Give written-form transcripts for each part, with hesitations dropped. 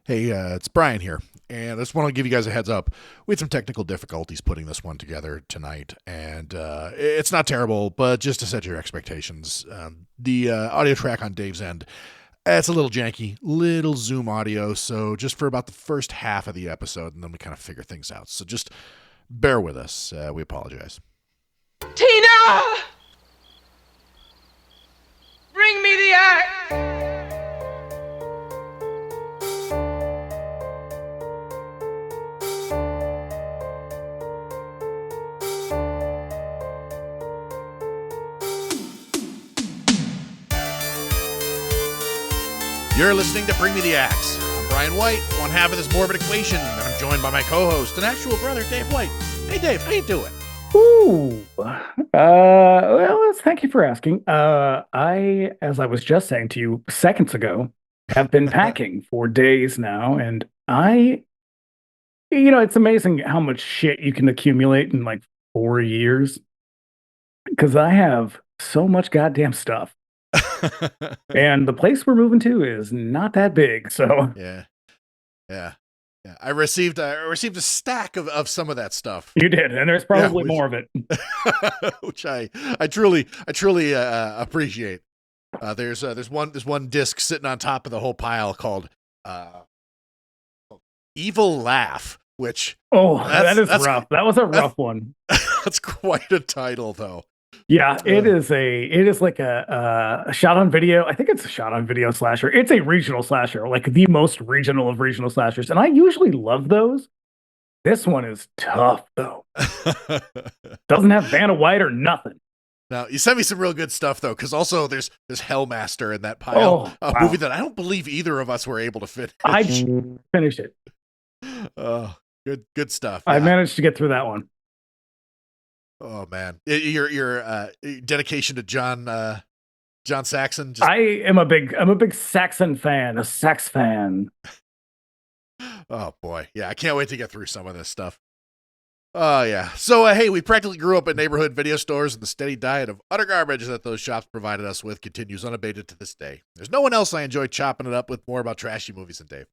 Hey, it's Bryan here, and I just want to give you guys a heads up. We had some technical difficulties putting this one together tonight, and it's not terrible, but just to set your expectations, the audio track on Dave's end, it's a little janky, little Zoom audio, so just for about the first half of the episode, and then we kind of figure things out. So just bear with us. We apologize. Tina! Bring me the axe! You're listening to Bring Me the Axe. I'm Brian White, one half of this morbid equation, and I'm joined by my co-host and actual brother, Dave White. Hey, Dave, how you doing? Ooh. Well, thank you for asking. As I was just saying to you seconds ago, have been packing for days now, and it's amazing how much shit you can accumulate in like 4 years. Because I have so much goddamn stuff. And the place we're moving to is not that big, so yeah. I received a stack of some of that stuff. You did, and there's probably more of it, which I truly appreciate. There's one disc sitting on top of the whole pile called Evil Laugh, which that's rough. That was a rough one. That's quite a title, though. Yeah, it is like a shot on video. I think it's a shot on video slasher. It's a regional slasher, like the most regional of regional slashers. And I usually love those. This one is tough though. Doesn't have Vanna White or nothing. Now, you sent me some real good stuff though, because also there's Hellmaster in that pile. Movie that I don't believe either of us were able to finish. I finished it. Oh, good stuff. Yeah. I managed to get through that one. Oh man, your dedication to John Saxon. I am a big Saxon fan, a Sax fan. Oh boy, yeah, I can't wait to get through some of this stuff. Oh yeah. So hey, we practically grew up in neighborhood video stores, and the steady diet of utter garbage that those shops provided us with continues unabated to this day. There's no one else I enjoy chopping it up with more about trashy movies than Dave.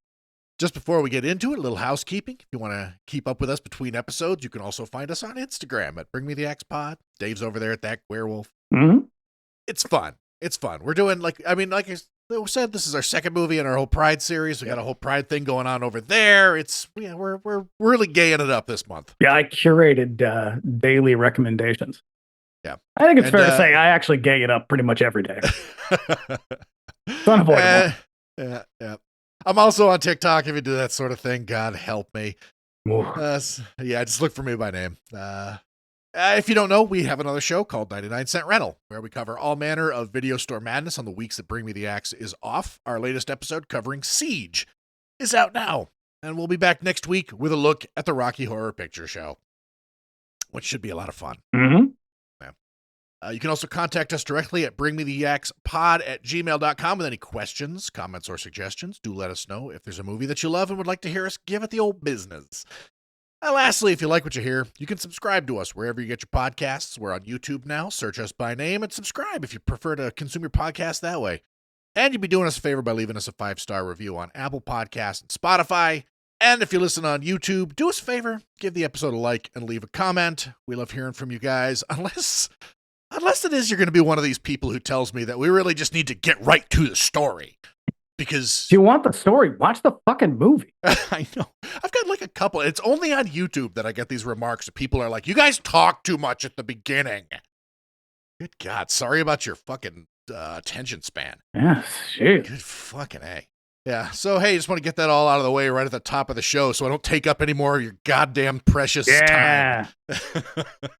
Just before we get into it, a little housekeeping. If you want to keep up with us between episodes, you can also find us on Instagram at Bring Me the Axe Pod. Dave's over there at That Werewolf. Mm-hmm. It's fun. We're doing like I said, this is our second movie in our whole Pride series. We got a whole Pride thing going on over there. We're really gaying it up this month. Yeah, I curated daily recommendations. Yeah, I think it's fair to say I actually gay it up pretty much every day. It's unavoidable. Yeah. I'm also on TikTok if you do that sort of thing. God help me. Just look for me by name. If you don't know, we have another show called 99-Cent Rental, where we cover all manner of video store madness on the weeks that Bring Me the Axe is off. Our latest episode covering Siege is out now, and we'll be back next week with a look at the Rocky Horror Picture Show, which should be a lot of fun. Mm-hmm. You can also contact us directly at bringmetheaxepod@gmail.com with any questions, comments, or suggestions. Do let us know if there's a movie that you love and would like to hear us give it the old business. Lastly, if you like what you hear, you can subscribe to us wherever you get your podcasts. We're on YouTube now. Search us by name and subscribe if you prefer to consume your podcast that way. And you'd be doing us a favor by leaving us a 5-star review on Apple Podcasts and Spotify. And if you listen on YouTube, do us a favor, give the episode a like and leave a comment. We love hearing from you guys, unless it is you're going to be one of these people who tells me that we really just need to get right to the story. Because... if you want the story, watch the fucking movie. I know. I've got like a couple. It's only on YouTube that I get these remarks. People are like, you guys talk too much at the beginning. Good God. Sorry about your fucking attention span. Yeah, shit. Good fucking A. Yeah, so hey, just want to get that all out of the way right at the top of the show so I don't take up any more of your goddamn precious time.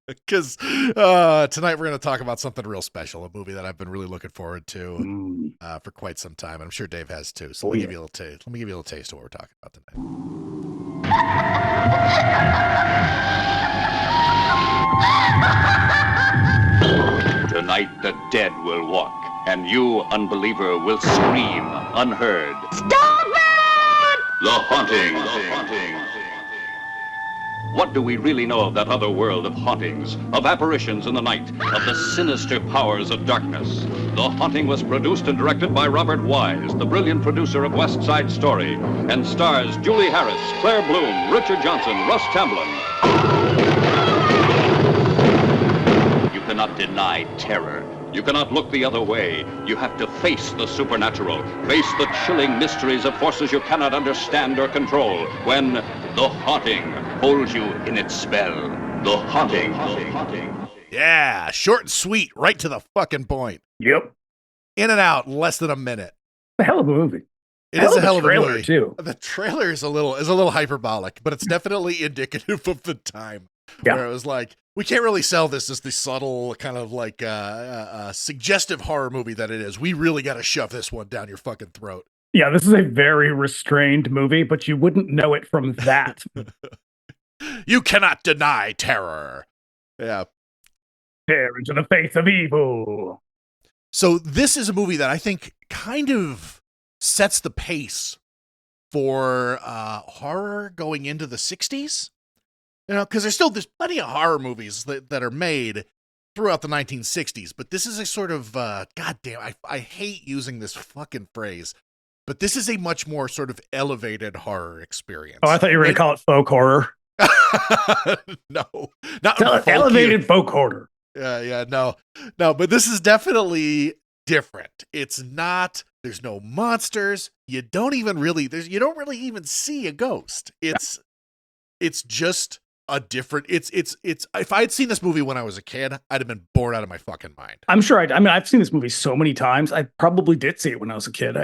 Because tonight we're going to talk about something real special, a movie that I've been really looking forward to for quite some time, and I'm sure Dave has too. So let me give you a little taste of what we're talking about tonight. Tonight the dead will walk, and you, unbeliever, will scream unheard. Stop it! The Haunting. What do we really know of that other world of hauntings, of apparitions in the night, of the sinister powers of darkness? The Haunting was produced and directed by Robert Wise, the brilliant producer of West Side Story, and stars Julie Harris, Claire Bloom, Richard Johnson, Russ Tamblyn. You cannot deny terror. You cannot look the other way. You have to face the supernatural, face the chilling mysteries of forces you cannot understand or control when The Haunting holds you in its spell. The Haunting. Yeah, short and sweet, right to the fucking point. Yep. In and out, in less than a minute. A hell of a movie. It is a hell of a trailer movie too. The trailer is a little hyperbolic, but it's definitely indicative of the time. Yeah. Where it was like, we can't really sell this as the subtle kind of like suggestive horror movie that it is. We really got to shove this one down your fucking throat. Yeah, this is a very restrained movie, but you wouldn't know it from that. You cannot deny terror. Yeah. Stare into the face of evil. So this is a movie that I think kind of sets the pace for horror going into the 60s. You know, because there's plenty of horror movies that are made throughout the 1960s, but this is a sort of, goddamn, I hate using this fucking phrase, but this is a much more sort of elevated horror experience. Oh, I thought you were going to call it folk horror. No, not elevated folk horror. No, but this is definitely different. It's not, there's no monsters. You don't really even see a ghost. It's just a different, it's if I had seen this movie when I was a kid, I'd have been bored out of my fucking mind. I'm sure I've seen this movie so many times. I probably did see it when I was a kid.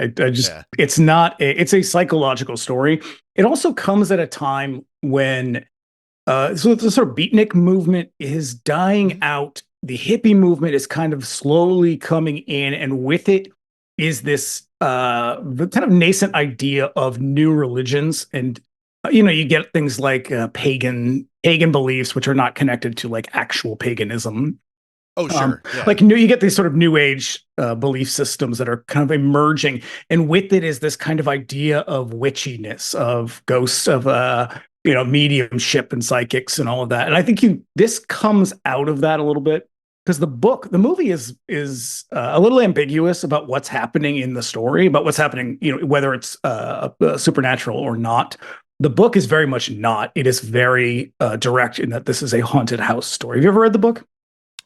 It's a psychological story. It also comes at a time when so the sort of beatnik movement is dying out. The hippie movement is kind of slowly coming in, and with it is this the kind of nascent idea of new religions. And you get things like pagan beliefs, which are not connected to like actual paganism. Oh, sure. Like you get these sort of new age belief systems that are kind of emerging, and with it is this kind of idea of witchiness, of ghosts, of mediumship and psychics and all of that. And I think this comes out of that a little bit, because the movie is a little ambiguous about what's happening in the story, about what's happening, whether it's supernatural or not. The book is very much not. It is very direct in that this is a haunted house story. Have you ever read the book?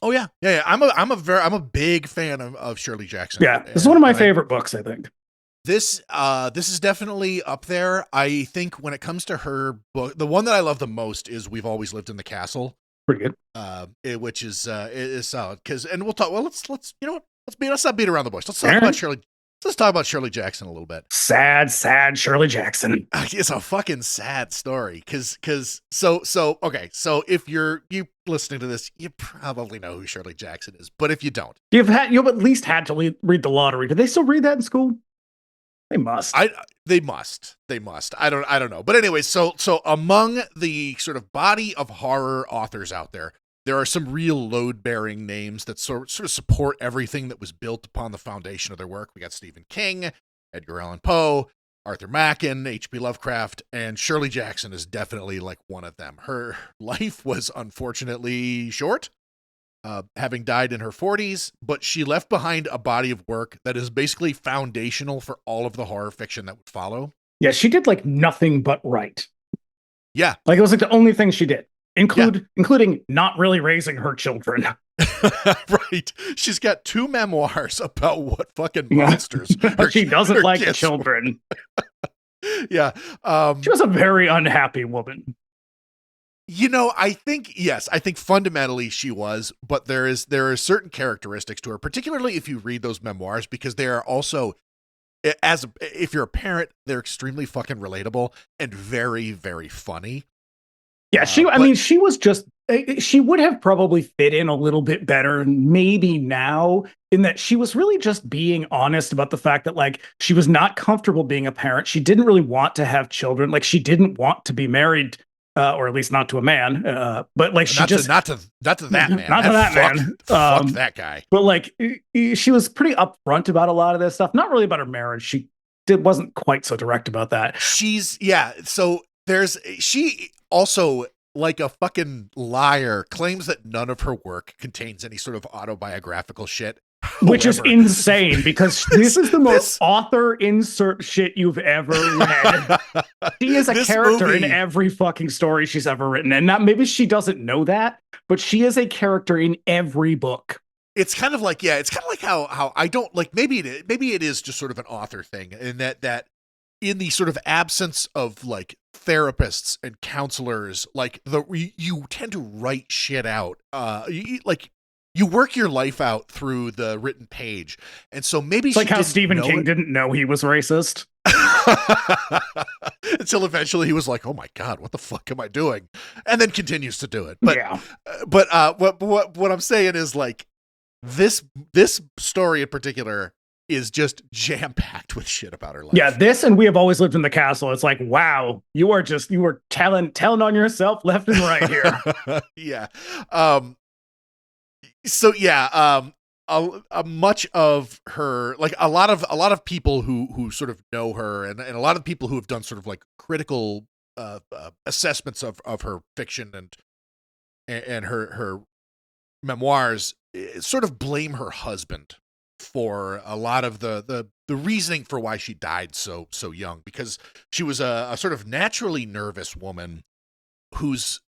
Oh yeah. I'm a big fan of Shirley Jackson. Yeah, this is one of my favorite books, I think. This is definitely up there. I think when it comes to her book, the one that I love the most is We've Always Lived in the Castle. Pretty good. Which is solid. And we'll talk. Well, let's not beat around the bush. Let's talk about Shirley. Let's talk about Shirley Jackson a little bit. Sad Shirley Jackson. It's a fucking sad story. Okay. So if you listening to this, you probably know who Shirley Jackson is. But if you don't, you've at least had to read The Lottery. Do they still read that in school? They must. They must. I don't know. But anyway, so among the sort of body of horror authors out there are some real load-bearing names that sort of support everything that was built upon the foundation of their work. We got Stephen King, Edgar Allan Poe, Arthur Machen, H.P. Lovecraft, and Shirley Jackson is definitely like one of them. Her life was unfortunately short, having died in her 40s, but she left behind a body of work that is basically foundational for all of the horror fiction that would follow. Yeah, she did like nothing but write. Yeah. Like it was like the only thing she did. Including not really raising her children. Right. She's got 2 memoirs about what fucking monsters. She doesn't like children. Yeah. She was a very unhappy woman. I think fundamentally she was, but there are certain characteristics to her, particularly if you read those memoirs, because they are also, if you're a parent, they're extremely fucking relatable and very, very funny. Yeah, she would have probably fit in a little bit better maybe now, in that she was really just being honest about the fact that like she was not comfortable being a parent. She didn't really want to have children. Like she didn't want to be married, or at least not to a man. But like not to that man. Not to that man. Fuck that guy. But like she was pretty upfront about a lot of this stuff. Not really about her marriage. She wasn't quite so direct about that. So she also like a fucking liar, claims that none of her work contains any sort of autobiographical shit. Which is However, insane because this is the most author insert shit you've ever read. She is a This character in movie- every fucking story she's ever written. And not maybe she doesn't know that, but she is a character in every book. It's kind of like, yeah, it's kind of like how I don't like, maybe it is just sort of an author thing, and that in the sort of absence of like therapists and counselors, like you tend to write shit out. You work your life out through the written page. And so maybe it's like how Stephen King didn't know he was racist. Until eventually he was like, oh my God, what the fuck am I doing? And then continues to do it. But, yeah. What I'm saying is like this story in particular is just jam-packed with shit about her life. Yeah, this and We Have Always Lived in the Castle. It's like, wow, you were telling on yourself left and right here. Yeah. So yeah, much of her, like a lot of people who sort of know her, and a lot of people who have done sort of like critical assessments of her fiction and her memoirs, sort of blame her husband for a lot of the reasoning for why she died so young, because she was a sort of naturally nervous woman whose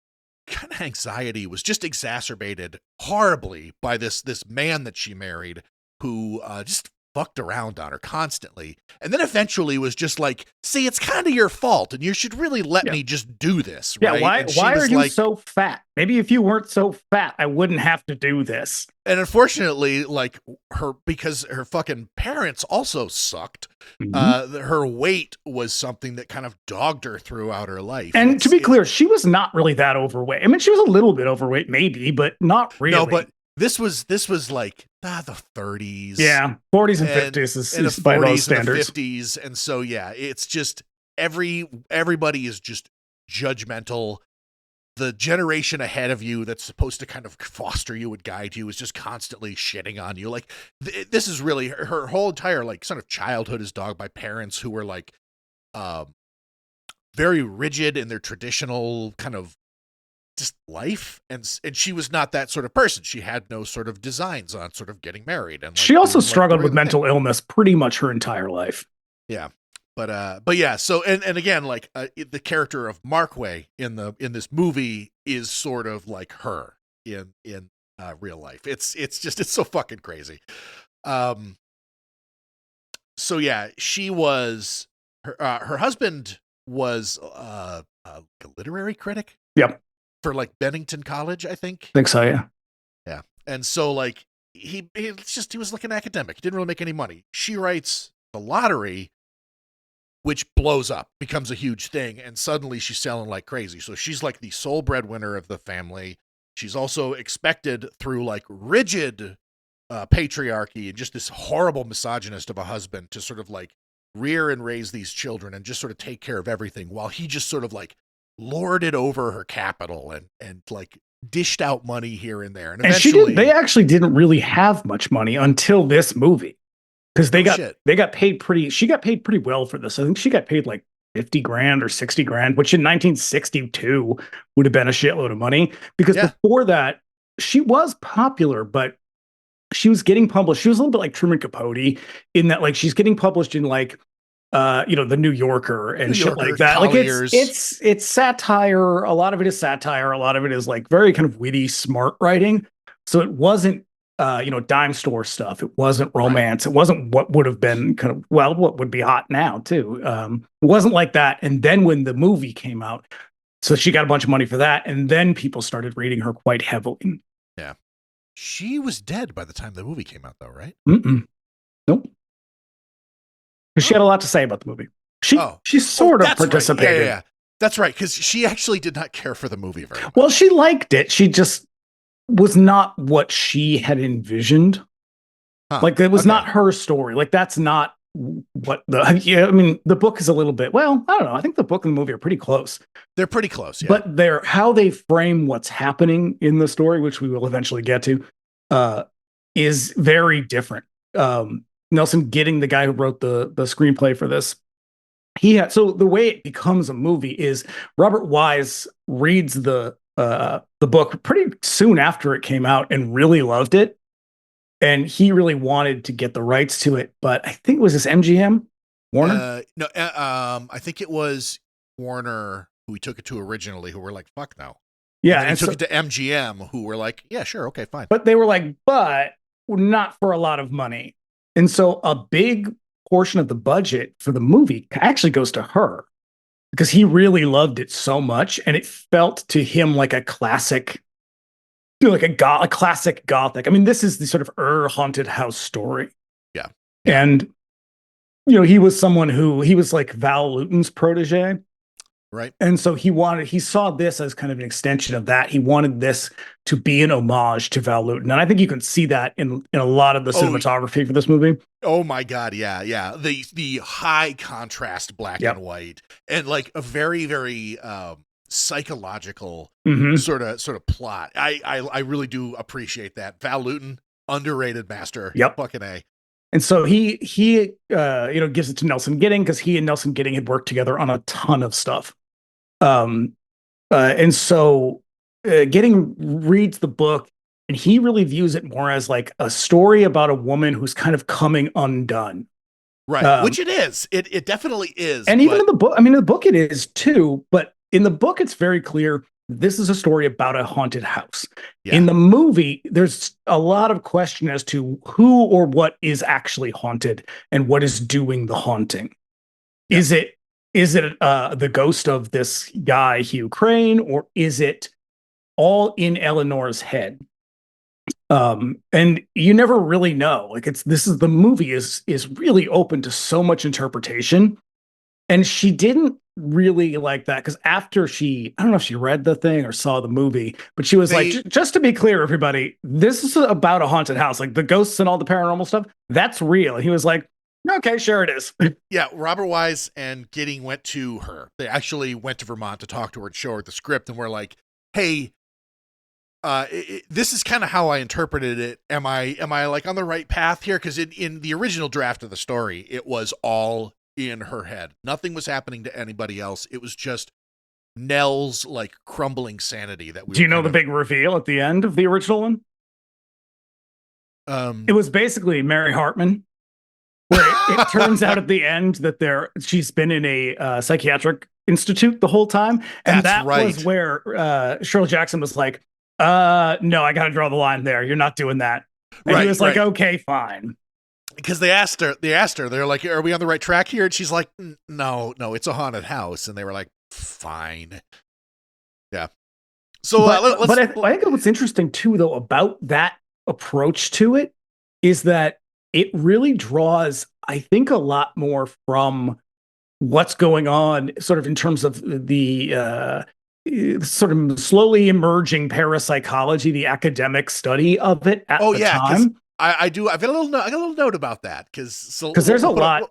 kind of anxiety was just exacerbated horribly by this man that she married, who just fucked around on her constantly, and then eventually was just like, see, it's kind of your fault and you should really let me just do this, right? Why are you so fat? Maybe if you weren't so fat, I wouldn't have to do this. And unfortunately, like because her fucking parents also sucked, her weight was something that kind of dogged her throughout her life. And to be clear, she was not really that overweight. I mean, she was a little bit overweight, maybe, but not really. No, but this was like the 30s. Yeah, 40s and 50s is by those standards. 50s, and so yeah, it's just everybody is just judgmental. The generation ahead of you that's supposed to kind of foster you and guide you is just constantly shitting on you. Like this is really her whole entire like sort of childhood is dogged by parents who were like very rigid in their traditional kind of just life, and she was not that sort of person. She had no sort of designs on sort of getting married, and like, she also struggled with mental illness pretty much her entire life. Yeah. But yeah, so and again, like the character of Markway in this movie is sort of like her in real life. It's so fucking crazy. So yeah, she was her husband was a literary critic. Yep. For like Bennington College, I think. I think so, yeah. Yeah, and so like he was like an academic. He didn't really make any money. She writes The Lottery, which blows up, becomes a huge thing, and suddenly she's selling like crazy. So she's like the sole breadwinner of the family. She's also expected through like rigid patriarchy and just this horrible misogynist of a husband to sort of like rear and raise these children and just sort of take care of everything, while he just sort of like lorded over her capital and like dished out money here and there. And eventually they actually didn't really have much money until this movie. Because she got paid pretty well for this. I think she got paid like 50 grand or 60 grand, which in 1962 would have been a shitload of money. Because before that, she was popular, but she was getting published. She was a little bit like Truman Capote in that, like, she's getting published in like, the New Yorker and shit like that. Colliers. Like it's satire. A lot of it is satire. A lot of it is like very kind of witty, smart writing. So it wasn't dime store stuff. It wasn't romance. Right. It wasn't what would have been kind of, what would be hot now too. It wasn't like that. And then when the movie came out, so she got a bunch of money for that. And then people started reading her quite heavily. Yeah. She was dead by the time the movie came out though, right? Nope. Because she had a lot to say about the movie. She sort of participated. Right. Yeah. That's right. Because she actually did not care for the movie very much. Well, she liked it. She just was not what she had envisioned. Like it was not her story. Like that's not what the book is a little bit, well, I don't know. I think the book and the movie are pretty close. They're pretty close, yeah. But how they frame what's happening in the story, which we will eventually get to, is very different. Nelson Gidding, the guy who wrote the screenplay for this, So the way it becomes a movie is Robert Wise reads the book pretty soon after it came out and really loved it, and he really wanted to get the rights to it, but I think it was this MGM Warner. No, I think it was Warner who he took it to originally, who were like, "Fuck no." Yeah, and he took it to MGM, who were like, "Yeah, sure, okay, fine." But they were like, "But not for a lot of money," and so a big portion of the budget for the movie actually goes to her because he really loved it so much, and it felt to him like a classic, like a classic gothic. I mean, this is the sort of haunted house story. Yeah. And he was someone he was like Val Lewton's protege. Right. And so he saw this as kind of an extension of that. He wanted this to be an homage to Val Lewton. And I think you can see that in a lot of the cinematography for this movie. Oh my God. Yeah. Yeah. The high contrast black and white, and like a very, very psychological sort of plot. I really do appreciate that. Val Lewton, underrated master. Yep. Fucking A. And so he gives it to Nelson Gidding because he and Nelson Gidding had worked together on a ton of stuff. And so Gidding reads the book, and he really views it more as like a story about a woman who's kind of coming undone. Right. Which it is. It definitely is. And even in the book, I mean, in the book it is too, but in the book it's very clear this is a story about a haunted house. Yeah. In the movie, there's a lot of question as to who or what is actually haunted and what is doing the haunting. Yeah. Is it the ghost of this guy, Hugh Crane, or is it all in Eleanor's head? And you never really know. Like the movie is really open to so much interpretation. And she didn't really like that because after I don't know if she read the thing or saw the movie, but she was like, just to be clear, everybody, this is about a haunted house. Like the ghosts and all the paranormal stuff, that's real. And he was like, okay, sure it is. Yeah, Robert Wise and Gidding went to her. They actually went to Vermont to talk to her and show her the script, and we're like, hey, this is kind of how I interpreted it. Am I like on the right path here? Because in the original draft of the story, it was all in her head. Nothing was happening to anybody else. It was just Nell's like crumbling sanity that we Do you know the big reveal at the end of the original one? It was basically Mary Hartman, where it turns out at the end that she's been in a psychiatric institute the whole time. And that was where Shirley Jackson was like, no, I got to draw the line there. You're not doing that. And he was like, okay, fine. Because they asked her, they're like, are we on the right track here? And she's like, no, it's a haunted house. And they were like, fine. Yeah. So but I think what's interesting too, though, about that approach to it is that it really draws, I think, a lot more from what's going on sort of in terms of the sort of slowly emerging parapsychology, the academic study of it at the time. I do. I've got a little note about that because there's a lot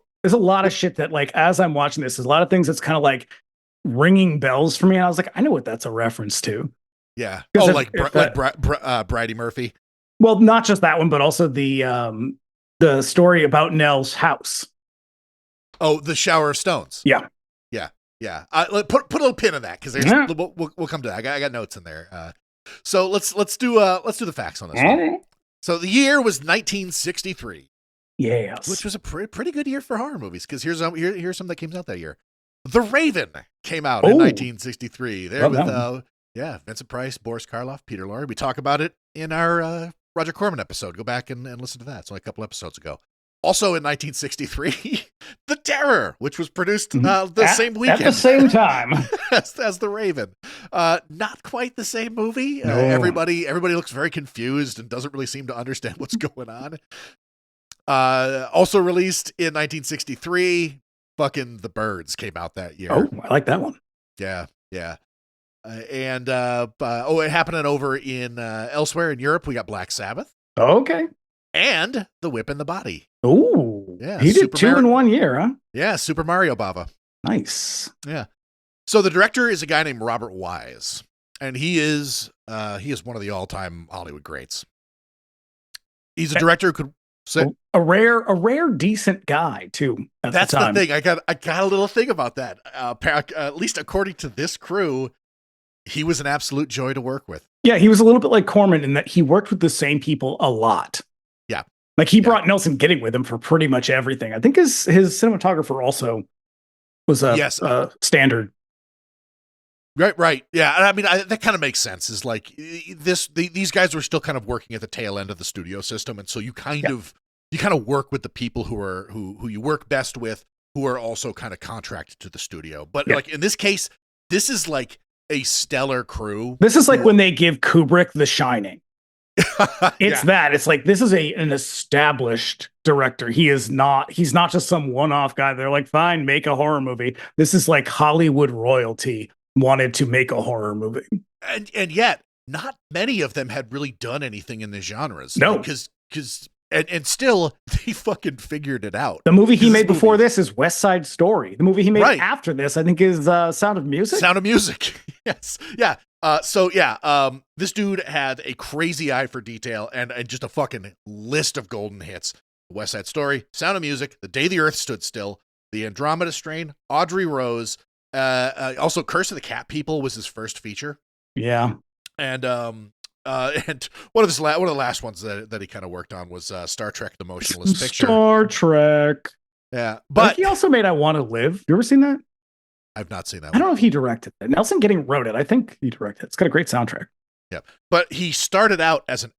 of shit that, like, as I'm watching this, there's a lot of things that's kind of like ringing bells for me. And I was like, I know what that's a reference to. Yeah. Bridie Murphy. Well, not just that one, but also the story about Nell's house. Oh, the Shower of Stones. Yeah. Yeah. Put a little pin in that because we'll come to that. I got notes in there. So let's do the facts on this one. So the year was 1963. Yes. Which was a pretty good year for horror movies, because here's some that came out that year. The Raven came out in 1963. There with Vincent Price, Boris Karloff, Peter Lorre. We talk about it in our Roger Corman episode. Go back and listen to that. It's only a couple episodes ago. Also in 1963, The Terror, which was produced the same weekend. At the same time. as The Raven. Not quite the same movie. No. Everybody looks very confused and doesn't really seem to understand what's going on. Also released in 1963, fucking The Birds came out that year. Oh, I like that one. Yeah. It happening over in elsewhere in Europe. We got Black Sabbath. Okay. And The Whip and the Body. Oh, yeah. He did two in 1 year, huh? Yeah, Super Mario Bava. Nice. Yeah. So the director is a guy named Robert Wise, and he is one of the all-time Hollywood greats. He's a director who could. So A rare decent guy too. that's the the time. thing. I got a little thing about that. At least according to this crew, he was an absolute joy to work with. Yeah, he was a little bit like Corman in that he worked with the same people a lot. Yeah. Like he brought Nelson Gidding with him for pretty much everything. I think his cinematographer also was a standard. Right. Yeah. And I mean, that kind of makes sense. Is like these guys were still kind of working at the tail end of the studio system. And so you kind of work with the people who you work best with, who are also kind of contracted to the studio. But like in this case, this is like a stellar crew. This is like when they give Kubrick The Shining. It's that. It's like this is an established director. He's not just some one-off guy. They're like, fine, make a horror movie. This is like Hollywood royalty wanted to make a horror movie. And yet, not many of them had really done anything in the genres. No. Because and still they fucking figured it out. The movie he made before this is West Side Story. The movie he made after this, I think, is Sound of Music. Sound of Music. Yes. Yeah. This dude had a crazy eye for detail and just a fucking list of golden hits. West Side Story, Sound of Music, The Day the Earth Stood Still, The Andromeda Strain, Audrey Rose, also Curse of the Cat People was his first feature. Yeah. And one of the last ones that he kind of worked on was Star Trek: The Motionless Picture. Star Trek. Yeah, but he also made I Want to Live. You ever seen that? I've not seen that. I don't know if he directed it. Nelson Gidding wrote it. I think he directed it. It's got a great soundtrack. Yeah, but he started out as an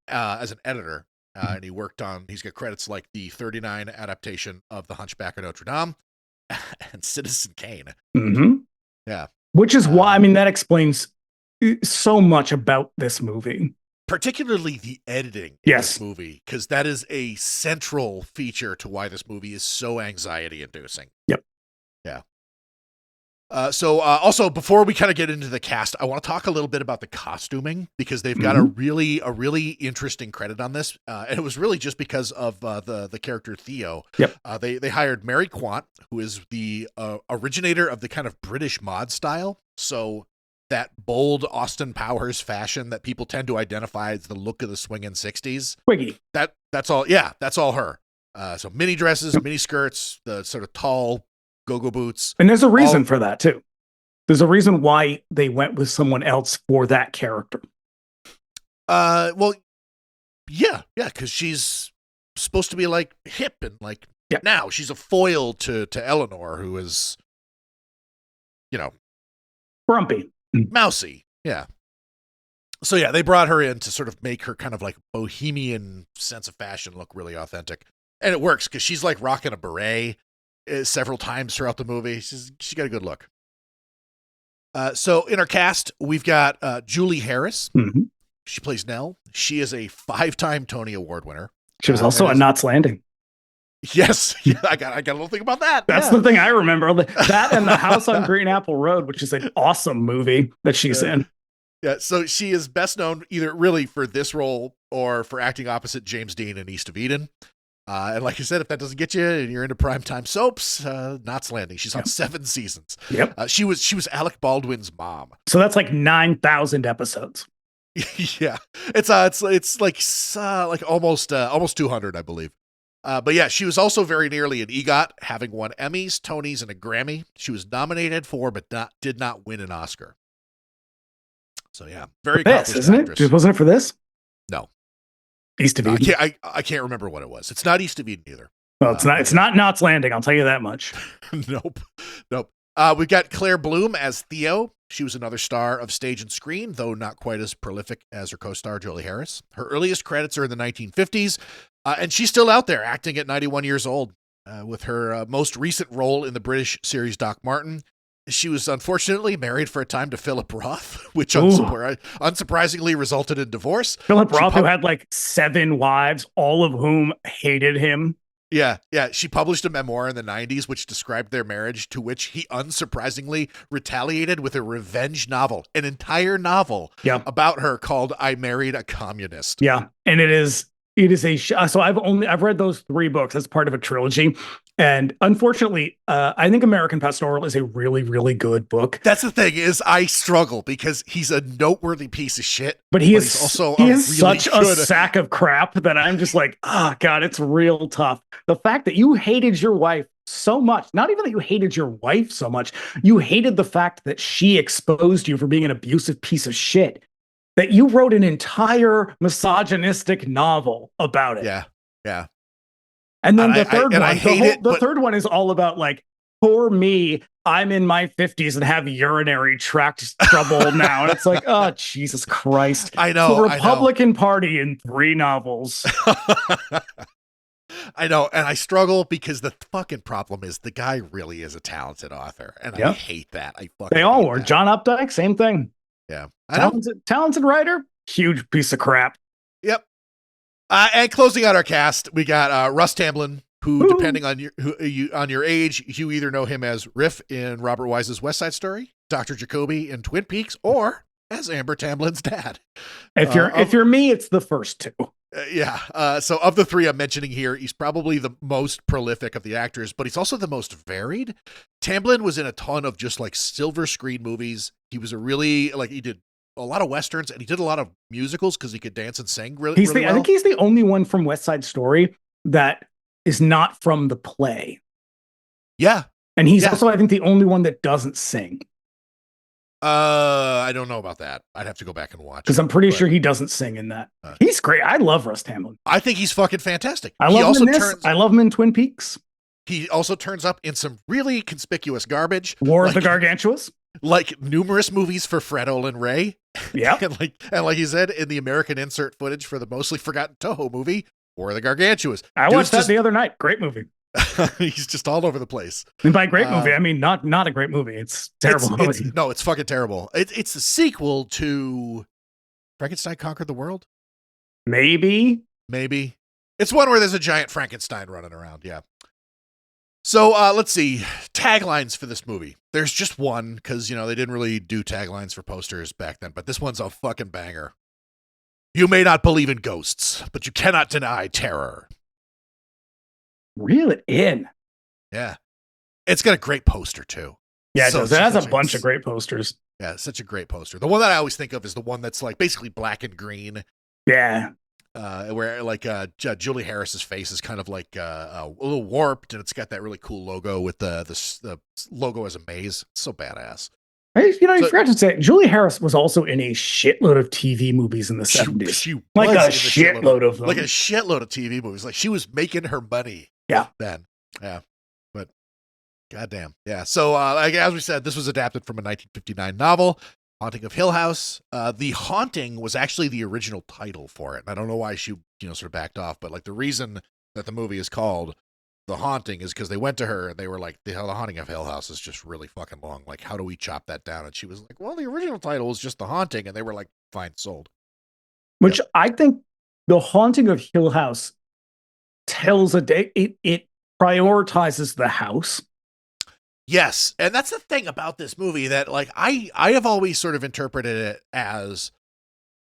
editor, and he worked on. He's got credits like the 39 adaptation of The Hunchback of Notre Dame and Citizen Kane. Mm-hmm. Yeah, which is why that explains so much about this movie. Particularly the editing in this movie, because that is a central feature to why this movie is so anxiety-inducing. Yep. Yeah. Also, before we kind of get into the cast, I want to talk a little bit about the costuming, because they've got a really interesting credit on this, and it was really just because of the character Theo. Yep. They hired Mary Quant, who is the originator of the kind of British mod style. So that bold Austin Powers fashion that people tend to identify as the look of the swinging 60s. Twiggy. That's all. Yeah, that's all her. So mini dresses, mini skirts, the sort of tall go-go boots. And there's a reason for that too. There's a reason why they went with someone else for that character. Well, yeah, because she's supposed to be like hip and like now she's a foil to Eleanor, who is, grumpy. Mousy, yeah. So yeah, they brought her in to sort of make her kind of like bohemian sense of fashion look really authentic, and it works because she's like rocking a beret several times throughout the movie. She got a good look. So in our cast, we've got Julie Harris. Mm-hmm. She plays Nell. She is a 5-time Tony Award winner. She was also on Knots Landing. Yes, yeah, I got a little thing about that. That's the thing I remember. That and The House on Green Apple Road, which is an awesome movie that she's in. Yeah, so she is best known either really for this role or for acting opposite James Dean in East of Eden. And like I said, if that doesn't get you and you're into primetime soaps, Knots Landing. She's on 7 seasons. Yep. She was Alec Baldwin's mom. So that's like 9,000 episodes. Yeah, it's like almost 200, I believe. But yeah, she was also very nearly an EGOT, having won Emmys, Tonys, and a Grammy. She was nominated for, but did not win an Oscar. So yeah, very accomplished isn't actress. it? Wasn't it for this? No. East of Eden. I can't remember what it was. It's not East of Eden either. Well, it's not. It's not Knots Landing. I'll tell you that much. Nope. We've got Claire Bloom as Theo. She was another star of stage and screen, though not quite as prolific as her co-star Julie Harris. Her earliest credits are in the 1950s, and she's still out there acting at 91 years old. With her most recent role in the British series Doc Martin, she was unfortunately married for a time to Philip Roth, which unsurprisingly resulted in divorce. Philip Roth, who had like 7 wives, all of whom hated him. Yeah. She published a memoir in the 90s which described their marriage, to which he unsurprisingly retaliated with a revenge novel, an entire novel about her called I Married a Communist. Yeah. And it is so I've read those 3 books as part of a trilogy. And unfortunately, I think American Pastoral is a really, really good book. That's the thing is I struggle because he's a noteworthy piece of shit. But he's also really such a sack of crap that I'm just like, oh God, it's real tough. The fact that you hated your wife so much, not even that you hated your wife so much, you hated the fact that she exposed you for being an abusive piece of shit, that you wrote an entire misogynistic novel about it. Yeah. Yeah. And then the third one is all about like, poor me, I'm in my 50s and have urinary tract trouble now. And it's like, oh, Jesus Christ. I know. The Republican Party in 3 novels. I know. And I struggle because the fucking problem is the guy really is a talented author. And I hate that. They all were. John Updike, same thing. Yeah. Talented writer, huge piece of crap. Yep. And closing out our cast, we got Russ Tamblyn, who, depending on your age, you either know him as Riff in Robert Wise's West Side Story, Dr. Jacoby in Twin Peaks, or as Amber Tamblyn's dad. If you're me, it's the first 2. So of the 3 I'm mentioning here, he's probably the most prolific of the actors, but he's also the most varied. Tamblyn was in a ton of just like silver screen movies. He was he did a lot of Westerns, and he did a lot of musicals because he could dance and sing really well. I think he's the only one from West Side Story that is not from the play. Yeah. And he's also, I think, the only one that doesn't sing. I don't know about that. I'd have to go back and watch. Because I'm pretty sure he doesn't sing in that. He's great. I love Russ Tamblyn. I think he's fucking fantastic. I love him in this. I love him in Twin Peaks. He also turns up in some really conspicuous garbage. War of the Gargantuas. Like numerous movies for Fred Olin Ray. Yeah. and like you said, in the American insert footage for the mostly forgotten Toho movie, War of the Gargantuas. I watched that the other night. Great movie. He's just all over the place. And by great movie, I mean not a great movie. It's terrible. It's fucking terrible. It's a sequel to Frankenstein Conquered the World? Maybe. It's one where there's a giant Frankenstein running around, yeah. So let's see. Taglines for this movie. There's just one, because, they didn't really do taglines for posters back then, but this one's a fucking banger. You may not believe in ghosts, but you cannot deny terror. Reel it in. Yeah. It's got a great poster, too. Yeah, it does. It has a bunch of great posters. Yeah, it's such a great poster. The one that I always think of is the one that's like basically black and green. Yeah. Where like Julie Harris's face is kind of like a little warped, and it's got that really cool logo with the logo as a maze. It's so badass. You forgot to say, Julie Harris was also in a shitload of TV movies in the 70s. She like a shitload of them. Like a shitload of TV movies. Like she was making her money. Yeah. Then. Yeah. But goddamn. Yeah. So as we said, this was adapted from a 1959 novel, Haunting of Hill House. The Haunting was actually the original title for it. And I don't know why she, sort of backed off, but like the reason that the movie is called The Haunting is because they went to her and they were like, the Haunting of Hill House is just really fucking long. Like, how do we chop that down? And she was like, well, the original title was just The Haunting. And they were like, fine, sold. Which I think The Haunting of Hill House tells it prioritizes the house. Yes. And that's the thing about this movie that like, I have always sort of interpreted it as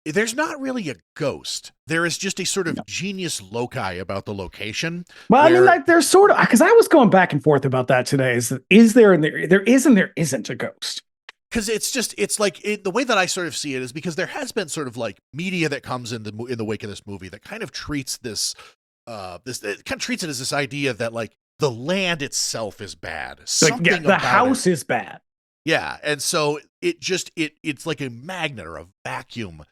there's not really a ghost. There is just a sort of genius loci about the location. Well, I mean, like there's sort of, because I was going back and forth about that today. Is there and there is and there isn't a ghost? Because it's like the way that I sort of see it is because there has been sort of like media that comes in the wake of this movie that kind of treats it kind of treats it as this idea that like the land itself is bad. Like, the house is bad. Yeah, and so it's like a magnet or a vacuum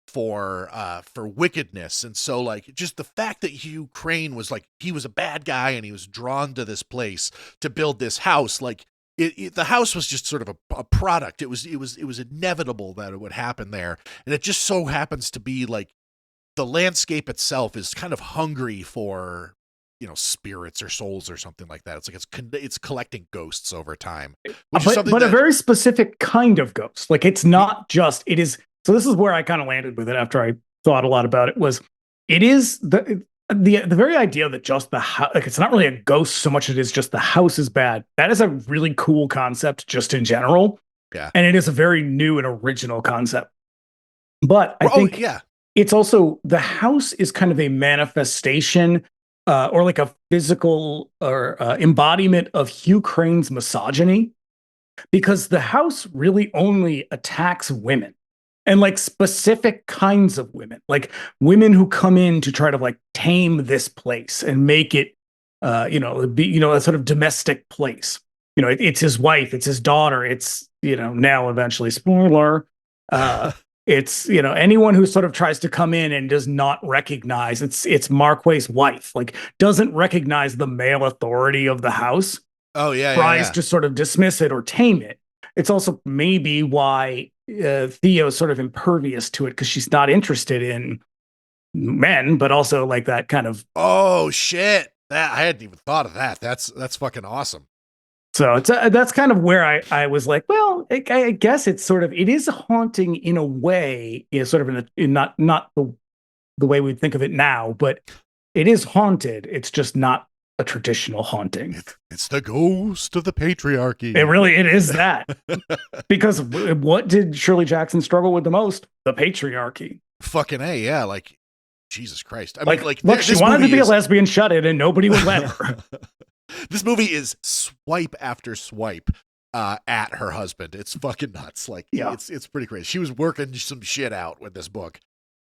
for wickedness. And so like just the fact that Hugh Crane was like he was a bad guy and he was drawn to this place to build this house, like the house was just sort of a product. It was inevitable that it would happen there, and it just so happens to be like the landscape itself is kind of hungry for spirits or souls or something like that. It's like it's collecting ghosts over time, but a very specific kind of ghost. Like it's not just it is. So this is where I kind of landed with it after I thought a lot about it. It is the very idea that just the house, like it's not really a ghost so much as it is just the house is bad. That is a really cool concept just in general. Yeah, and it is a very new and original concept. But I think it's also the house is kind of a manifestation or like a physical or embodiment of Hugh Crane's misogyny, because the house really only attacks women and like specific kinds of women, like women who come in to try to like tame this place and make it, be, a sort of domestic place. It's his wife, it's his daughter, it's, now eventually, spoiler, it's, anyone who sort of tries to come in and does not recognize it's Marquay's wife, like doesn't recognize the male authority of the house. Oh yeah, Tries to sort of dismiss it or tame it. It's also maybe why Theo's sort of impervious to it, because she's not interested in men, but also like that kind of. Oh shit! That I hadn't even thought of that. That's fucking awesome. So that's kind of where I was like, well, I guess it is haunting in a way, sort of in not the way we think of it now, but it is haunted. It's just not a traditional haunting. It's the ghost of the patriarchy. It is that. Because what did Shirley Jackson struggle with the most? The patriarchy. Fucking A, yeah. Like, Jesus Christ. I mean, look, she wanted to be a lesbian, shut it, and nobody would let her. This movie is swipe after swipe at her husband. It's fucking nuts. Like, yeah. It's pretty crazy. She was working some shit out with this book.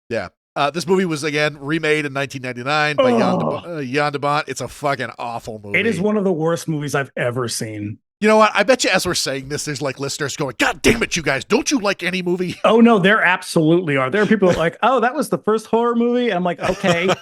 Yeah. This movie was, again, remade in 1999 by Jan de Bont. It's a fucking awful movie. It is one of the worst movies I've ever seen. You know what? I bet you as we're saying this, there's like listeners going, God damn it, you guys, don't you like any movie? Oh, no, there absolutely are. There are people like, oh, that was the first horror movie? And I'm like, okay,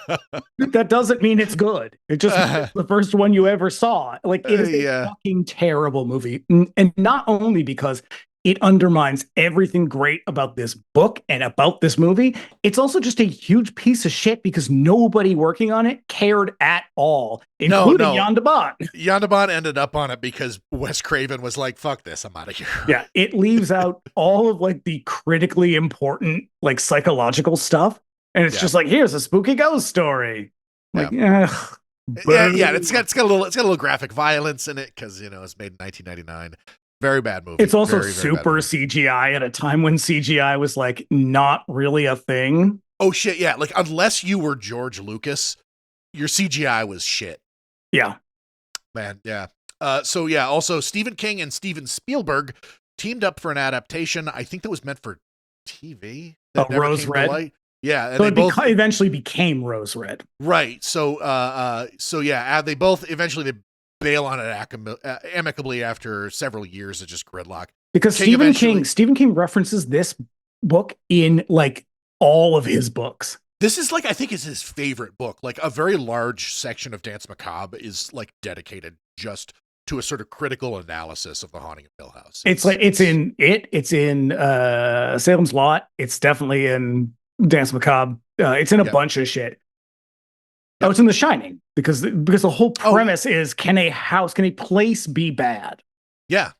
that doesn't mean it's good. It just it's the first one you ever saw. Like, it is a fucking terrible movie. And not only because it undermines everything great about this book and about this movie, it's also just a huge piece of shit because nobody working on it cared at all, including Jan de Bont. Jan de Bont ended up on it because Wes Craven was like, fuck this, I'm out of here. Yeah, it leaves out all of like the critically important like psychological stuff. And it's just like, here's a spooky ghost story. Like, yeah, it's got a little graphic violence in it because, it's made in 1999. Very bad movie. It's also super CGI at a time when CGI was like not really a thing. Oh shit, yeah. Like unless you were George Lucas, your CGI was shit. Yeah. Man, yeah. Also Stephen King and Steven Spielberg teamed up for an adaptation. I think that was meant for TV. Rose Red. Yeah, and so it eventually became Rose Red. Right. They both eventually bail on it amicably after several years of just gridlock. Because Stephen King references this book in like all of his books. This is like, I think is his favorite book. Like a very large section of Danse Macabre is like dedicated just to a sort of critical analysis of The Haunting of Hill House. It's in Salem's Lot. It's definitely in Danse Macabre. It's in a bunch of shit. Oh, it's in The Shining because the whole premise is can a place be bad? Yeah.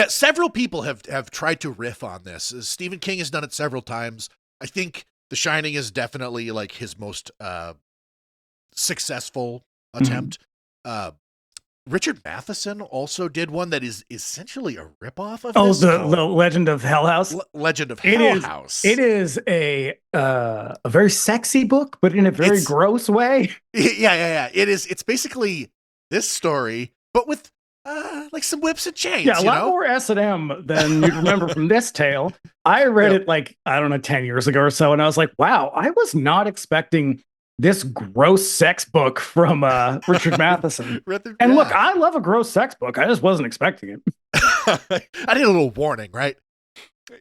Several people have tried to riff on this. Stephen King has done it several times. I think The Shining is definitely like his most successful attempt. Richard Matheson also did one that is essentially a ripoff of this. The Legend of Hell House? Legend of Hell House. It is a very sexy book, but in a very gross way. Yeah. It's basically this story, but with like some whips and chains. Yeah, a lot more S&M than you'd remember from this tale. I read it like, 10 years ago or so, and I was like, wow, I was not expecting this gross sex book from Richard Matheson. And look, I love a gross sex book. I just wasn't expecting it. I need a little warning, right?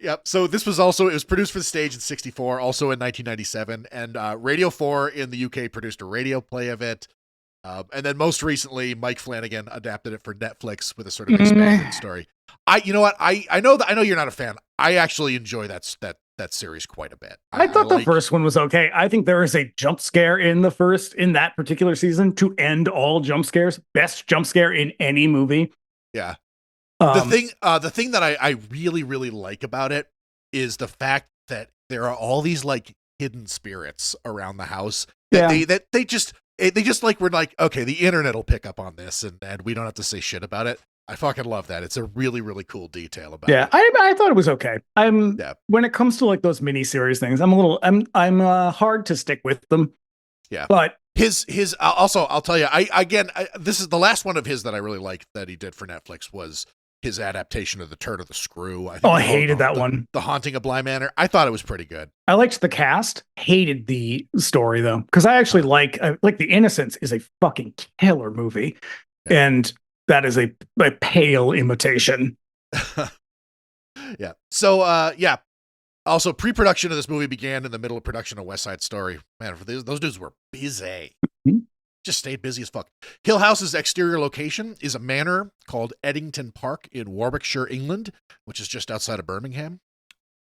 Yep. So it was produced for the stage in 1964, also in 1997. And Radio 4 in the UK produced a radio play of it. And then most recently, Mike Flanagan adapted it for Netflix with a sort of expanded story. You know what? I know you're not a fan. I actually enjoy that series quite a bit. I thought the first one was okay. I think there is a jump scare in that particular season to end all jump scares. Best jump scare in any movie. Yeah. The thing that I really, really like about it is the fact that there are all these like hidden spirits around the house that they just like, we're like, okay, the internet will pick up on this and we don't have to say shit about it. I fucking love that. It's a really, really cool detail about it. Yeah, I thought it was okay. When it comes to like those miniseries things, I'm hard to stick with them. Yeah. But his also, I'll tell you, this is the last one of his that I really liked that he did for Netflix was his adaptation of The Turn of the Screw. I hated that one. The Haunting of Bly Manor. I thought it was pretty good. I liked the cast, hated the story though, because I actually like The Innocents is a fucking killer movie, and that is a pale imitation. Yeah. So yeah. Also, pre-production of this movie began in the middle of production of West Side Story. Man, those dudes were busy. Just stayed busy as fuck. Hill House's exterior location is a manor called Eddington Park in Warwickshire, England, which is just outside of Birmingham.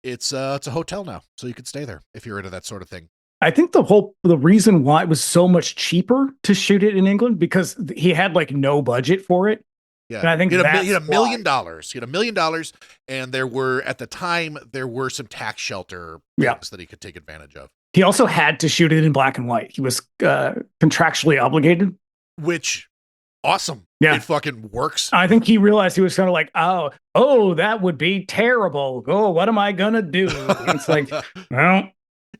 It's a hotel now, so you can stay there if you're into that sort of thing. I think the reason why it was so much cheaper to shoot it in England because he had like no budget for it. Yeah, and I think he had $1 million. He had $1 million, and there were some tax shelter things that he could take advantage of. He also had to shoot it in black and white. He was contractually obligated. Which, awesome. Yeah. It fucking works. I think he realized he was kind of like, oh, that would be terrible. Oh, what am I going to do? And it's like, well.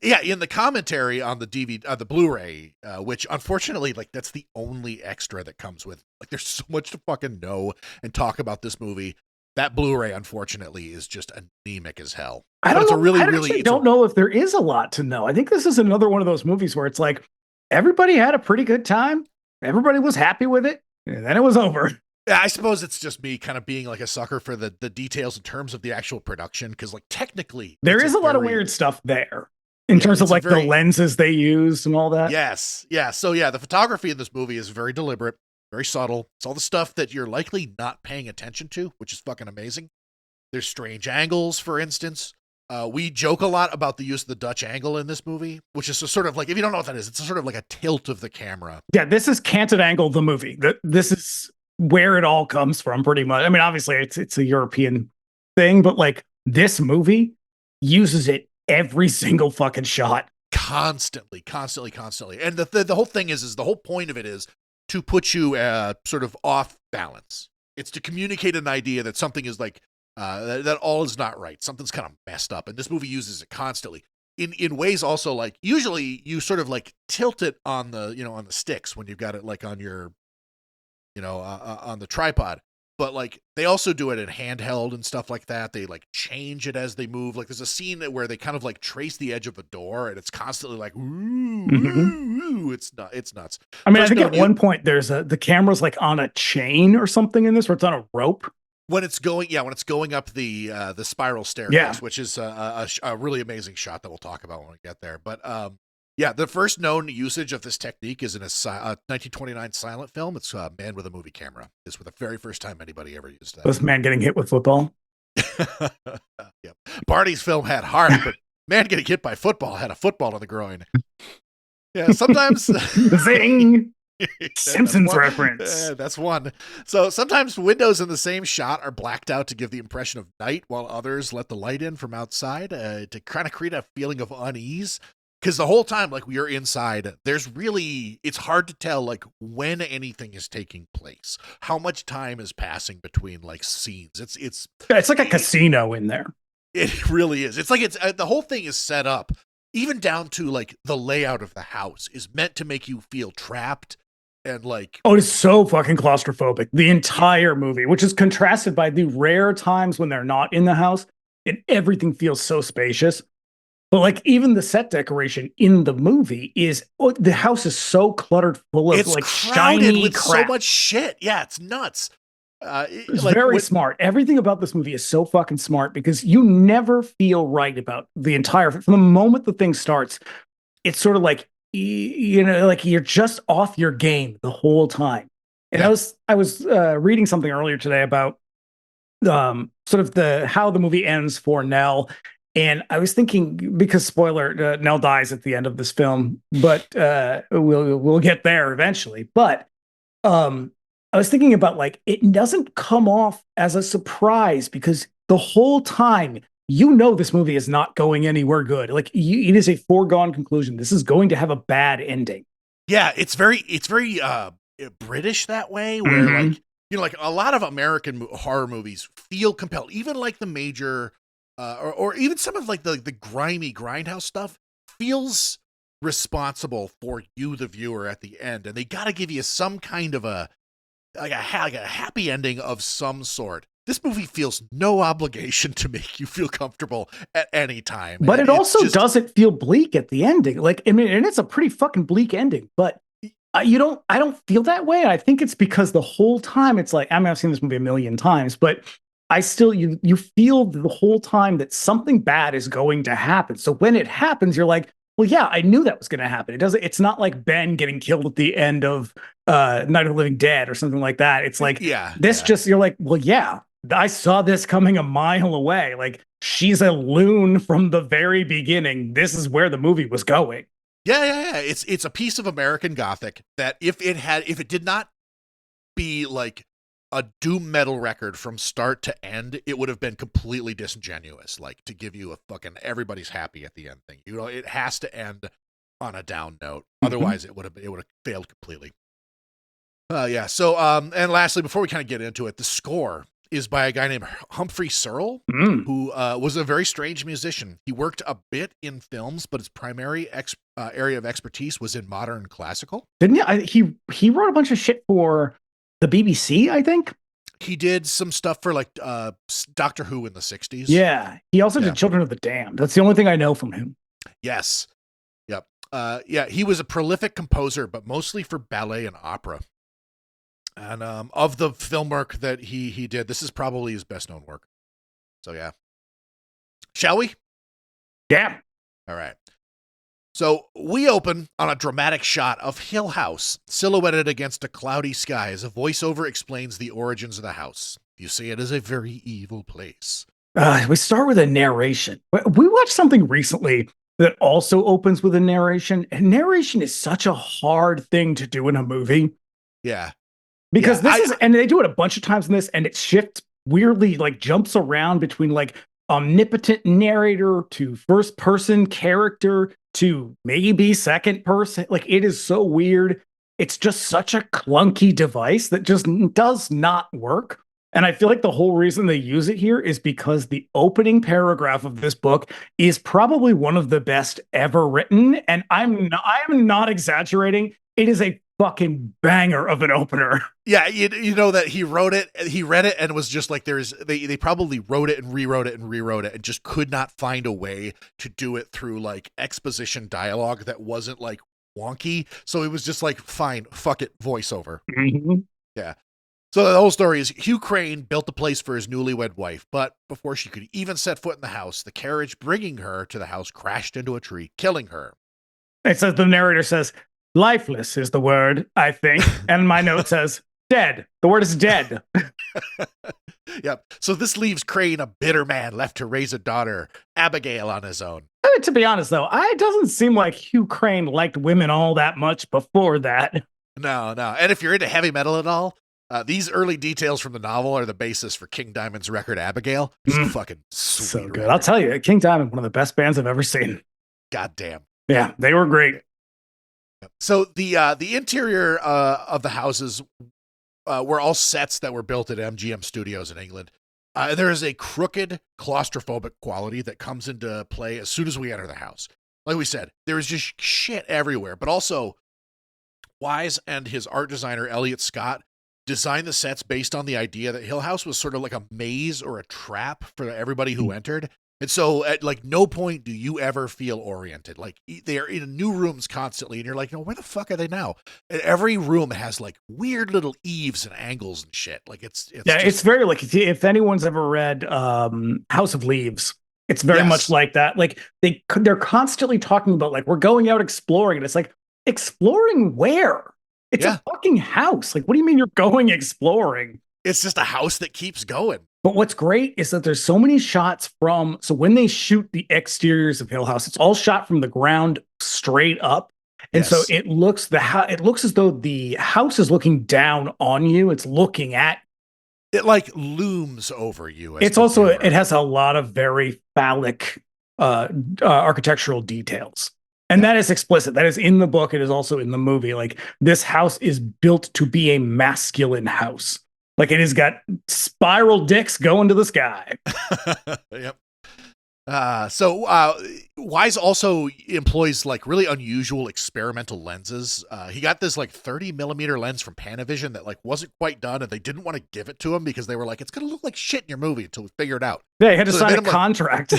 Yeah, in the commentary on the DVD, the Blu-ray, which unfortunately, like, that's the only extra that comes with. Like, there's so much to fucking know and talk about this movie. That Blu-ray, unfortunately, is just anemic as hell. I don't know if there is a lot to know. I think this is another one of those movies where it's like everybody had a pretty good time, everybody was happy with it, and then it was over. Yeah, I suppose it's just me kind of being like a sucker for the details in terms of the actual production, because like technically there is a lot of weird stuff there. In terms of like the lenses they used and all that. Yes. Yeah. So yeah, the photography in this movie is very deliberate, very subtle. It's all the stuff that you're likely not paying attention to, which is fucking amazing. There's strange angles, for instance. We joke a lot about the use of the Dutch angle in this movie, which is a sort of like, if you don't know what that is, it's a sort of like a tilt of the camera. Yeah, this is Canted Angle, the movie. This is where it all comes from, pretty much. I mean, obviously it's a European thing, but like this movie uses it every single fucking shot. Constantly. And the whole thing is the whole point of it is to put you sort of off balance. It's to communicate an idea that something is like, that all is not right. Something's kind of messed up. And this movie uses it constantly. In ways also like, usually you sort of like tilt it on the, on the sticks when you've got it like on your, on the tripod. But like they also do it in handheld and stuff like that. They like change it as they move. Like there's a scene where they kind of like trace the edge of a door, and it's constantly like, ooh, ooh, it's nuts. I mean, I think at one point there's the camera's like on a chain or something in this, where it's on a rope. When it's going up the spiral staircase, which is a really amazing shot that we'll talk about when we get there. But yeah, the first known usage of this technique is in a 1929 silent film. It's Man with a Movie Camera. This was the very first time anybody ever used that. Was Man getting hit with football? Yeah. Barney's film had heart, but Man getting hit by football had a football in the groin. Yeah, sometimes... Zing! Simpsons reference. That's one. So sometimes windows in the same shot are blacked out to give the impression of night, while others let the light in from outside to kind of create a feeling of unease. Because the whole time, like, we are inside, it's hard to tell, like, when anything is taking place, how much time is passing between, like, scenes. It's like a casino in there. It really is. It's like the whole thing is set up, even down to, like, the layout of the house is meant to make you feel trapped and, like... Oh, it is so fucking claustrophobic, the entire movie, which is contrasted by the rare times when they're not in the house, and everything feels so spacious. But like even the set decoration in the movie the house is so cluttered full of like shiny with crap. So much shit. Yeah, it's nuts. It's like, very smart. Everything about this movie is so fucking smart because you never feel right about the entire from the moment the thing starts. It's sort of like like you're just off your game the whole time. And yeah. I was reading something earlier today about sort of how the movie ends for Nell. And I was thinking, because spoiler, Nell dies at the end of this film, but we'll get there eventually. But I was thinking about like it doesn't come off as a surprise because the whole time this movie is not going anywhere good. Like it is a foregone conclusion. This is going to have a bad ending. Yeah, it's very British that way, where like like a lot of American horror movies feel compelled, even like the major. Or even some of like the grimy grindhouse stuff feels responsible for you, the viewer, at the end, and they got to give you some kind of a happy ending of some sort. This movie feels no obligation to make you feel comfortable at any time. But it also doesn't feel bleak at the ending. Like, I mean, and it's a pretty fucking bleak ending, but I don't feel that way. I think it's because the whole time it's like, I mean, I've seen this movie a million times, but I still, you feel the whole time that something bad is going to happen. So when it happens, you're like, well, yeah, I knew that was going to happen. It's not like Ben getting killed at the end of Night of the Living Dead or something like that. It's like, you're like, well, yeah, I saw this coming a mile away. Like, she's a loon from the very beginning. This is where the movie was going. Yeah. It's a piece of American Gothic that if it did not be like a doom metal record from start to end, it would have been completely disingenuous, like to give you a fucking everybody's happy at the end thing. You know, it has to end on a down note. Otherwise it would have failed completely. So and lastly, before we kind of get into it, the score is by a guy named Humphrey Searle, who was a very strange musician. He worked a bit in films, but his primary area of expertise was in modern classical. Didn't he wrote a bunch of shit for the BBC, I think? He did some stuff for like Doctor Who in the 60s. Yeah. He also did Children of the Damned. That's the only thing I know from him. Yes. Yep. He was a prolific composer, but mostly for ballet and opera. And of the film work that he did, this is probably his best known work. So yeah. Shall we? Yeah. All right. So we open on a dramatic shot of Hill House, silhouetted against a cloudy sky as a voiceover explains the origins of the house. You see, it is a very evil place. We start with a narration. We watched something recently that also opens with a narration, and narration is such a hard thing to do in a movie. Yeah. Because and they do it a bunch of times in this, and it shifts weirdly, like jumps around between like omnipotent narrator to first person character to maybe second person. Like, it is so weird. It's just such a clunky device that just does not work. And I feel like the whole reason they use it here is because the opening paragraph of this book is probably one of the best ever written. And I'm not exaggerating. It is a fucking banger of an opener. Yeah, you know that he read it and was just like, they probably wrote it and rewrote it and just could not find a way to do it through like exposition dialogue that wasn't like wonky. So it was just like, fine, fuck it, voiceover. Mm-hmm. Yeah. So the whole story is Hugh Crane built a place for his newlywed wife, but before she could even set foot in the house, the carriage bringing her to the house crashed into a tree, killing her. It says, the narrator says, lifeless is the word, I think. And my note says, dead. The word is dead. Yep. So this leaves Crane a bitter man left to raise a daughter, Abigail, on his own. I mean, to be honest, though, it doesn't seem like Hugh Crane liked women all that much before that. No. And if you're into heavy metal at all, these early details from the novel are the basis for King Diamond's record, Abigail. It's fucking sweet. So good. Record. I'll tell you, King Diamond, one of the best bands I've ever seen. Goddamn. Yeah, they were great. So the interior of the houses were all sets that were built at MGM Studios in England. There is a crooked, claustrophobic quality that comes into play as soon as we enter the house. Like we said, there is just shit everywhere. But also, Wise and his art designer, Elliot Scott, designed the sets based on the idea that Hill House was sort of like a maze or a trap for everybody who entered. And so at like no point do you ever feel oriented. Like they are in new rooms constantly and you're like, no, where the fuck are they now? And every room has like weird little eaves and angles and shit. Like it's very like, if anyone's ever read House of Leaves, it's very much like that. Like they're constantly talking about like, we're going out exploring. And it's like, exploring where? It's a fucking house. Like, what do you mean you're going exploring? It's just a house that keeps going. But what's great is that there's so many shots so when they shoot the exteriors of Hill House, it's all shot from the ground straight up. And so it looks as though the house is looking down on you. It's looking at. It like looms over you. It has a lot of very phallic architectural details. And that is explicit. That is in the book. It is also in the movie. Like, this house is built to be a masculine house. Like, it has got spiral dicks going to the sky. Yep. Wise also employs like really unusual experimental lenses. He got this like 30 millimeter lens from Panavision that like wasn't quite done, and they didn't want to give it to him because they were like, it's gonna look like shit in your movie until we figure it out. Yeah, he had to So sign a like- contract.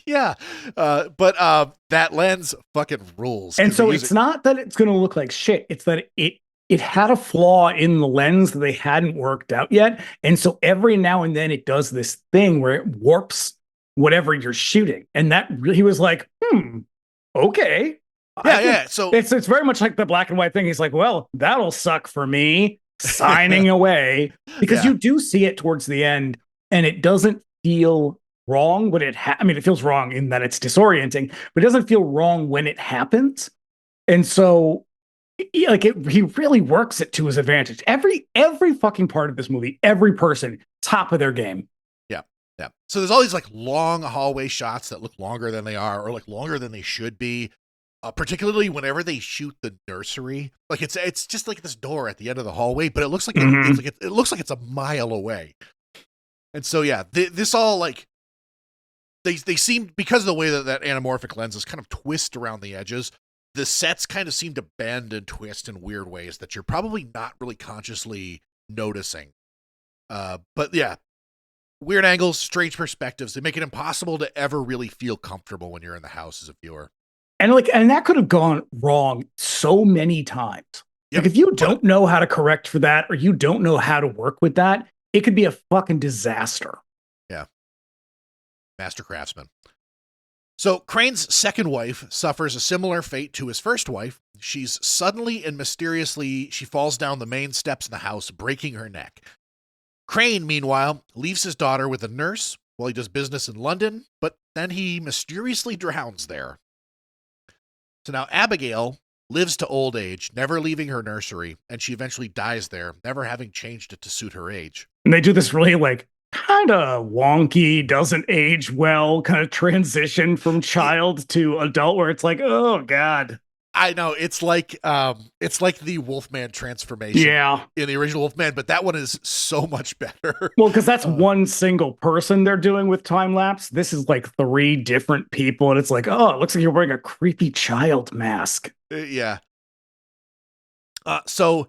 Yeah. But that lens fucking rules. And 'cause so they use it's not that it's going to look like shit. It's that it had a flaw in the lens that they hadn't worked out yet. And so every now and then it does this thing where it warps whatever you're shooting. And that he was like, okay. Yeah. So It's very much like the black and white thing. He's like, well, that'll suck for me. Signing away. Because Yeah. you do see it towards the end, and it doesn't feel wrong when it I mean, it feels wrong in that it's disorienting, but it doesn't feel wrong when it happens. And so he really works it to his advantage. Every fucking part of this movie, every person, top of their game. Yeah. So there's all these like long hallway shots that look longer than they are, or like longer than they should be. Particularly whenever they shoot the nursery, like it's just like this door at the end of the hallway, but it looks like it looks like it's a mile away. And so yeah, this all like they seem, because of the way that anamorphic lenses kind of twist around the edges, the sets kind of seem to bend and twist in weird ways that you're probably not really consciously noticing. But yeah. Weird angles, strange perspectives. They make it impossible to ever really feel comfortable when you're in the house as a viewer. And that could have gone wrong so many times. Yep. Like if you don't know how to correct for that, or you don't know how to work with that, it could be a fucking disaster. Yeah. Master craftsman. So Crane's second wife suffers a similar fate to his first wife. She's suddenly and mysteriously, she falls down the main steps in the house, breaking her neck. Crane, meanwhile, leaves his daughter with a nurse while he does business in London, but then he mysteriously drowns there. So now Abigail lives to old age, never leaving her nursery, and she eventually dies there, never having changed it to suit her age. And they do this really like kind of wonky, doesn't age well kind of transition from child to adult where it's like, oh God. I know, it's like the Wolfman transformation in the original Wolfman, but that one is so much better. Well, because that's one single person they're doing with time lapse. This is like 3 different people, and it's like, oh, it looks like you're wearing a creepy child mask. Yeah. So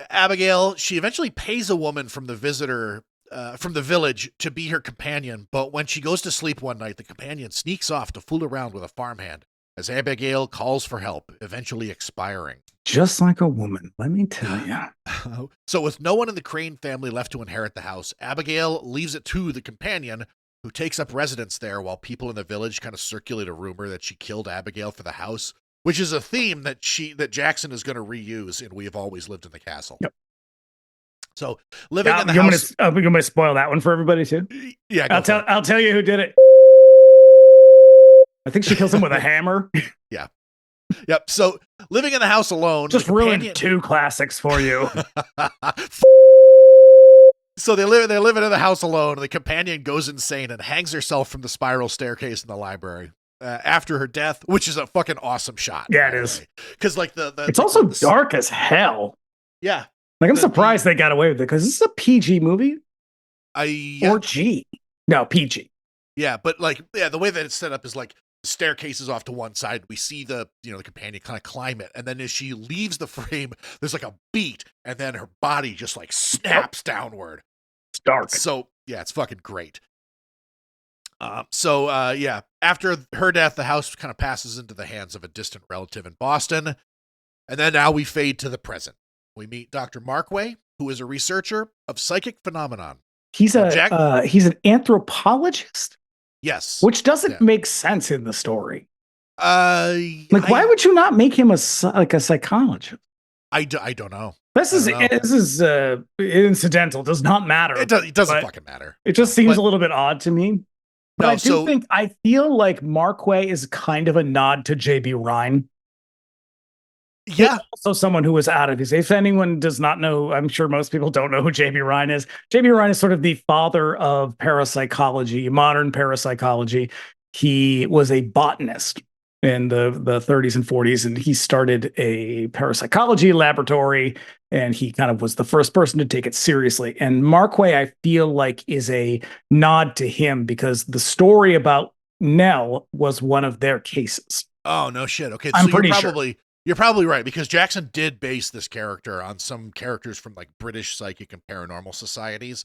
Abigail, she eventually pays a woman from the village to be her companion, but when she goes to sleep one night, the companion sneaks off to fool around with a farmhand as Abigail calls for help, eventually expiring. Just like a woman, let me tell you. So with no one in the Crane family left to inherit the house, Abigail leaves it to the companion, who takes up residence there while people in the village kind of circulate a rumor that she killed Abigail for the house, which is a theme that Jackson is going to reuse in We Have Always Lived in the Castle. Yep. So living in the house. You're going to spoil that one for everybody too? Yeah, I'll tell you who did it. I think she kills him with a hammer. Yeah. Yep. So living in the house alone. Just ruined 2 classics for you. So they're living in the house alone. The companion goes insane and hangs herself from the spiral staircase in the library after her death, which is a fucking awesome shot. Yeah, it is. Because like it's also dark as hell. Yeah. Like I'm surprised they got away with it because this is a PG movie. Yeah. Or G. No, PG. Yeah, but like, yeah, the way that it's set up is like the staircase is off to one side. We see the companion kind of climb it. And then as she leaves the frame, there's like a beat. And then her body just like snaps downward. It's dark. So yeah, it's fucking great. Yeah, after her death, the house kind of passes into the hands of a distant relative in Boston. And then now we fade to the present. We meet Dr. Markway, who is a researcher of psychic phenomenon. He's he's an anthropologist. Yes. Which doesn't make sense in the story. Why would you not make him a psychologist? I don't know. This is incidental. Does not matter. It doesn't fucking matter. It just seems a little bit odd to me. But I feel like Markway is kind of a nod to J.B. Rhine. Yeah. Also someone who was out of his. If anyone does not know, I'm sure most people don't know who J.B. Rhine is. J.B. Rhine is sort of the father of parapsychology, modern parapsychology. He was a botanist in the 30s and 40s, and he started a parapsychology laboratory, and he kind of was the first person to take it seriously. And Markway, I feel like, is a nod to him because the story about Nell was one of their cases. Oh, no shit. Okay, I'm so pretty sure. you're probably right, because Jackson did base this character on some characters from like British psychic and paranormal societies.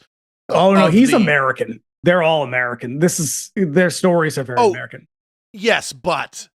Oh no, he's American. They're all American. Their stories are very American. Yes, but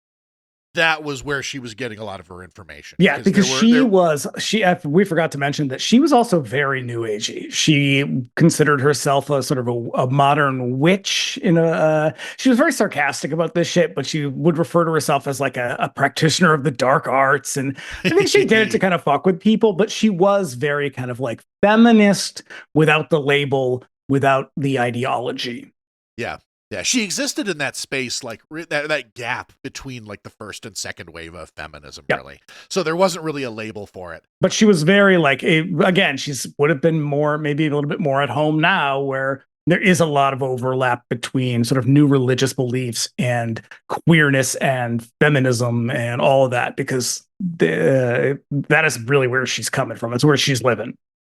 that was where she was getting a lot of her information. Yeah, because we forgot to mention that she was also very new agey. She considered herself a sort of a modern witch. She was very sarcastic about this shit, but she would refer to herself as like a practitioner of the dark arts. And I think she did it to kind of fuck with people, but she was very kind of like feminist without the label, without the ideology. Yeah. Yeah, she existed in that space, like that gap between like the first and second wave of feminism, really. So there wasn't really a label for it. But she was very like, again, she's would have been more, maybe a little bit more at home now, where there is a lot of overlap between sort of new religious beliefs and queerness and feminism and all of that, because that is really where she's coming from. It's where she's living.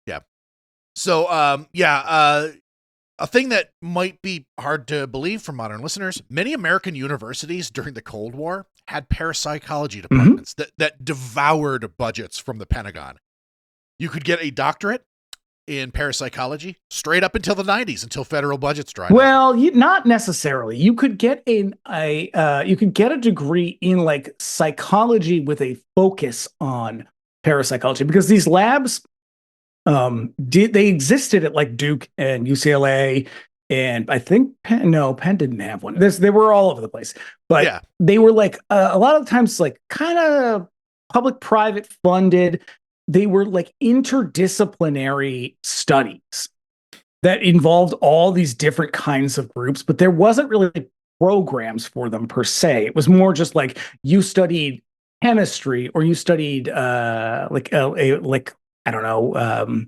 Yeah. So, a thing that might be hard to believe for modern listeners, many American universities during the Cold War had parapsychology departments that devoured budgets from the Pentagon. You could get a doctorate in parapsychology straight up until the 90s, until federal budgets dried up. Well, not necessarily. You could get you could get a degree in like psychology with a focus on parapsychology, because these labs they existed at like Duke and UCLA, and I think Penn didn't have one. They were all over the place, but they were like a lot of the times like kind of public-private funded. They were like interdisciplinary studies that involved all these different kinds of groups, but there wasn't really programs for them per se. It was more just like you studied chemistry, or you studied I don't know,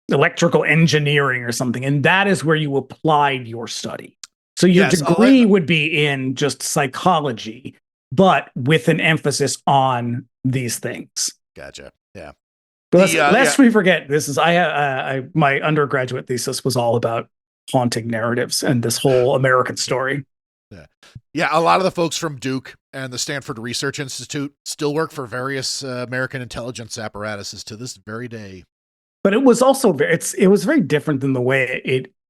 electrical engineering or something. And that is where you applied your study. So your degree would be in just psychology, but with an emphasis on these things. Gotcha. Yeah. But lest we forget, this is my undergraduate thesis was all about haunting narratives and this whole American story. Yeah, a lot of the folks from Duke and the Stanford Research Institute still work for various American intelligence apparatuses to this very day. But it was also it was very different than the way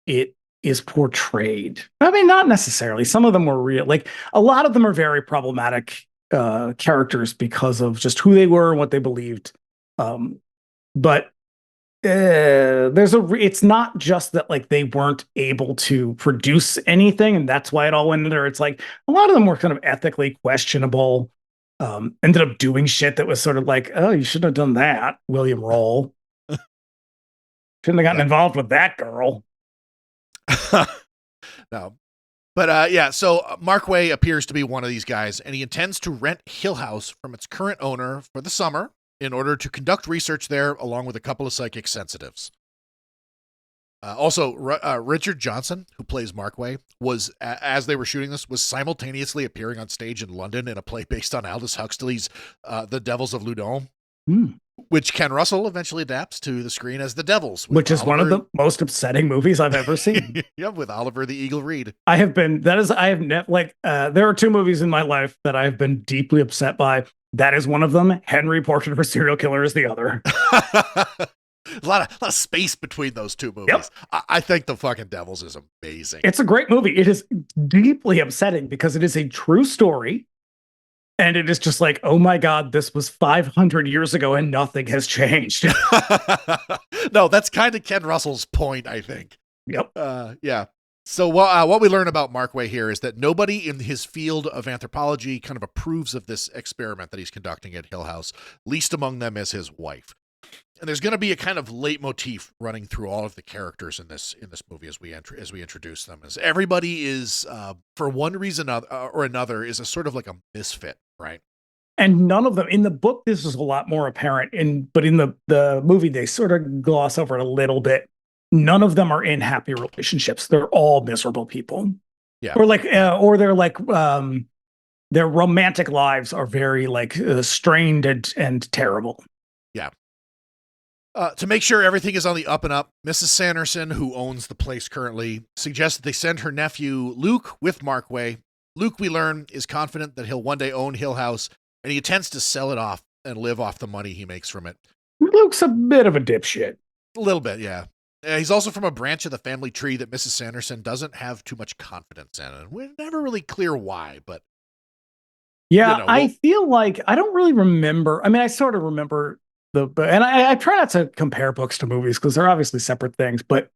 it is portrayed. I mean, not necessarily. Some of them were real. Like a lot of them are very problematic characters because of just who they were and what they believed. But it's not just that like they weren't able to produce anything and that's why it all went under. It's like a lot of them were kind of ethically questionable, ended up doing shit that was sort of like, oh, you shouldn't have done that, William Roll. Shouldn't have gotten involved with that girl. No. But so Mark Way appears to be one of these guys, and he intends to rent Hill House from its current owner for the summer in order to conduct research there, along with a couple of psychic sensitives. Also, Richard Johnson, who plays Mark Way, was, as they were shooting this, was simultaneously appearing on stage in London in a play based on Aldous Huxley's The Devils of Loudun, which Ken Russell eventually adapts to the screen as The Devils. Which is one of the most upsetting movies I've ever seen. Yeah, with Oliver the Eagle Reed. There are two movies in my life that I have been deeply upset by. That is one of them. Henry, Portrait of a Serial Killer is the other. a lot of space between those two movies. Yep. I think The fucking Devils is amazing. It's a great movie. It is deeply upsetting because it is a true story. And it is just like, oh my God, this was 500 years ago and nothing has changed. No, that's kind of Ken Russell's point, I think. Yep. Yeah. So what we learn about Mark Way here is that nobody in his field of anthropology kind of approves of this experiment that he's conducting at Hill House, least among them is his wife. And there's going to be a kind of leitmotif running through all of the characters in this movie as we introduce them. As everybody is, for one reason or another, is a sort of like a misfit, right? And none of them in the book. This is a lot more apparent, but in the movie they sort of gloss over it a little bit. None of them are in happy relationships. They're all miserable people. Yeah. Or they're like, their romantic lives are very like strained and terrible. Yeah. To make sure everything is on the up and up, Mrs. Sanderson, who owns the place currently, suggests that they send her nephew Luke with Mark Way Luke, we learn, is confident that he'll one day own Hill House, and he intends to sell it off and live off the money he makes from it. Luke's a bit of a dipshit. A little bit, yeah. He's also from a branch of the family tree that Mrs. Sanderson doesn't have too much confidence in. And we're never really clear why, but... Yeah, I feel like I don't really remember. I mean, I sort of remember and I try not to compare books to movies because they're obviously separate things, but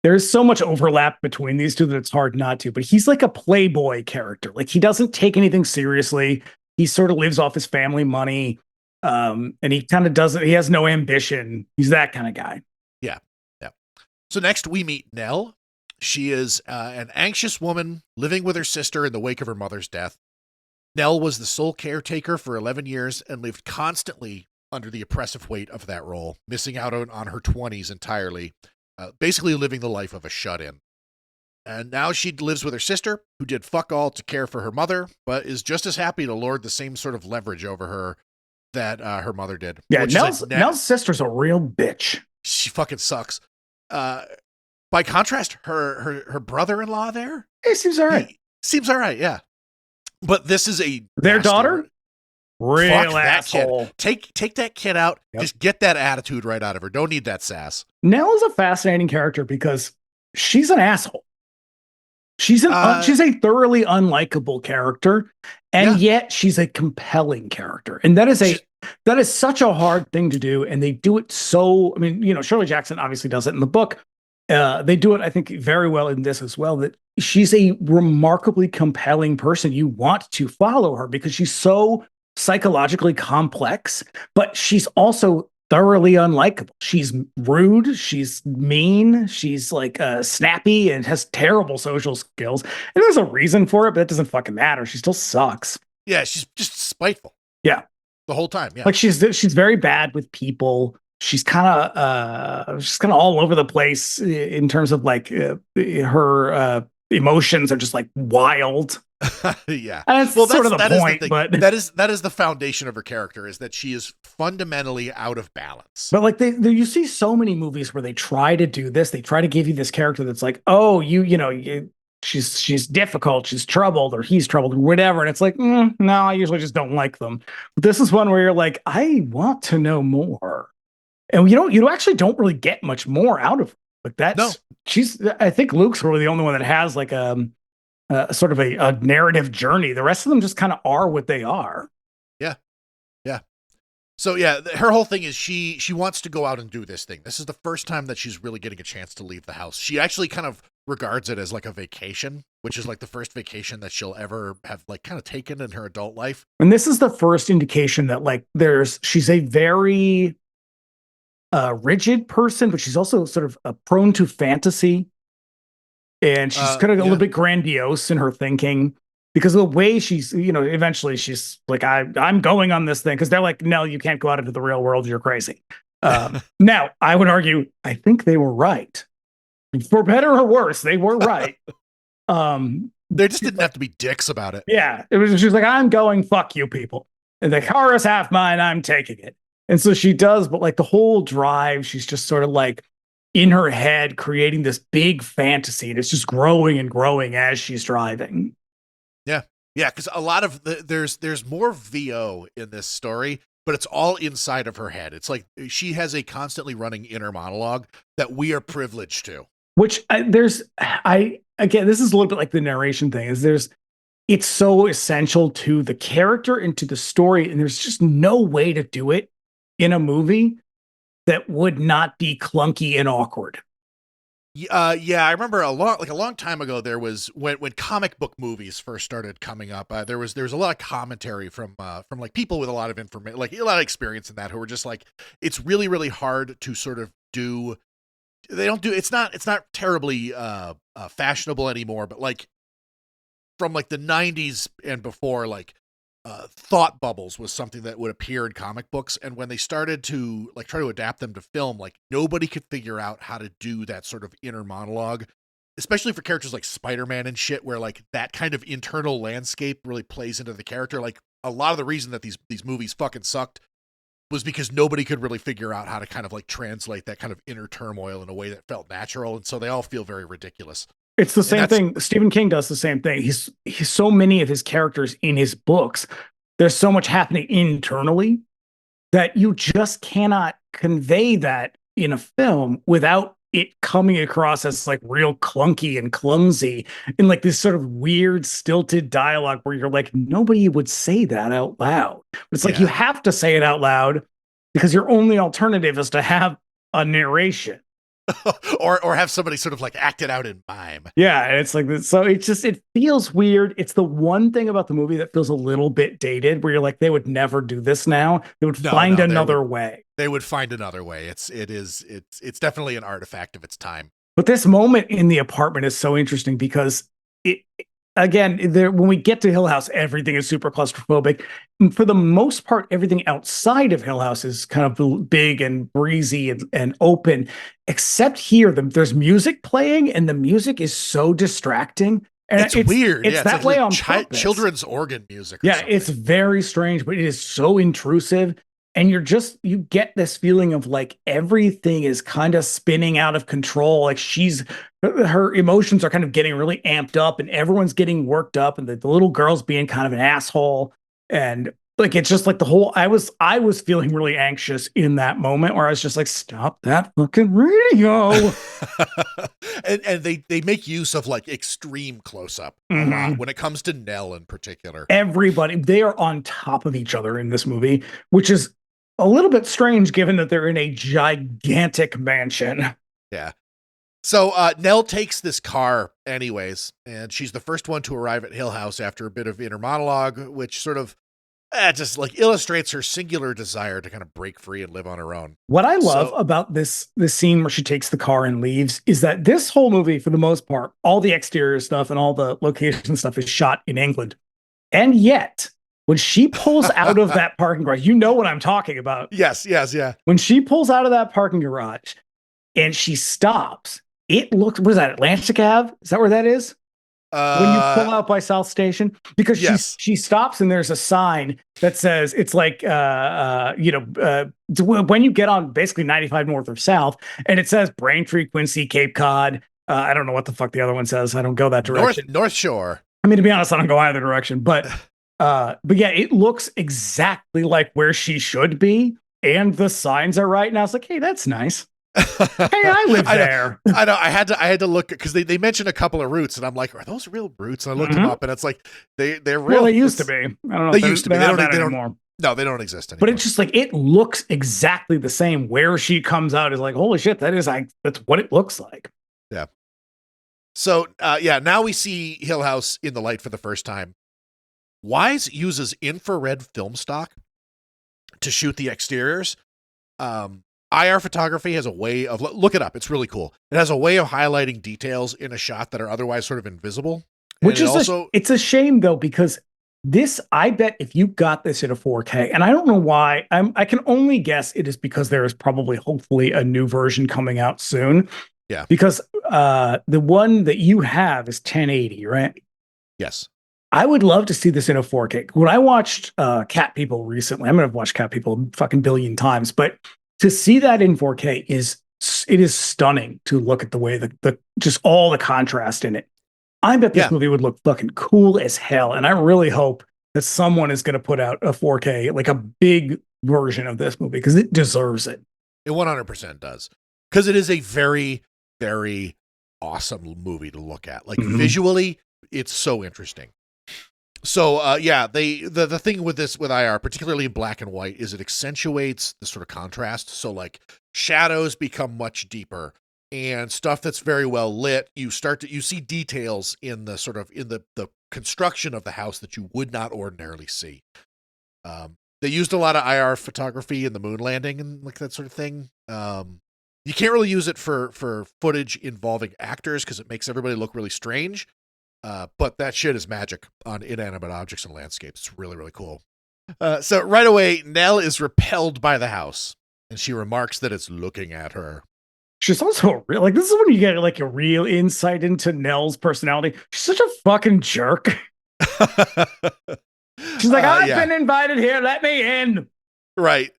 there's so much overlap between these two that it's hard not to. But he's like a playboy character. Like, he doesn't take anything seriously. He sort of lives off his family money. And he kind of doesn't, he has no ambition. He's that kind of guy. Yeah. Yeah. So next we meet Nell. She is an anxious woman living with her sister in the wake of her mother's death. Nell was the sole caretaker for 11 years and lived constantly under the oppressive weight of that role, missing out on her 20s entirely, basically living the life of a shut-in. And now she lives with her sister, who did fuck all to care for her mother, but is just as happy to lord the same sort of leverage over her that her mother did. Yeah, Nell's sister's a real bitch. She fucking sucks. By contrast, her brother-in-law there, it seems all right. Seems all right, yeah. But this is their daughter. Real fuck asshole. That kid. Take that kid out. Yep. Just get that attitude right out of her. Don't need that sass. Nell is a fascinating character because she's an asshole. She's a thoroughly unlikable character, and yet she's a compelling character. And that is such a hard thing to do. And they do it so. I mean, Shirley Jackson obviously does it in the book. They do it, I think, very well in this as well. That she's a remarkably compelling person. You want to follow her because she's so psychologically complex, but she's also thoroughly unlikable. She's rude, she's mean, she's like snappy and has terrible social skills. And there's a reason for it, but that doesn't fucking matter. She still sucks. Yeah, she's just spiteful. Yeah. The whole time. Yeah. Like she's very bad with people. She's kind of all over the place in terms of like her emotions are just like wild. Yeah. And that's sort of the point, but that is the foundation of her character, is that she is fundamentally out of balance. But like you see so many movies where they try to do this. They try to give you this character that's like, oh, she's difficult, she's troubled, or he's troubled, or whatever. And it's like, no, I usually just don't like them. But this is one where you're like, I want to know more. And you actually don't really get much more out of her. Like that's I think Luke's really the only one that has like sort of a narrative journey. The rest of them just kind of are what they are. Yeah. Yeah. So yeah, her whole thing is she wants to go out and do this thing. This is the first time that she's really getting a chance to leave the house. She actually kind of regards it as like a vacation, which is like the first vacation that she'll ever have like kind of taken in her adult life. And this is the first indication that like she's a very rigid person, but she's also sort of prone to fantasy. And she's kind of a little bit grandiose in her thinking because of the way she's, eventually she's like, I'm going on this thing. Cause they're like, no, you can't go out into the real world. You're crazy. Now I would argue, I think they were right. For better or worse, they were right. They just didn't have to be dicks about it. Yeah. She was like, I'm going, fuck you people. And the car is half mine. I'm taking it. And so she does, but like the whole drive, she's just sort of like, in her head, creating this big fantasy, and it's just growing and growing as she's driving. Yeah, yeah, because a lot of there's more VO in this story, but it's all inside of her head. It's like she has a constantly running inner monologue that we are privileged to. Which again, this is a little bit like the narration thing. It's so essential to the character and to the story, and there's just no way to do it in a movie that would not be clunky and awkward. Yeah, I remember a long time ago there was when comic book movies first started coming up. There was a lot of commentary from like people with a lot of information, like a lot of experience in that, who were just like, it's really really hard to sort of do. It's not terribly fashionable anymore, but like from like the 90s and before, like. Thought bubbles was something that would appear in comic books, and when they started to like try to adapt them to film, like nobody could figure out how to do that sort of inner monologue, especially for characters like Spider-Man and shit, where like that kind of internal landscape really plays into the character. Like a lot of the reason that these movies fucking sucked was because nobody could really figure out how to kind of like translate that kind of inner turmoil in a way that felt natural, and so they all feel very ridiculous. It's the same thing. Stephen King does the same thing. He's so many of his characters in his books. There's so much happening internally that you just cannot convey that in a film without it coming across as like real clunky and clumsy in like this sort of weird stilted dialogue where you're like, nobody would say that out loud. But it's like you have to say it out loud because your only alternative is to have a narration. or have somebody sort of like act it out in mime. Yeah, it's like this. So it feels weird. It's the one thing about the movie that feels a little bit dated, where you're like, they would never do this now. They would find another way. They would find another way. It's definitely an artifact of its time. But this moment in the apartment is so interesting because when we get to Hill House, everything is super claustrophobic. And for the most part, everything outside of Hill House is kind of big and breezy and open, except here, there's music playing, and the music is so distracting. And it's weird. It's that way on purpose. Children's organ music. It's very strange, but it is so intrusive. And you get this feeling of like everything is kind of spinning out of control. Like her emotions are kind of getting really amped up and everyone's getting worked up and the little girl's being kind of an asshole. And like, it's just like I was feeling really anxious in that moment where I was just like, stop that fucking radio. and they make use of like extreme close up a lot when it comes to Nell in particular. Everybody, they are on top of each other in this movie, which is a little bit strange given that they're in a gigantic mansion. Yeah. So Nell takes this car anyways, and she's the first one to arrive at Hill House after a bit of inner monologue, which sort of just like illustrates her singular desire to kind of break free and live on her own. What I love about this scene where she takes the car and leaves is that this whole movie, for the most part, all the exterior stuff and all the location stuff is shot in England. And yet, when she pulls out of that parking garage, you know what I'm talking about. Yes, yeah. When she pulls out of that parking garage and she stops, it looks, what is that, Atlantic Ave? Is that where that is? When you pull out by South Station? Because she stops and there's a sign that says, it's like, when you get on basically 95 North or South, and it says Braintree, Quincy, Cape Cod. I don't know what the fuck the other one says. I don't go that direction. North Shore. I mean, to be honest, I don't go either direction, but yeah, it looks exactly like where she should be, and the signs are right. And I was like, hey, that's nice. Hey, I live there. I know. I had to look because they mentioned a couple of routes, and I'm like, are those real routes? And I looked them up, and it's like they're real. Well, they used to be. I don't know. They used to be. They don't anymore. No, they don't exist anymore. But it's just like it looks exactly the same. Where she comes out is like, holy shit, that's what it looks like. Yeah. So now we see Hill House in the light for the first time. Wise uses infrared film stock to shoot the exteriors. IR photography has a way of, look it up. It's really cool. It has a way of highlighting details in a shot that are otherwise sort of invisible. Which is it's a shame though, because I bet if you got this in a 4K, and I don't know why, I can only guess it is because there is probably, hopefully, a new version coming out soon. Yeah. Because the one that you have is 1080, right? Yes. I would love to see this in a 4K. When I watched Cat People recently, I'm going to watch Cat People a fucking billion times, but to see that in 4K is stunning to look at the way the just all the contrast in it. I bet this movie would look fucking cool as hell. And I really hope that someone is going to put out a 4K, like a big version of this movie, because it deserves it. It 100% does. Because it is a very, very awesome movie to look at. Like visually, it's so interesting. So the thing with IR, particularly in black and white, is it accentuates the sort of contrast. So like shadows become much deeper, and stuff that's very well lit, you see details in the sort of in the construction of the house that you would not ordinarily see. They used a lot of IR photography in the moon landing and like that sort of thing. You can't really use it for footage involving actors because it makes everybody look really strange. But that shit is magic on inanimate objects and landscapes. It's really, really cool. So right away, Nell is repelled by the house, and she remarks that it's looking at her. She's also real. Like, this is when you get like a real insight into Nell's personality. She's such a fucking jerk. She's like, I've been invited here. Let me in. Right.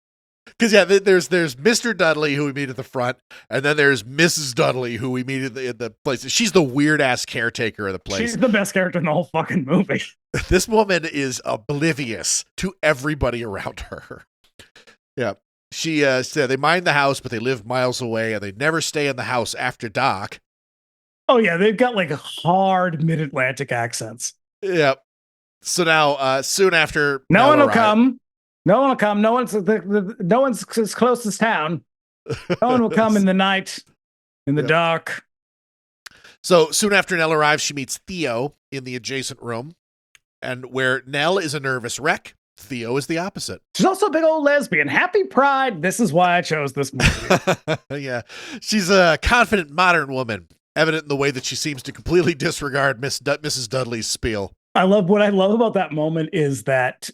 Because there's Mr. Dudley who we meet at the front, and then there's Mrs. Dudley who we meet in the place. She's the weird ass caretaker of the place. She's the best character in the whole fucking movie. This woman is oblivious to everybody around her. Yeah. She said they mind the house, but they live miles away, and they never stay in the house after dark. Oh yeah, they've got like hard mid-Atlantic accents. Yeah. So now, soon after, No one will arrives, come. No one will come. No one's as close as town. No one will come in the night, in the dark. So soon after Nell arrives, she meets Theo in the adjacent room, and where Nell is a nervous wreck, Theo is the opposite. She's also a big old lesbian. Happy Pride. This is why I chose this movie. Yeah. She's a confident modern woman, evident in the way that she seems to completely disregard Mrs. Dudley's spiel. What I love about that moment is that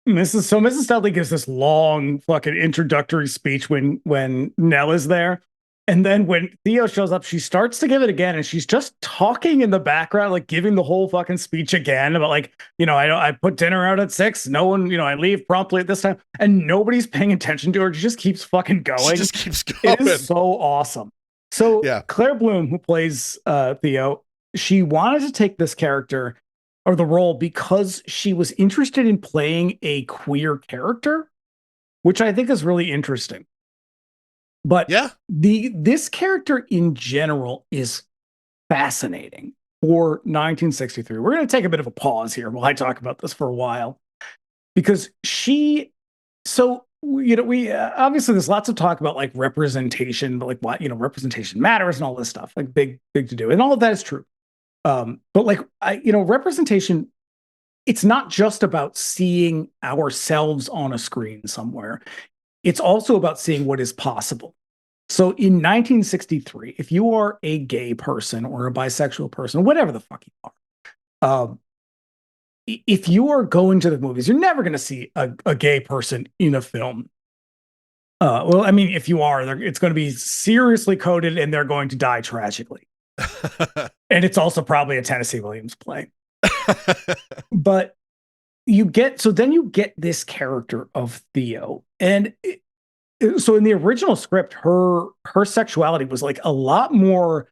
Mrs. Dudley gives this long fucking introductory speech when Nell is there. And then when Theo shows up, she starts to give it again, and she's just talking in the background, like giving the whole fucking speech again about like, I put dinner out at 6. No one, I leave promptly at this time, and nobody's paying attention to her. She just keeps fucking going. She just keeps going. It is so awesome. So Claire Bloom, who plays Theo, she wanted to take this character or the role because she was interested in playing a queer character, which I think is really interesting. But this character in general is fascinating for 1963. We're going to take a bit of a pause here while I talk about this for a while, because we obviously there's lots of talk about like representation, but like what, representation matters and all this stuff, like big to do. And all of that is true. But like, representation, it's not just about seeing ourselves on a screen somewhere. It's also about seeing what is possible. So in 1963, if you are a gay person or a bisexual person, whatever the fuck you are, if you are going to the movies, you're never going to see a gay person in a film. Well, I mean, if you are, it's going to be seriously coded and they're going to die tragically. And it's also probably a Tennessee Williams play. But then you get this character of Theo. And so in the original script, her sexuality was like a lot more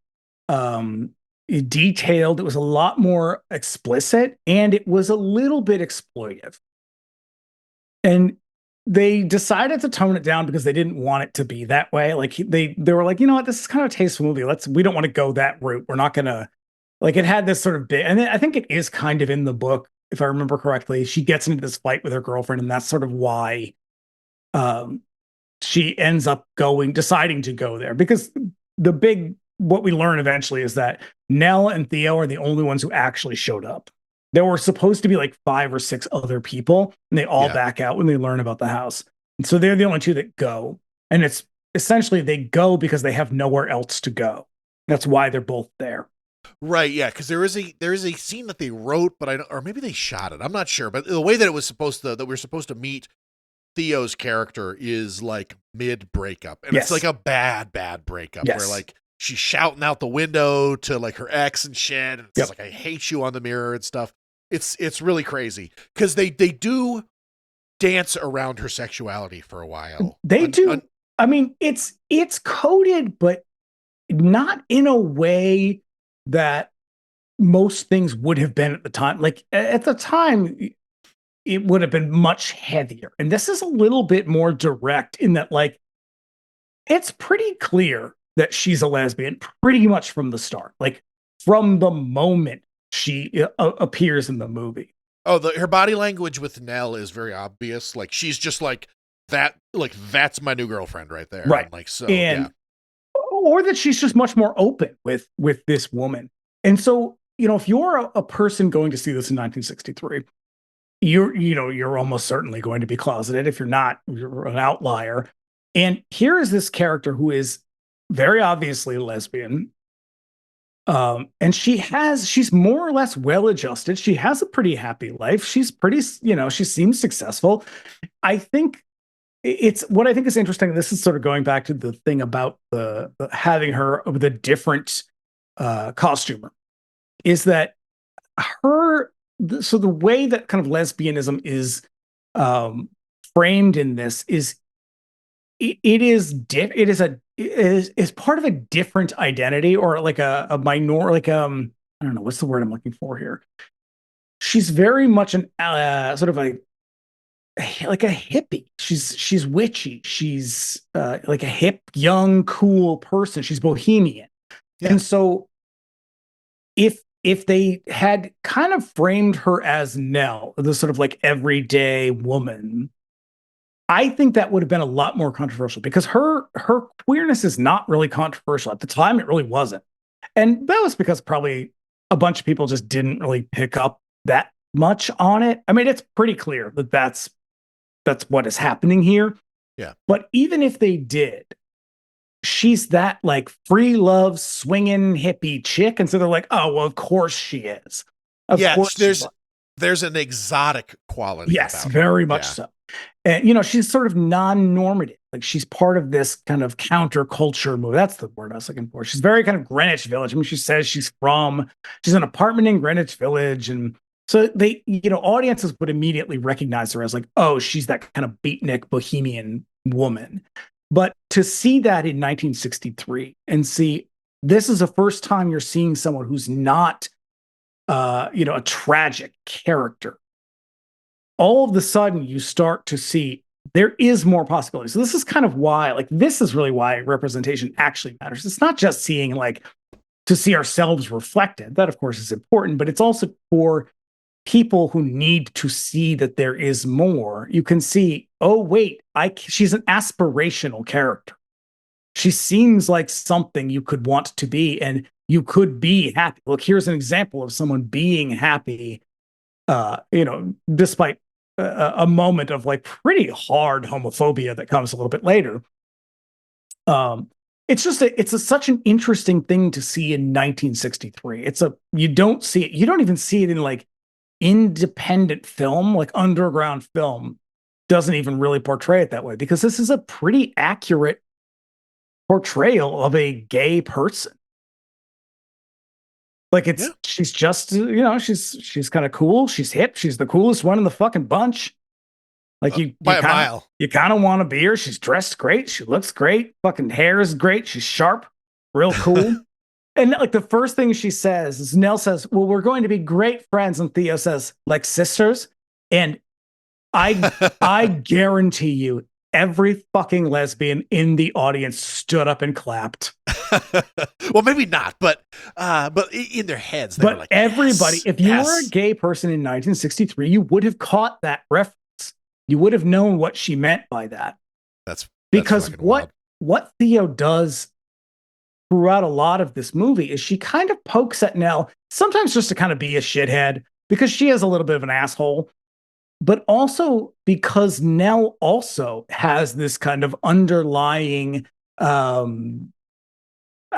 detailed. It was a lot more explicit, and it was a little bit exploitive. And they decided to tone it down because they didn't want it to be that way. Like they were like, you know what, this is kind of a tasteful movie. We don't want to go that route. We're not gonna, like, it had this sort of bit, and I think it is kind of in the book, if I remember correctly. She gets into this fight with her girlfriend, and that's sort of why she ends up deciding to go there, because what we learn eventually is that Nell and Theo are the only ones who actually showed up. There were supposed to be like 5 or 6 other people, and they all back out when they learn about the house. And so they're the only 2 that go. And it's essentially they go because they have nowhere else to go. That's why they're both there. Right, yeah, because there is a scene that they wrote, but or maybe they shot it. I'm not sure, but the way that it was that we're supposed to meet Theo's character is like mid breakup, and it's like a bad breakup where like she's shouting out the window to like her ex and shit, and it's like, I hate you on the mirror and stuff. It's really crazy because they do dance around her sexuality for a while. They do. I mean, it's coded, but not in a way that most things would have been at the time. Like at the time, it would have been much heavier. And this is a little bit more direct in that, like, it's pretty clear that she's a lesbian pretty much from the start. Like from the moment she appears in the movie. Oh, her body language with Nell is very obvious. Like she's just like that. Like that's my new girlfriend right there. Right. And like so. Or that she's just much more open with this woman. And so, if you're a person going to see this in 1963, you're almost certainly going to be closeted. If you're not, you're an outlier. And here is this character who is very obviously lesbian. And she's more or less well-adjusted. She has a pretty happy life. She's pretty, she seems successful. I think what I think is interesting. This is sort of going back to the thing about the having her with a different costumer, is that so the way that kind of lesbianism is framed in this is is part of a different identity, or like a minor, like I don't know what's the word I'm looking for here. She's very much an sort of like a hippie. She's witchy. She's like a hip, young, cool person. She's bohemian. Yeah. And so if they had kind of framed her as Nell, the sort of like everyday woman, I think that would have been a lot more controversial, because her queerness is not really controversial. At the time, it really wasn't. And that was because probably a bunch of people just didn't really pick up that much on it. I mean, it's pretty clear that that's what is happening here. Yeah. But even if they did, she's that like free love swinging hippie chick, and so they're like, oh well, of course she is. Of course there's an exotic quality. Yes, about very her. much so. And she's sort of non-normative. Like, she's part of this kind of counterculture move. That's the word I was looking for. She's very kind of Greenwich Village. I mean, she says she's an apartment in Greenwich Village, and so they, audiences would immediately recognize her as like, oh, she's that kind of beatnik bohemian woman. But to see that in 1963 and see this is the first time you're seeing someone who's not, a tragic character, all of a sudden you start to see there is more possibility. So this is kind of why, this is really why representation actually matters. It's not just seeing to see ourselves reflected. That, of course, is important, but it's also for people who need to see that there is more. You can see, oh, wait, she's an aspirational character. She seems like something you could want to be, and you could be happy. Look, here's an example of someone being happy, despite a moment of pretty hard homophobia that comes a little bit later. It's just such an interesting thing to see in 1963. You don't see it. You don't even see it in independent film, underground film doesn't even really portray it that way, because this is a pretty accurate portrayal of a gay person. She's just, she's kind of cool. She's hip. She's the coolest one in the fucking bunch. By a mile. You kind of want to be her. She's dressed great. She looks great. Fucking hair is great. She's sharp, real cool. And the first thing she says is, Nell says, well, we're going to be great friends. And Theo says, like sisters. And I guarantee you, every fucking lesbian in the audience stood up and clapped. Well, maybe not, but in their heads, they were like, everybody, yes, if you were a gay person in 1963, you would have caught that reference. You would have known what she meant by that. That's because what Theo does throughout a lot of this movie is she kind of pokes at Nell, sometimes just to kind of be a shithead, because she is a little bit of an asshole, but also because Nell also has this kind of underlying, I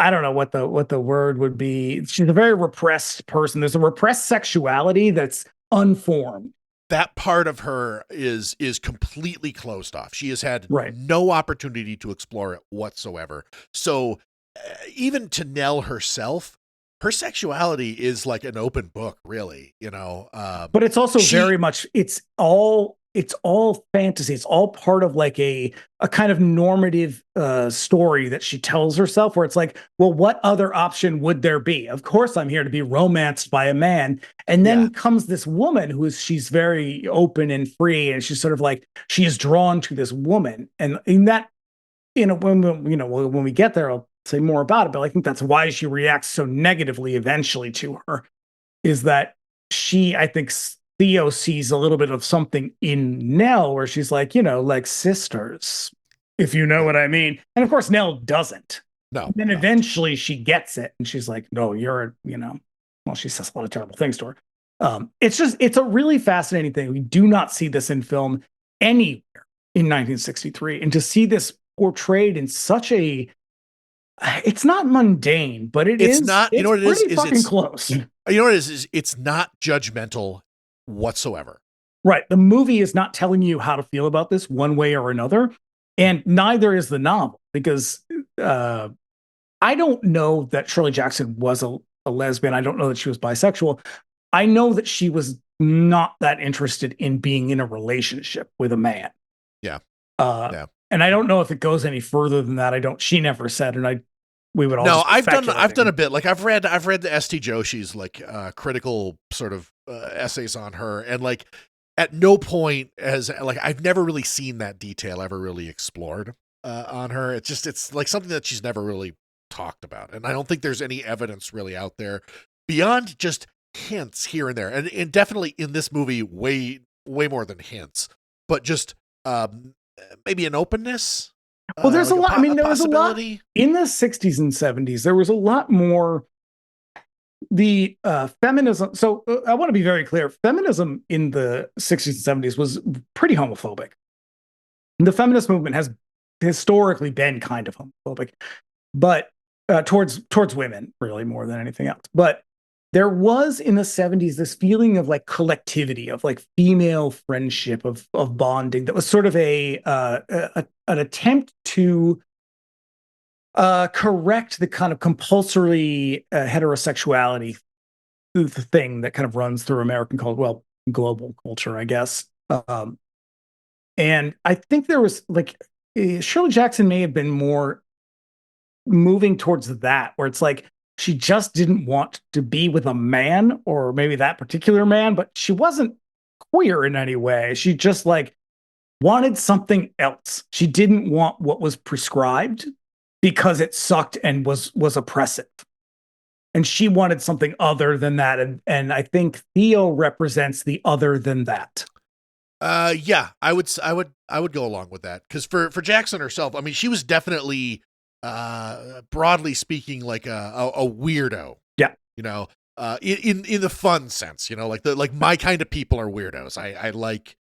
don't know what the word would be. She's a very repressed person. There's a repressed sexuality that's unformed. That part of her is completely closed off. She has had right. no opportunity to explore it whatsoever. So even to Nell herself, her sexuality is like an open book, really, but it's also very much, it's all fantasy. It's all part of a kind of normative story that she tells herself, where it's like, well, what other option would there be? Of course, I'm here to be romanced by a man. And then comes this woman she's very open and free. And she's sort of she is drawn to this woman. And in that, when we get there, I'll say more about it, but I think that's why she reacts so negatively eventually to her, is that I think Theo sees a little bit of something in Nell where she's like sisters, if you know what I mean. And of course, Nell doesn't. No. And then eventually she gets it, and she's like, no, you're, well, she says a lot of terrible things to her. It's a really fascinating thing. We do not see this in film anywhere in 1963. And to see this portrayed in such it's not mundane, but it's not, you know what it is? It's close. You know what it is? It's not judgmental whatsoever. Right. The movie is not telling you how to feel about this one way or another. And neither is the novel, because I don't know that Shirley Jackson was a lesbian. I don't know that she was bisexual. I know that she was not that interested in being in a relationship with a man. Yeah. And I don't know if it goes any further than that. She never said, and we would all. No, just be I've done speculating. a bit. Like I've read the ST Joshi's like critical sort of essays on her, and like at no point has like I've never really seen that detail ever really explored on her. It's like something that she's never really talked about, and I don't think there's any evidence really out there beyond just hints here and there, and definitely in this movie way more than hints, but just maybe an openness. Well, there's like a lot. I mean, there was a lot possibility. in the 60s and 70s. There was a lot more the feminism. So I want to be very clear. Feminism in the 60s and 70s was pretty homophobic. And the feminist movement has historically been kind of homophobic, but towards women, really more than anything else. But there was in the 70s this feeling of like collectivity, of like female friendship, of bonding, that was sort of an attempt to correct the kind of compulsory heterosexuality thing that kind of runs through American culture, well, global culture, I guess. And I think there was like Shirley Jackson may have been more moving towards that, where it's like she just didn't want to be with a man, or maybe that particular man, but she wasn't queer in any way. She just like wanted something else. She didn't want what was prescribed because it sucked and was oppressive. And she wanted something other than that. And I think Theo represents the other than that. Yeah, I would go along with that, because for Jackson herself, I mean, she was definitely broadly speaking like a weirdo. Yeah, you know, in the fun sense, you know, like my kind of people are weirdos. I like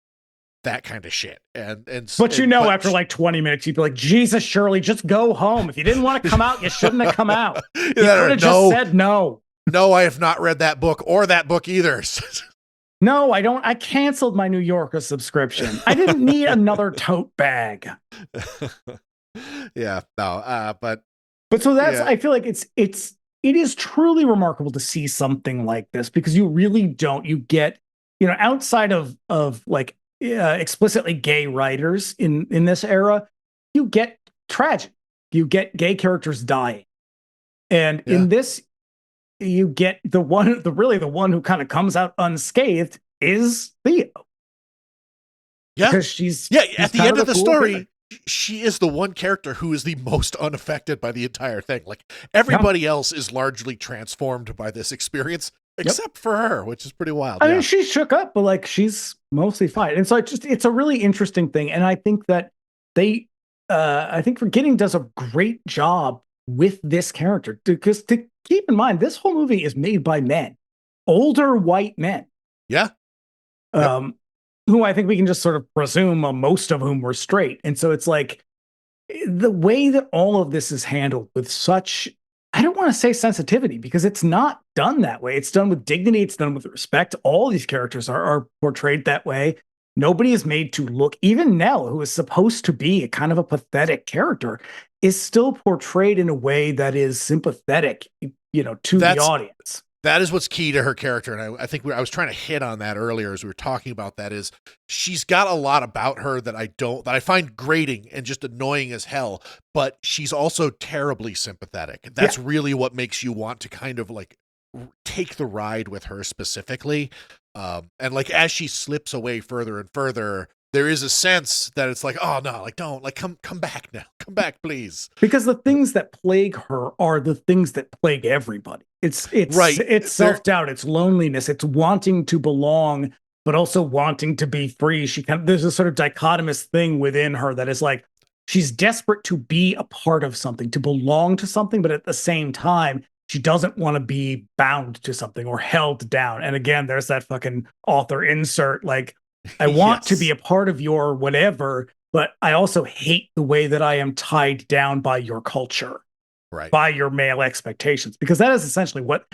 that kind of shit. But after like 20 minutes, you'd be like, Jesus, Shirley, just go home. If you didn't want to come out, you shouldn't have come out. You could have just said no. No, I have not read that book or that book either. No, I don't. I canceled my New Yorker subscription. I didn't need another tote bag. Yeah, no, but so that's, yeah. I feel like it is truly remarkable to see something like this, because you really don't, you get, outside of like explicitly gay writers in this era, you get tragic, you get gay characters dying. And in this, you get the one who kind of comes out unscathed is Theo. Yeah. Because she's at the end of the cool story, character. She is the one character who is the most unaffected by the entire thing. Like everybody else is largely transformed by this experience, except for her, which is pretty wild. I mean, she's shook up, but like she's mostly fine. And so it's a really interesting thing. And I think that I think Forgetting does a great job with this character, because to keep in mind, this whole movie is made by men, older white men. Yeah. Who I think we can just sort of presume most of whom were straight. And so it's like the way that all of this is handled with such, I don't want to say sensitivity, because it's not done that way. It's done with dignity. It's done with respect. All these characters are portrayed that way. Nobody is made to look, even Nell, who is supposed to be a kind of a pathetic character, is still portrayed in a way that is sympathetic, to the audience. That is what's key to her character. And I think I was trying to hit on that earlier as we were talking about that, is she's got a lot about her that I find grating and just annoying as hell, but she's also terribly sympathetic. That's really what makes you want to kind of like take the ride with her specifically. And like, as she slips away further and further, there is a sense that it's like, oh no, like don't, like come back now. Come back, please. Because the things that plague her are the things that plague everybody. It's right. It's self-doubt, it's loneliness, it's wanting to belong, but also wanting to be free. There's a sort of dichotomous thing within her that is like, she's desperate to be a part of something, to belong to something, but at the same time, she doesn't want to be bound to something or held down. And again, there's that fucking author insert, like, I want to be a part of your whatever, but I also hate the way that I am tied down by your culture, by your male expectations, because that is essentially what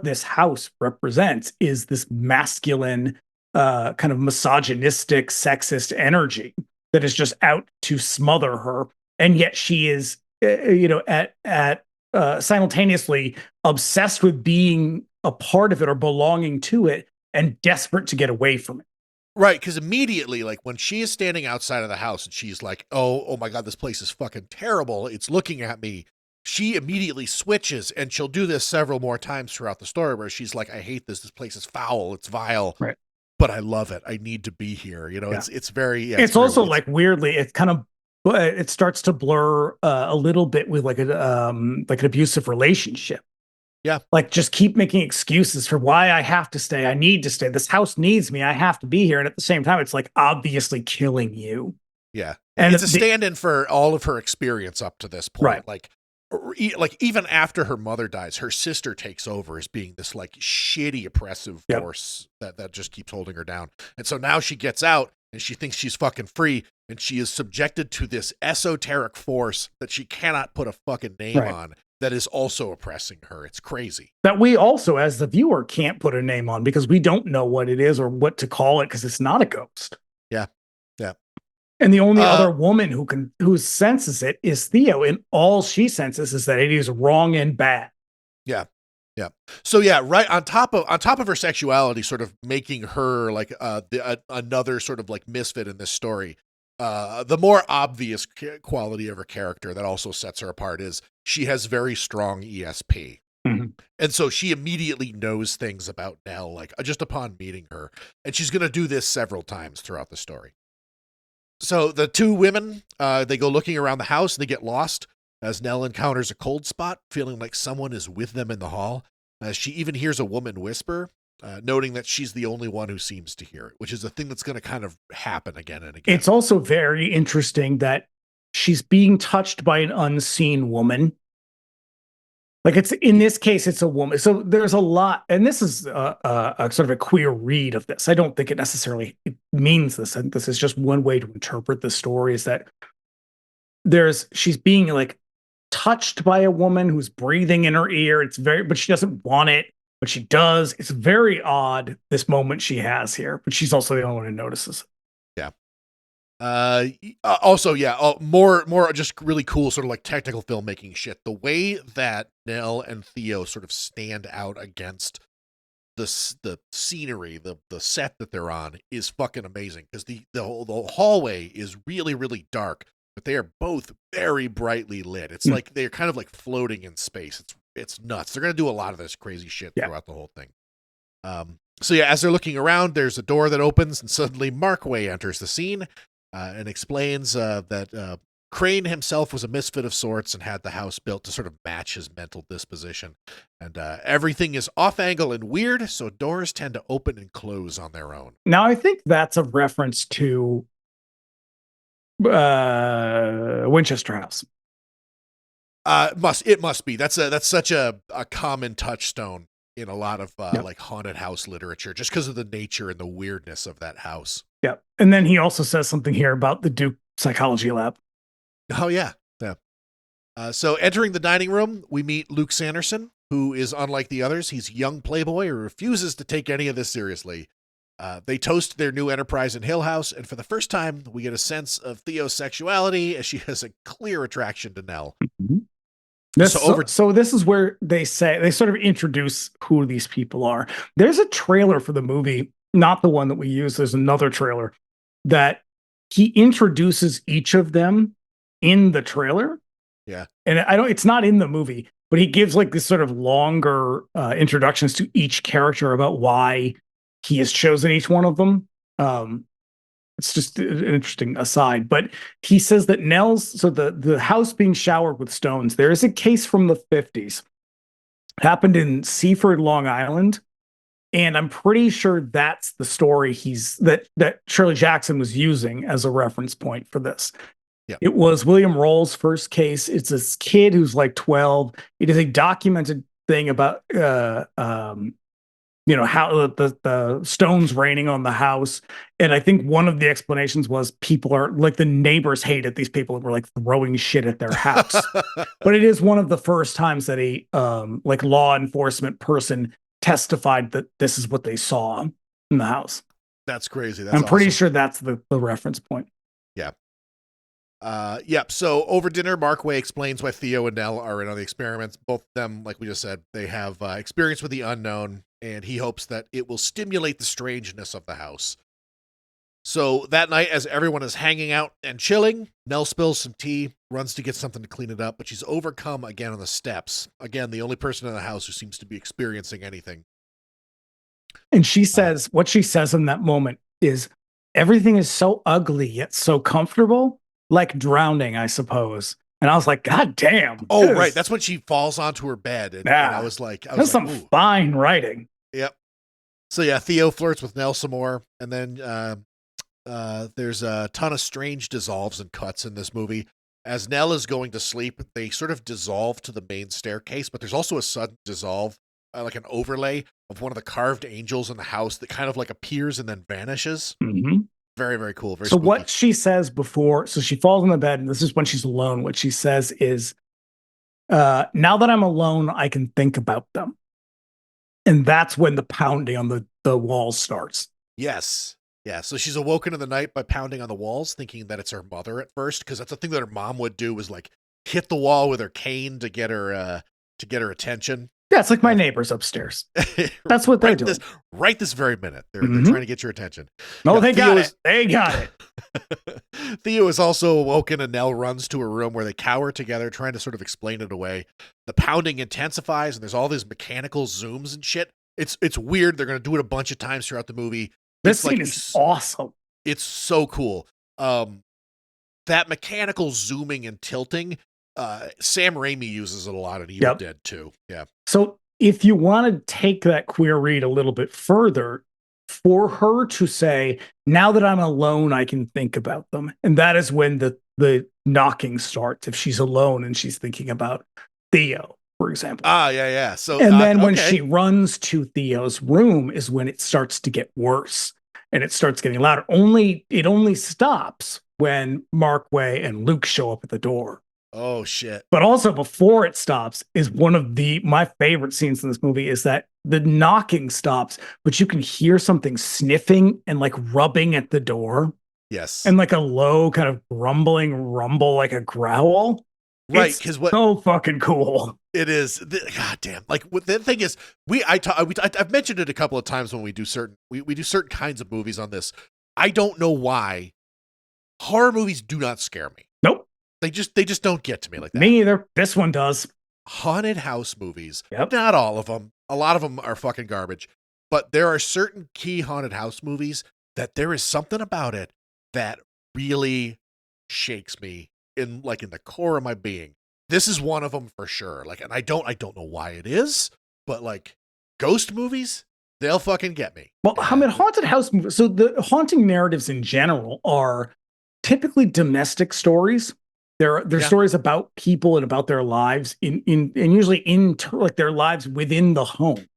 this house represents, is this masculine, kind of misogynistic, sexist energy that is just out to smother her. And yet she is, simultaneously obsessed with being a part of it or belonging to it, and desperate to get away from it. Right, because immediately, like when she is standing outside of the house and she's like, oh my God, this place is fucking terrible. It's looking at me. She immediately switches, and she'll do this several more times throughout the story where she's like, I hate this. This place is foul. It's vile. Right. But I love it. I need to be here. You know, Yeah. it's very, yeah, it's also like weirdly, it kind of, it starts to blur a little bit with like an abusive relationship. Yeah. Like just keep making excuses for why I have to stay. I need to stay. This house needs me. I have to be here. And at the same time, it's like obviously killing you. Yeah. And it's a stand-in for all of her experience up to this point. Right. Like even after her mother dies, her sister takes over as being this like shitty, oppressive force that just keeps holding her down. And so now she gets out and she thinks she's fucking free, and she is subjected to this esoteric force that she cannot put a fucking name on, that is also oppressing her. It's crazy. That we also, as the viewer, can't put a name on because we don't know what it is or what to call it because it's not a ghost. Yeah. Yeah. And the only other woman who senses it is Theo, and all she senses is that it is wrong and bad. Yeah. Yeah. So yeah, right on top of her sexuality, sort of making her like another sort of like misfit in this story. The more obvious quality of her character that also sets her apart is she has very strong ESP. Mm-hmm. And so she immediately knows things about Nell, like just upon meeting her. And she's going to do this several times throughout the story. So the two women, they go looking around the house and they get lost as Nell encounters a cold spot, feeling like someone is with them in the hall. She even hears a woman whisper, noting that she's the only one who seems to hear it, which is a thing that's going to kind of happen again and again. It's also very interesting that she's being touched by an unseen woman. Like it's in this case, it's a woman. So there's a lot, and this is a sort of a queer read of this. I don't think it necessarily means this. And this is just one way to interpret the story: is that she's being like touched by a woman who's breathing in her ear. But she doesn't want it, but she does. It's very odd, this moment she has here, but she's also the only one who notices. Yeah. Also, more just really cool sort of like technical filmmaking shit. The way that Nell and Theo sort of stand out against the scenery, the set that they're on is fucking amazing, because the hallway is really, really dark, but they are both very brightly lit. It's like they're kind of like floating in space. It's nuts. They're going to do a lot of this crazy shit throughout the whole thing. So yeah, as they're looking around, there's a door that opens, and suddenly Markway enters the scene and explains that Crane himself was a misfit of sorts and had the house built to sort of match his mental disposition. And everything is off angle and weird, so doors tend to open and close on their own. Now, I think that's a reference to Winchester House. It must be. That's such a common touchstone in a lot of like haunted house literature, just because of the nature and the weirdness of that house. Yeah. And then he also says something here about the Duke Psychology Lab. Oh, yeah. Yeah. So entering the dining room, we meet Luke Sanderson, who is unlike the others. He's a young playboy who refuses to take any of this seriously. They toast their new enterprise in Hill House, and for the first time, we get a sense of Theo's sexuality as she has a clear attraction to Nell. Mm-hmm. So this is where they sort of introduce who these people are. There's a trailer for the movie, not the one that we use. There's another trailer that he introduces each of them in the trailer. Yeah. And it's not in the movie, but he gives like this sort of longer introductions to each character about why he has chosen each one of them. It's just an interesting aside, but he says that the house being showered with stones, there is a case from the 50s. It happened in Seaford, Long Island. And I'm pretty sure that's the story that Shirley Jackson was using as a reference point for this. Yep. It was William Roll's first case. It's this kid who's like 12. It is a documented thing about how the stones raining on the house. And I think one of the explanations was people are like, the neighbors hated these people and were like throwing shit at their house. But it is one of the first times that a like law enforcement person testified that this is what they saw in the house. That's crazy. I'm pretty sure that's the reference point. Yeah. Yep. So over dinner, Markway explains why Theo and Nell are in on the experiments. Both of them, like we just said, they have experience with the unknown, and he hopes that it will stimulate the strangeness of the house. So that night, as everyone is hanging out and chilling, Nell spills some tea, runs to get something to clean it up, but she's overcome again on the steps. Again, the only person in the house who seems to be experiencing anything. And she says, what she says in that moment is, everything is so ugly yet so comfortable, like drowning, I suppose. And I was like, God damn. Oh, right. That's when she falls onto her bed. And I was like, that's some fine writing. Yep. So yeah, Theo flirts with Nell some more. And then there's a ton of strange dissolves and cuts in this movie. As Nell is going to sleep, they sort of dissolve to the main staircase, but there's also a sudden dissolve, like an overlay of one of the carved angels in the house that kind of like appears and then vanishes. Mm-hmm. Very, very cool. Very so spooky. What she says before, so she falls in the bed, and this is when she's alone. What she says is, now that I'm alone, I can think about them. And that's when the pounding on the walls starts. Yes. Yeah. So she's awoken in the night by pounding on the walls, thinking that it's her mother at first, because that's the thing that her mom would do, was like hit the wall with her cane to get her attention. Yeah, it's like my neighbors upstairs. That's what they do. Right this very minute. They're trying to get your attention. No, they got it. They got it. Theo is also awoken, and Nell runs to a room where they cower together, trying to sort of explain it away. The pounding intensifies, and there's all these mechanical zooms and shit. It's weird. They're going to do it a bunch of times throughout the movie. This scene is awesome. It's so cool. That mechanical zooming and tilting, Sam Raimi uses it a lot in Evil Dead too. Yeah. So if you want to take that queer read a little bit further, for her to say, now that I'm alone, I can think about them. And that is when the knocking starts, if she's alone and she's thinking about Theo, for example. Yeah. So and then when she runs to Theo's room is when it starts to get worse and it starts getting louder. It only stops when Mark Way and Luke show up at the door. Oh shit. But also before it stops is one of my favorite scenes in this movie, is that the knocking stops, but you can hear something sniffing and like rubbing at the door. Yes. And like a low kind of grumbling rumble, like a growl. Right, because what so fucking cool it is. God damn! Like the thing is, I've mentioned it a couple of times when we do certain kinds of movies on this. I don't know why horror movies do not scare me. Nope, they just don't get to me like that. Me either. This one does. Haunted house movies. Yep. Not all of them. A lot of them are fucking garbage. But there are certain key haunted house movies that there is something about it that really shakes me in the core of my being. This is one of them for sure. Like, and I don't know why it is, but like ghost movies, they'll fucking get me. Well, I mean, haunted house movies. So the haunting narratives in general are typically domestic stories. They're stories about people and about their lives and usually like their lives within the home.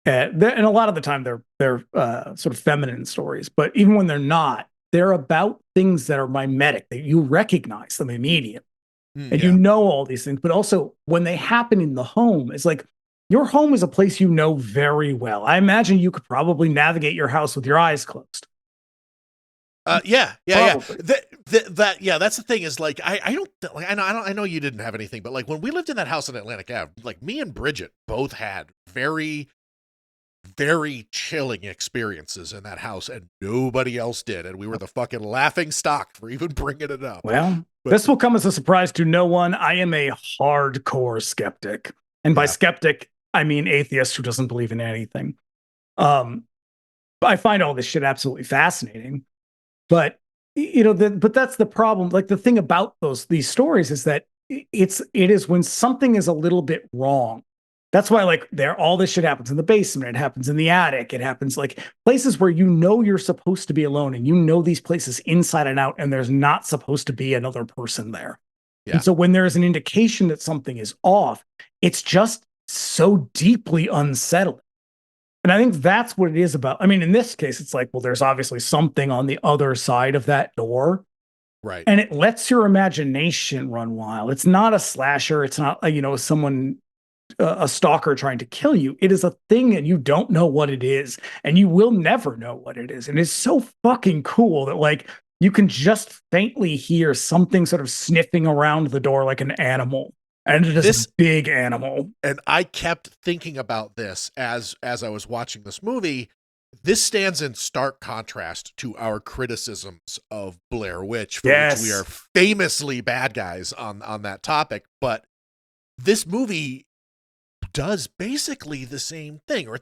And a lot of the time they're sort of feminine stories, but even when they're not, they're about things that are mimetic, that you recognize them immediately. And you know all these things, but also when they happen in the home, it's like your home is a place you know very well. I imagine you could probably navigate your house with your eyes closed. Yeah. That's the thing is like, I know you didn't have anything, but like when we lived in that house in Atlantic Ave, like me and Bridget both had very, very chilling experiences in that house, and nobody else did. And we were the fucking laughing stock for even bringing it up. Well, this will come as a surprise to no one. I am a hardcore skeptic. And by skeptic, I mean atheist who doesn't believe in anything. I find all this shit absolutely fascinating. But, but that's the problem. Like the thing about these stories is that it is when something is a little bit wrong. That's why, like, all this shit happens in the basement. It happens in the attic. It happens like places where you're supposed to be alone, and these places inside and out, and there's not supposed to be another person there. Yeah. And so when there's an indication that something is off, it's just so deeply unsettling. And I think that's what it is about. I mean, in this case, it's like, well, there's obviously something on the other side of that door. Right. And it lets your imagination run wild. It's not a slasher. It's not, someone... a stalker trying to kill you. It is a thing and you don't know what it is, and you will never know what it is. And it's so fucking cool that like you can just faintly hear something sort of sniffing around the door like an animal, and it is a big animal. And I kept thinking about this as I was watching this movie, this stands in stark contrast to our criticisms of Blair Witch, for Yes. which we are famously bad guys on that topic. But this movie does basically the same thing, or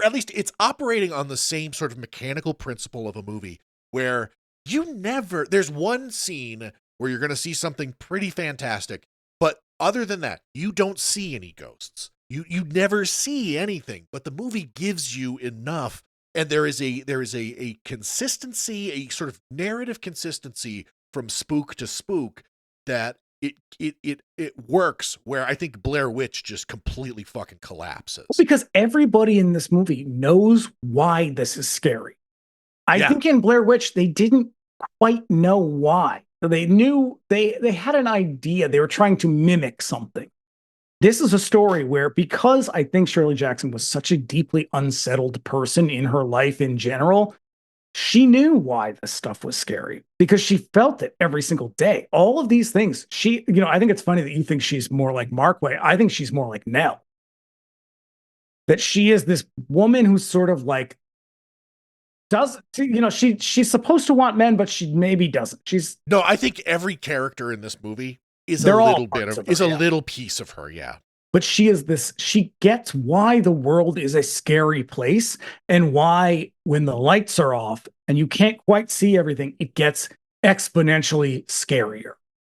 at least it's operating on the same sort of mechanical principle of a movie where there's one scene where you're going to see something pretty fantastic, but other than that, you don't see any ghosts. You never see anything, but the movie gives you enough. And there is a consistency, a sort of narrative consistency from spook to spook that it works, where I think Blair Witch just completely fucking collapses. Because everybody in this movie knows why this is scary. I think in Blair Witch, they didn't quite know why. They knew they had an idea. They were trying to mimic something. This is a story where, because I think Shirley Jackson was such a deeply unsettled person in her life in general, she knew why this stuff was scary because she felt it every single day. All of these things, I think it's funny that you think she's more like Markway. I think she's more like Nell. That she is this woman who's sort of like, she's supposed to want men, but she maybe doesn't. No, I think every character in this movie is They're a all little bit parts of of her, is a yeah. little piece of her, yeah. But she gets why the world is a scary place and why when the lights are off and you can't quite see everything, it gets exponentially scarier.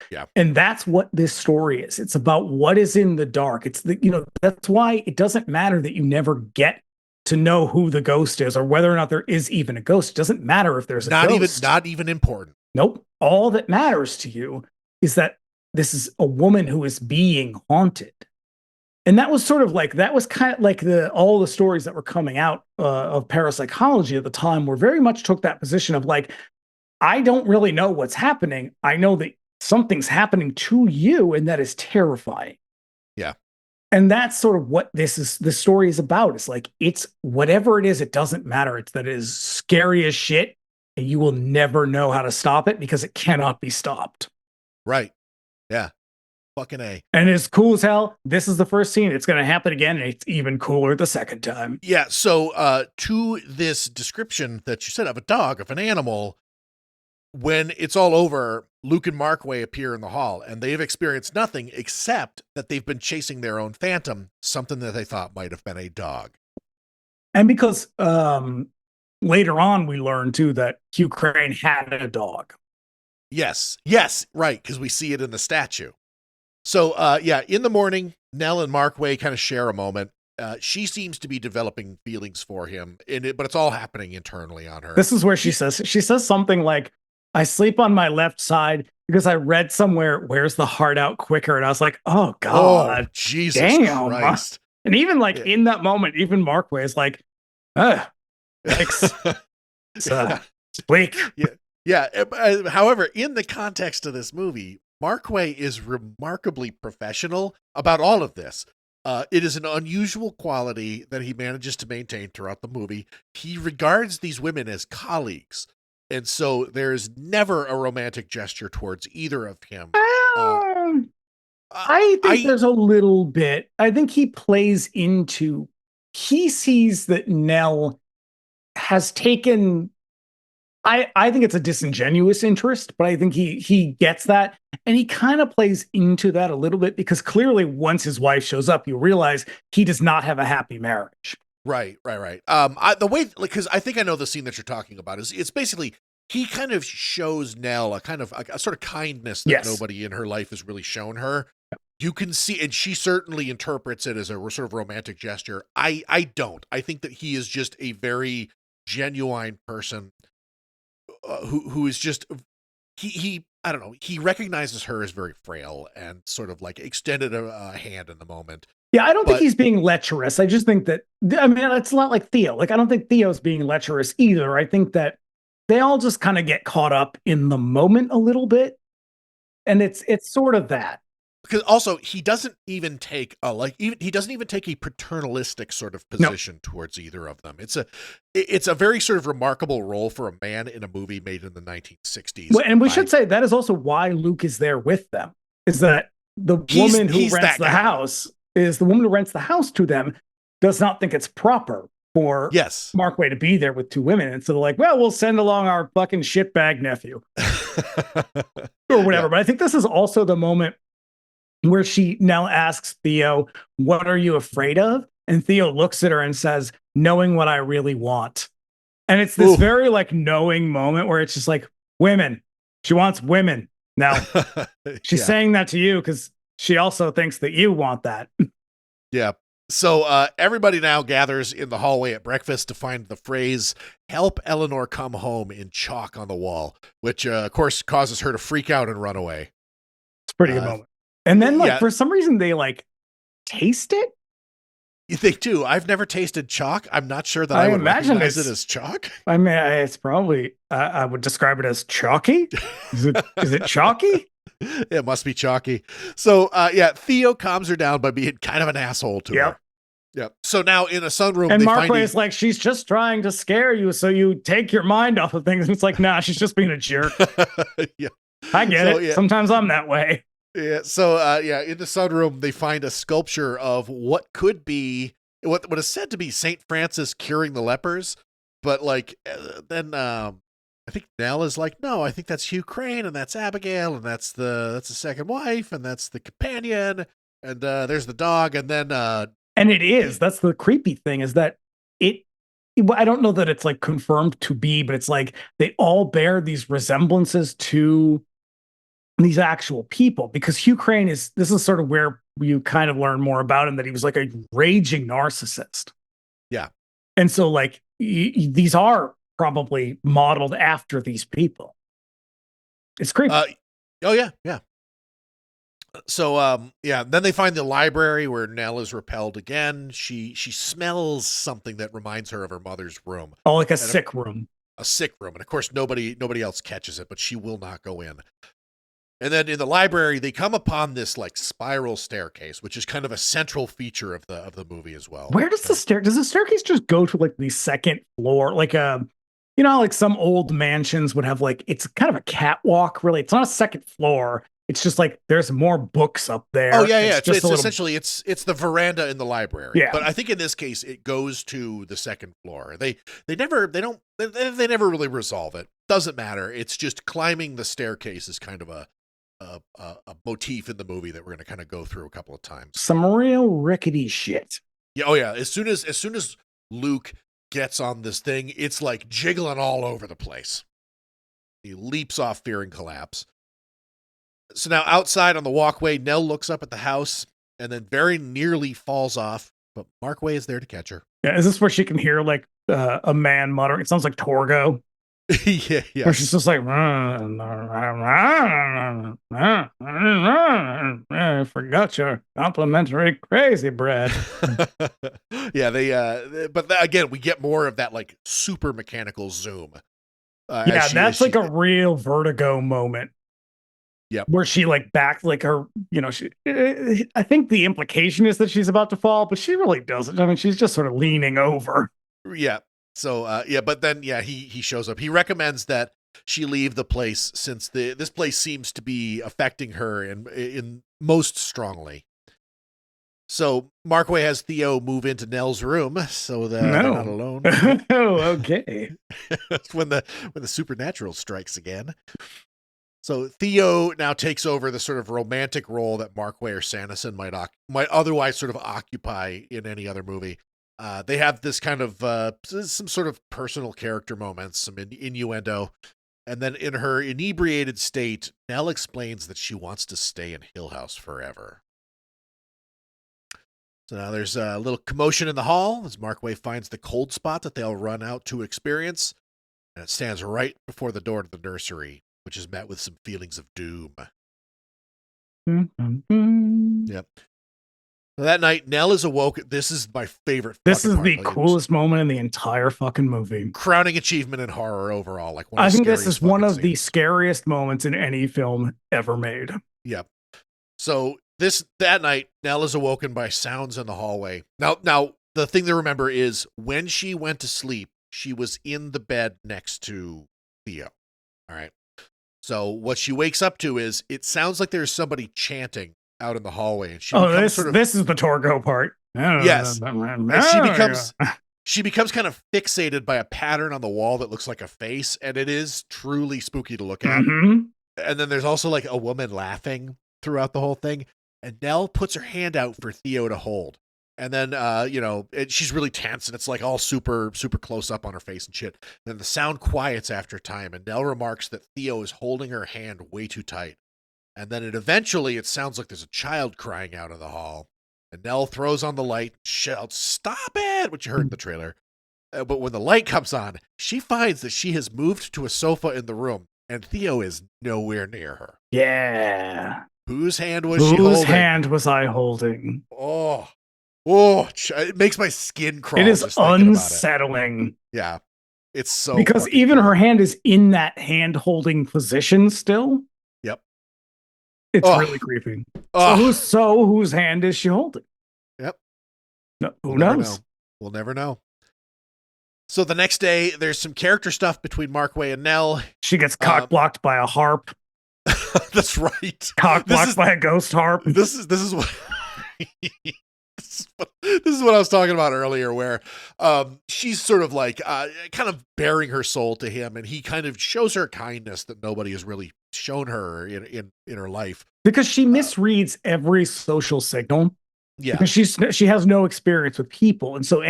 Yeah. And that's what this story is. It's about what is in the dark. That's why it doesn't matter that you never get to know who the ghost is or whether or not there is even a ghost. It doesn't matter if there's a ghost. Not even important. Nope. All that matters to you is that this is a woman who is being haunted. And that was kind of like all the stories that were coming out of parapsychology at the time were very much took that position of like, I don't really know what's happening. I know that something's happening to you, and that is terrifying. Yeah. And that's sort of what the story is about. It's like, it's whatever it is, it doesn't matter. It's that it is scary as shit, and you will never know how to stop it because it cannot be stopped. Right. Yeah. Fucking A. And it's cool as hell. This is the first scene. It's going to happen again, and it's even cooler the second time. Yeah. So to this description that you said of a dog, of an animal, when it's all over, Luke and Markway appear in the hall, and they've experienced nothing except that they've been chasing their own phantom, something that they thought might have been a dog. And because later on we learn, too, that Hugh Crane had a dog. Yes, right, because we see it in the statue. So, in the morning, Nell and Markway kind of share a moment. She seems to be developing feelings for him, but it's all happening internally on her. This is where she says something like, I sleep on my left side because I read somewhere, wears the heart out quicker. And I was like, oh, God. Oh, Jesus damn. Christ. And even in that moment, even Markway is like, thanks. It's bleak. Yeah. However, in the context of this movie, Markway is remarkably professional about all of this. It is an unusual quality that he manages to maintain throughout the movie. He regards these women as colleagues. And so there's never a romantic gesture towards either of him. I think there's a little bit. I think he sees that Nell has taken, I think it's a disingenuous interest, but I think he gets that. And he kind of plays into that a little bit because clearly once his wife shows up, you realize he does not have a happy marriage. Right. Because I think I know the scene that you're talking about it's basically, he kind of shows Nell a sort of kindness that nobody in her life has really shown her. You can see, and she certainly interprets it as a sort of romantic gesture. I don't. I think that he is just a very genuine person who is just, I don't know, he recognizes her as very frail and sort of like extended a hand in the moment. Yeah, I don't think he's being lecherous. I just think that, it's not like Theo. Like, I don't think Theo's being lecherous either. I think that they all just kind of get caught up in the moment a little bit. And it's sort of that. Because also he doesn't even take he doesn't even take a paternalistic sort of position towards either of them. It's a very sort of remarkable role for a man in a movie made in the 1960s. Well, and we should say that is also why Luke is there with them. Is that the woman who rents the house is the woman who rents the house to them does not think it's proper for Yes. Markway to be there with two women. And so they're like, well, we'll send along our fucking shitbag nephew or whatever. Yeah. But I think this is also the moment where she now asks Theo, what are you afraid of? And Theo looks at her and says, knowing what I really want. And it's this Ooh. very like knowing moment where it's just like women. She wants women. Now she's saying that to you because she also thinks that you want that. Yeah. So everybody now gathers in the hallway at breakfast to find the phrase, help Eleanor come home in chalk on the wall, which of course causes her to freak out and run away. It's a pretty good moment. And then like for some reason they like taste it. You think too? I've never tasted chalk. I'm not sure that I would recognize it as chalk. I mean, it's probably, I would describe it as chalky. Is it chalky? It must be chalky. So, Theo calms her down by being kind of an asshole to her. Yep. So now in a sunroom, and Markway is like, she's just trying to scare you so you take your mind off of things. And it's like, nah, she's just being a jerk. Yeah. I get it. Yeah. Sometimes I'm that way. Yeah. So, in the sunroom, they find a sculpture of what could be what is said to be St. Francis curing the lepers. But like, then, I think Nell is like, no, I think that's Hugh Crane and that's Abigail and that's the second wife and that's the companion and there's the dog and then and it is that's the creepy thing is that I don't know that it's like confirmed to be, but it's like they all bear these resemblances to these actual people because Hugh Crane this is sort of where you kind of learn more about him, that he was like a raging narcissist. Yeah. And so like these are probably modeled after these people. It's creepy. Oh yeah. Yeah. So, then they find the library where Nell is repelled again. She smells something that reminds her of her mother's room. Oh, like a sick room. A sick room. And of course, nobody else catches it, but she will not go in. And then in the library, they come upon this like spiral staircase, which is kind of a central feature of the movie as well. Where does does the staircase just go to like the second floor? Like like some old mansions would have like, it's kind of a catwalk, really. It's not a second floor. It's just like there's more books up there. Oh yeah, It's essentially it's the veranda in the library. Yeah. But I think in this case it goes to the second floor. They never really resolve it. Doesn't matter. It's just climbing the staircase is kind of a motif in the movie that we're going to kind of go through a couple of times. Some real rickety shit. Yeah. Oh yeah. As soon as Luke gets on this thing, it's like jiggling all over the place. He leaps off fearing collapse. So now outside on the walkway, Nell looks up at the house and then very nearly falls off, but Markway is there to catch her. Yeah, is this where she can hear like a man muttering? It sounds like Torgo. Yeah. Where she's just like, I forgot your complimentary crazy bread. Yeah, but again, we get more of that like super mechanical zoom. That's like a real Vertigo moment. Yeah, where she like back like her, I think the implication is that she's about to fall, but she really doesn't. I mean, she's just sort of leaning over. Yeah. So but then he shows up. He recommends that she leave the place since this place seems to be affecting her in most strongly. So Markway has Theo move into Nell's room so that they're not alone. Oh, okay. when the supernatural strikes again. So Theo now takes over the sort of romantic role that Markway or Sanderson might otherwise sort of occupy in any other movie. They have this kind of some sort of personal character moments, some innuendo, and then in her inebriated state, Nell explains that she wants to stay in Hill House forever. So now there's a little commotion in the hall as Markway finds the cold spot that they'll run out to experience, and it stands right before the door to the nursery, which is met with some feelings of doom. Yep. So that night, Nell is awoke. This is my favorite. This is the coolest moment in the entire fucking movie. Crowning achievement in horror overall. Like I think this is one of the scariest moments in any film ever made. Yep. So that night, Nell is awoken by sounds in the hallway. Now the thing to remember is when she went to sleep, she was in the bed next to Theo. All right. So what she wakes up to is it sounds like there's somebody chanting out in the hallway, and she this is the Torgo part. Yes, and she becomes she becomes kind of fixated by a pattern on the wall that looks like a face, and it is truly spooky to look at. Mm-hmm. And then there's also like a woman laughing throughout the whole thing. And Nell puts her hand out for Theo to hold. And then, she's really tense, and it's like all super, super close up on her face and shit. And then the sound quiets after a time, and Nell remarks that Theo is holding her hand way too tight. And then it sounds like there's a child crying out in the hall. And Nell throws on the light, shouts, "Stop it!" which you heard in the trailer. But when the light comes on, she finds that she has moved to a sofa in the room, and Theo is nowhere near her. Yeah. Whose hand was she holding? Whose hand was I holding? Oh, it makes my skin crawl. It is just thinking unsettling. about it. Yeah, it's so because even her hand is in that hand holding position still. Yep, it's really creepy. So whose hand is she holding? Yep. No, who knows? We'll never know. So the next day, there's some character stuff between Markway and Nell. She gets cock blocked by a harp. That's right. Cock blocked by a ghost harp. This is what this is what I was talking about earlier, where she's sort of like kind of bearing her soul to him, and he kind of shows her kindness that nobody has really shown her in her life, because she misreads every social signal. Yeah, because she has no experience with people, and so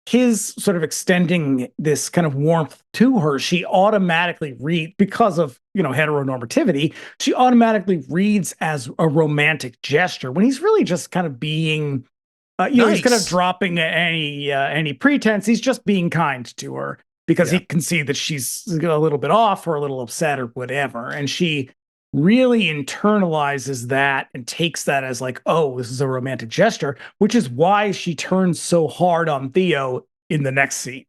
his sort of extending this kind of warmth to her, she automatically because of, heteronormativity, she automatically reads as a romantic gesture when he's really just kind of being, nice. He's kind of dropping any pretense. He's just being kind to her because he can see that she's a little bit off or a little upset or whatever. And she really internalizes that and takes that as like, oh, this is a romantic gesture, which is why she turns so hard on Theo in the next scene.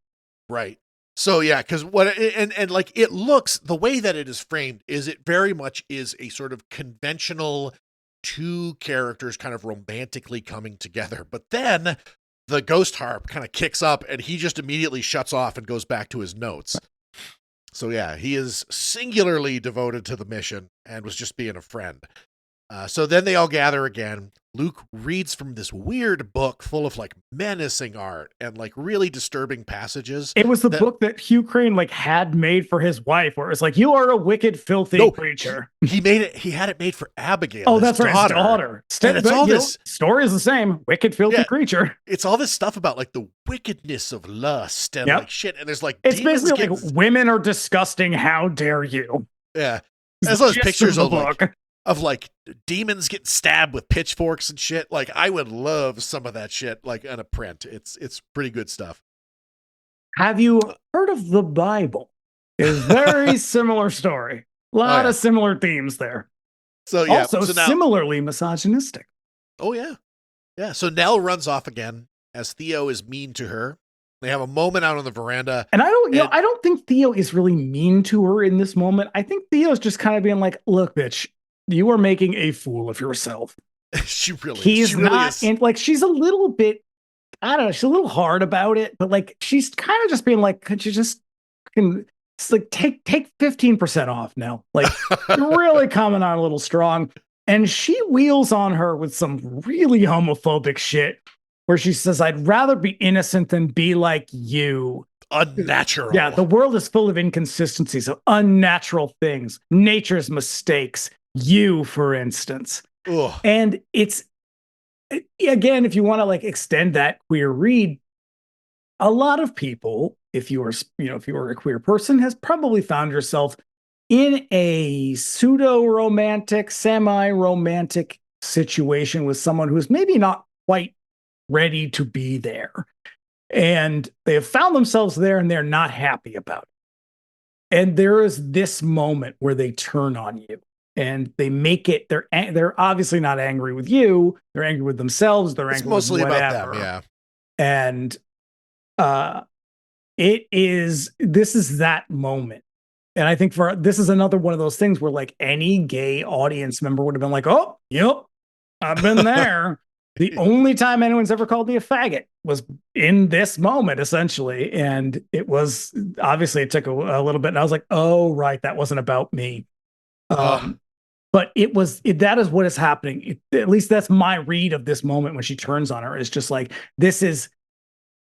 Right. So yeah, because it looks, the way that it is framed is it very much is a sort of conventional two characters kind of romantically coming together. But then the ghost harp kind of kicks up and he just immediately shuts off and goes back to his notes. So yeah, he is singularly devoted to the mission and was just being a friend. So then they all gather again. Luke reads from this weird book full of like menacing art and like really disturbing passages. It was the book that Hugh Crane had made for his wife, where it's like, you are a wicked, filthy creature. He made it. He had it made for Abigail. Oh, that's right, his daughter. And it's all this story is the same. Wicked, filthy creature. It's all this stuff about like the wickedness of lust and like shit. And there's like it's basically like women are disgusting. How dare you? Yeah, there's those pictures of like demons getting stabbed with pitchforks and shit. Like I would love some of that shit, like in a print. It's pretty good stuff. Have you heard of the Bible? It's a very similar story. A lot of similar themes there. So yeah, also similarly misogynistic. Oh yeah, yeah. So Nell runs off again as Theo is mean to her. They have a moment out on the veranda, and I don't think Theo is really mean to her in this moment. I think Theo's just kind of being like, "Look, bitch, you are making a fool of yourself." She really He's is. She really not is. And like she's a little bit, I don't know, she's a little hard about it, but like she's kind of just being like, could you just take 15% off now? Like you're really coming on a little strong. And she wheels on her with some really homophobic shit where she says, "I'd rather be innocent than be like you." Unnatural. Yeah, the world is full of inconsistencies, of unnatural things, nature's mistakes. You, for instance. Ugh. And it's, again, if you want to like extend that queer read, a lot of people, if you were a queer person, has probably found yourself in a pseudo-romantic, semi-romantic situation with someone who's maybe not quite ready to be there. And they have found themselves there and they're not happy about it. And there is this moment where they turn on you. And they make it. They're obviously not angry with you. They're angry with themselves. They're angry mostly with whatever. about them, yeah. And this is that moment. And I think this is another one of those things where like any gay audience member would have been like, "Oh, yep, I've been there." The only time anyone's ever called me a faggot was in this moment, essentially. And it was obviously it took a little bit. And I was like, "Oh, right, that wasn't about me." But that is what is happening. At least that's my read of this moment when she turns on her. It's just like, this is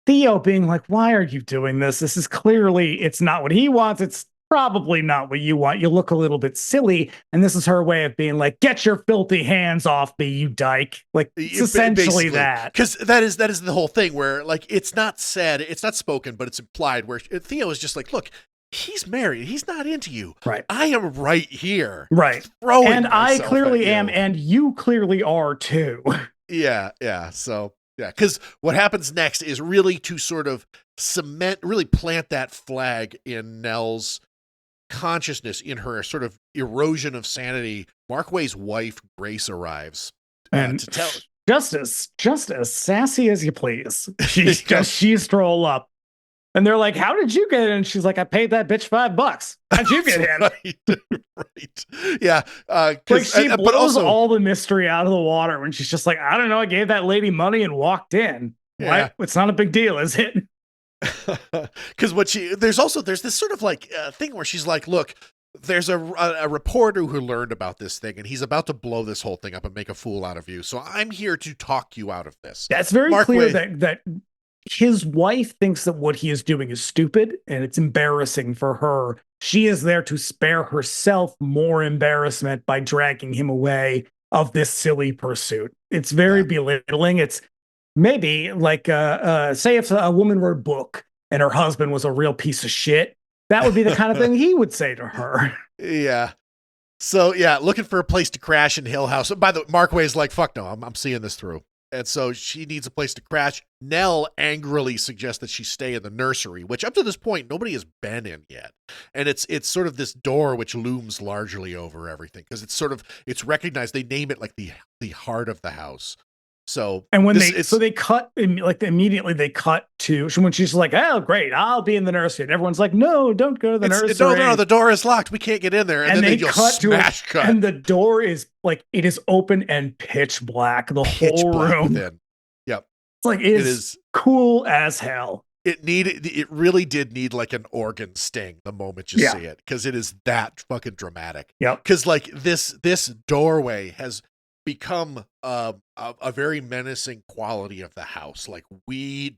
Theo being like, why are you doing this? This is clearly, it's not what he wants. It's probably not what you want. You look a little bit silly. And this is her way of being like, get your filthy hands off me, you dyke. Like, it's essentially that. Because that is the whole thing where, like, it's not said, it's not spoken, but it's implied, where Theo is just like, look, he's married. He's not into you. Right. I am right here. Right. And I clearly am, and you clearly are too. Yeah. So, yeah, because what happens next is really to sort of really plant that flag in Nell's consciousness, in her sort of erosion of sanity. Markway's wife, Grace, arrives. And to tell just as sassy as you please. She stroll up. And they're like, how did you get in? And she's like, I paid that bitch $5. How'd you get in? Right. Yeah. Like she blows all the mystery out of the water when she's just like, I don't know. I gave that lady money and walked in. Yeah. What? It's not a big deal, is it? Because there's this sort of like thing where she's like, look, there's a reporter who learned about this thing, and he's about to blow this whole thing up and make a fool out of you. So I'm here to talk you out of this. That's very clear that his wife thinks that what he is doing is stupid, and it's embarrassing for her. She is there to spare herself more embarrassment by dragging him away of this silly pursuit. It's very belittling. It's maybe like, say if a woman wrote a book and her husband was a real piece of shit, that would be the kind of thing he would say to her. Yeah. So, yeah, looking for a place to crash in Hill House. By the way, Markway's like, fuck no, I'm seeing this through. And so she needs a place to crash. Nell angrily suggests that she stay in the nursery, which up to this point, nobody has been in yet. And it's sort of this door which looms largely over everything, because it's recognized. They name it like the heart of the house. So, and when they cut, like immediately they cut to when she's like, oh, great, I'll be in the nursery. And everyone's like, no, don't go to the nursery. No, the door is locked. We can't get in there. And then they just smash cut. And the door is like, it is open and pitch black, the whole room. Then. Yep. It's like, it is cool as hell. It really did need like an organ sting the moment you see it, because it is that fucking dramatic. Yep. Because like this doorway has become a very menacing quality of the house. Like we're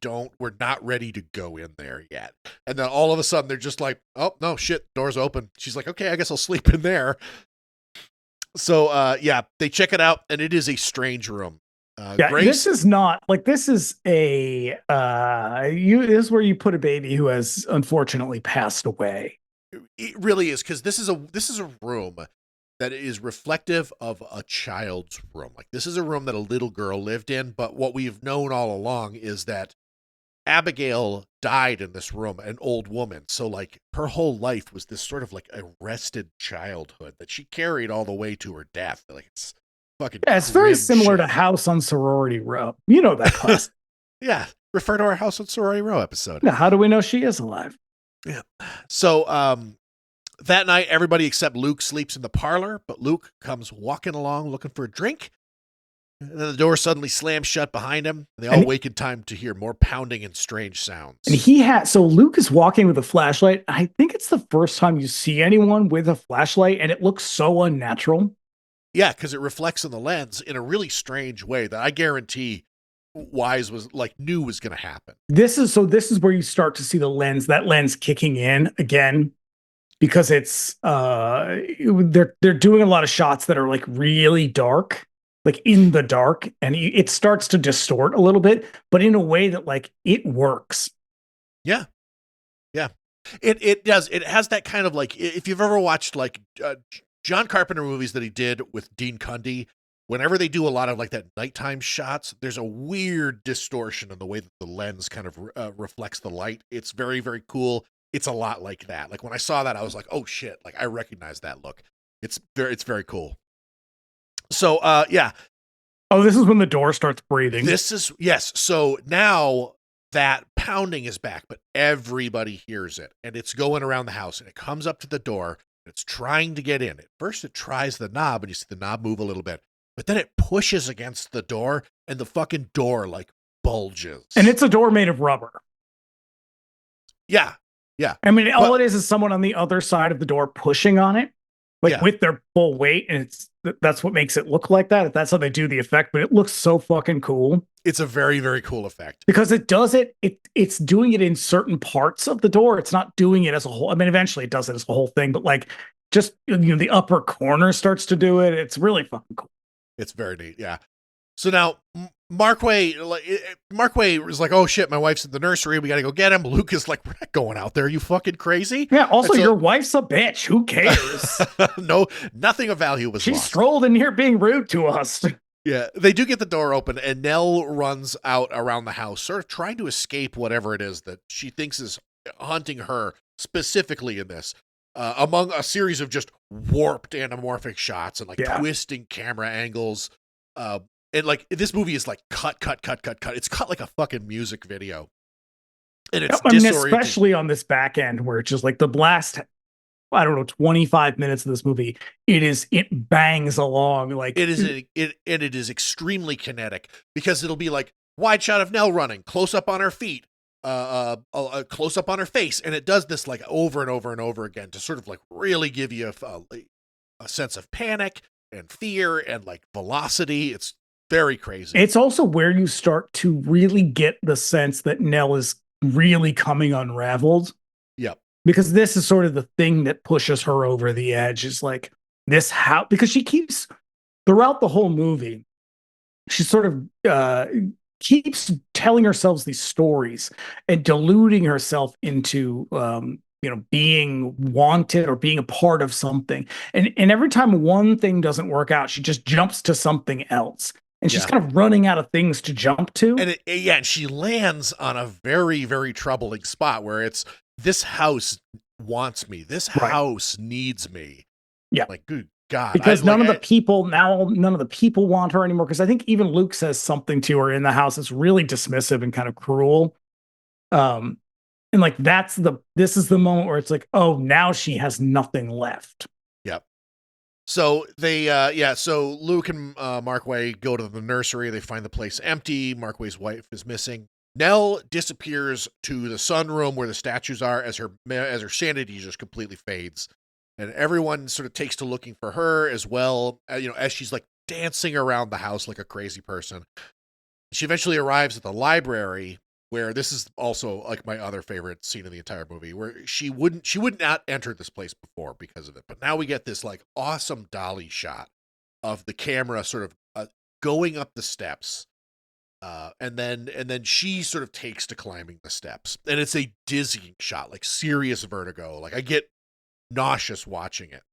not ready to go in there yet. And then all of a sudden they're just like, oh no, shit, door's open. She's like, okay, I guess I'll sleep in there. So they check it out, and it is a strange room. Grace, this is not like, this is this is where you put a baby who has unfortunately passed away. It really is, because this is a room that is reflective of a child's room. Like this is a room that a little girl lived in, but what we've known all along is that Abigail died in this room, an old woman. So like her whole life was this sort of like arrested childhood that she carried all the way to her death. Like it's fucking it's very similar to House on Sorority Row. You know that class. Yeah. Refer to our House on Sorority Row episode. Now, how do we know she is alive? Yeah. So that night, everybody except Luke sleeps in the parlor, but Luke comes walking along looking for a drink. And then the door suddenly slams shut behind him. And they all wake in time to hear more pounding and strange sounds. And so Luke is walking with a flashlight. I think it's the first time you see anyone with a flashlight, and it looks so unnatural. Yeah, because it reflects in the lens in a really strange way that I guarantee Wise knew was going to happen. This is where you start to see that lens kicking in again. Because it's they're doing a lot of shots that are like really dark, like in the dark, and it starts to distort a little bit, but in a way that like it works. Yeah, it does. It has that kind of like, if you've ever watched like John Carpenter movies that he did with Dean Cundey, whenever they do a lot of like that nighttime shots, there's a weird distortion in the way that the lens kind of reflects the light. It's very, very cool. It's a lot like that. Like when I saw that, I was like, oh shit, like I recognize that look. It's very cool. So, yeah. Oh, this is when the door starts breathing. Yes. So now that pounding is back, but everybody hears it, and it's going around the house, and it comes up to the door, and it's trying to get in. At first it tries the knob, and you see the knob move a little bit, but then it pushes against the door, and the fucking door like bulges. And it's a door made of rubber. Yeah. I mean, all it is someone on the other side of the door pushing on it. like with their full weight, and that's what makes it look like that. That's how they do the effect, but it looks so fucking cool. It's a very, very cool effect because it's doing it in certain parts of the door. It's not doing it as a whole. I mean, eventually it does it as a whole thing, but like just the upper corner starts to do it. It's really fucking cool. It's very neat. Yeah. So now Markway is like, oh shit, my wife's in the nursery. We got to go get him. Luke is like, we're not going out there. You fucking crazy. Yeah. Also, your wife's a bitch. Who cares? No, nothing of value was She lost. strolled in here being rude to us. Yeah. They do get the door open and Nell runs out around the house, sort of trying to escape whatever it is that she thinks is hunting her specifically in this. Among a series of just warped anamorphic shots and like twisting camera angles. And like this movie is like cut. It's cut like a fucking music video. And it's especially on this back end where it's just like the last, I don't know, 25 minutes of this movie, it bangs along like it is extremely kinetic because it'll be like wide shot of Nell running, close up on her feet, a close up on her face, and it does this like over and over and over again to sort of like really give you a sense of panic and fear and like velocity. It's very crazy. It's also where you start to really get the sense that Nell is really coming unraveled. Yep. Because this is sort of the thing that pushes her over the edge, is like this how, because she keeps throughout the whole movie, she sort of keeps telling herself these stories and deluding herself into being wanted or being a part of something. And every time one thing doesn't work out, she just jumps to something else. And she's kind of running out of things to jump to. And and she lands on a very, very troubling spot where it's, this house wants me. This house needs me. Yeah. Like, good God. Because none of the people want her anymore. Because I think even Luke says something to her in the house that's really dismissive and kind of cruel. And like, this is the moment where it's like, oh, now she has nothing left. Yep. So they, so Luke and Markway go to the nursery. They find the place empty. Markway's wife is missing. Nell disappears to the sunroom where the statues are as her sanity just completely fades. And everyone sort of takes to looking for her as well, as she's like dancing around the house like a crazy person. She eventually arrives at the library, where this is also like my other favorite scene in the entire movie, where she would not enter this place before because of it. But now we get this like awesome dolly shot of the camera sort of going up the steps. And then she sort of takes to climbing the steps, and it's a dizzying shot, like serious vertigo. Like I get nauseous watching it.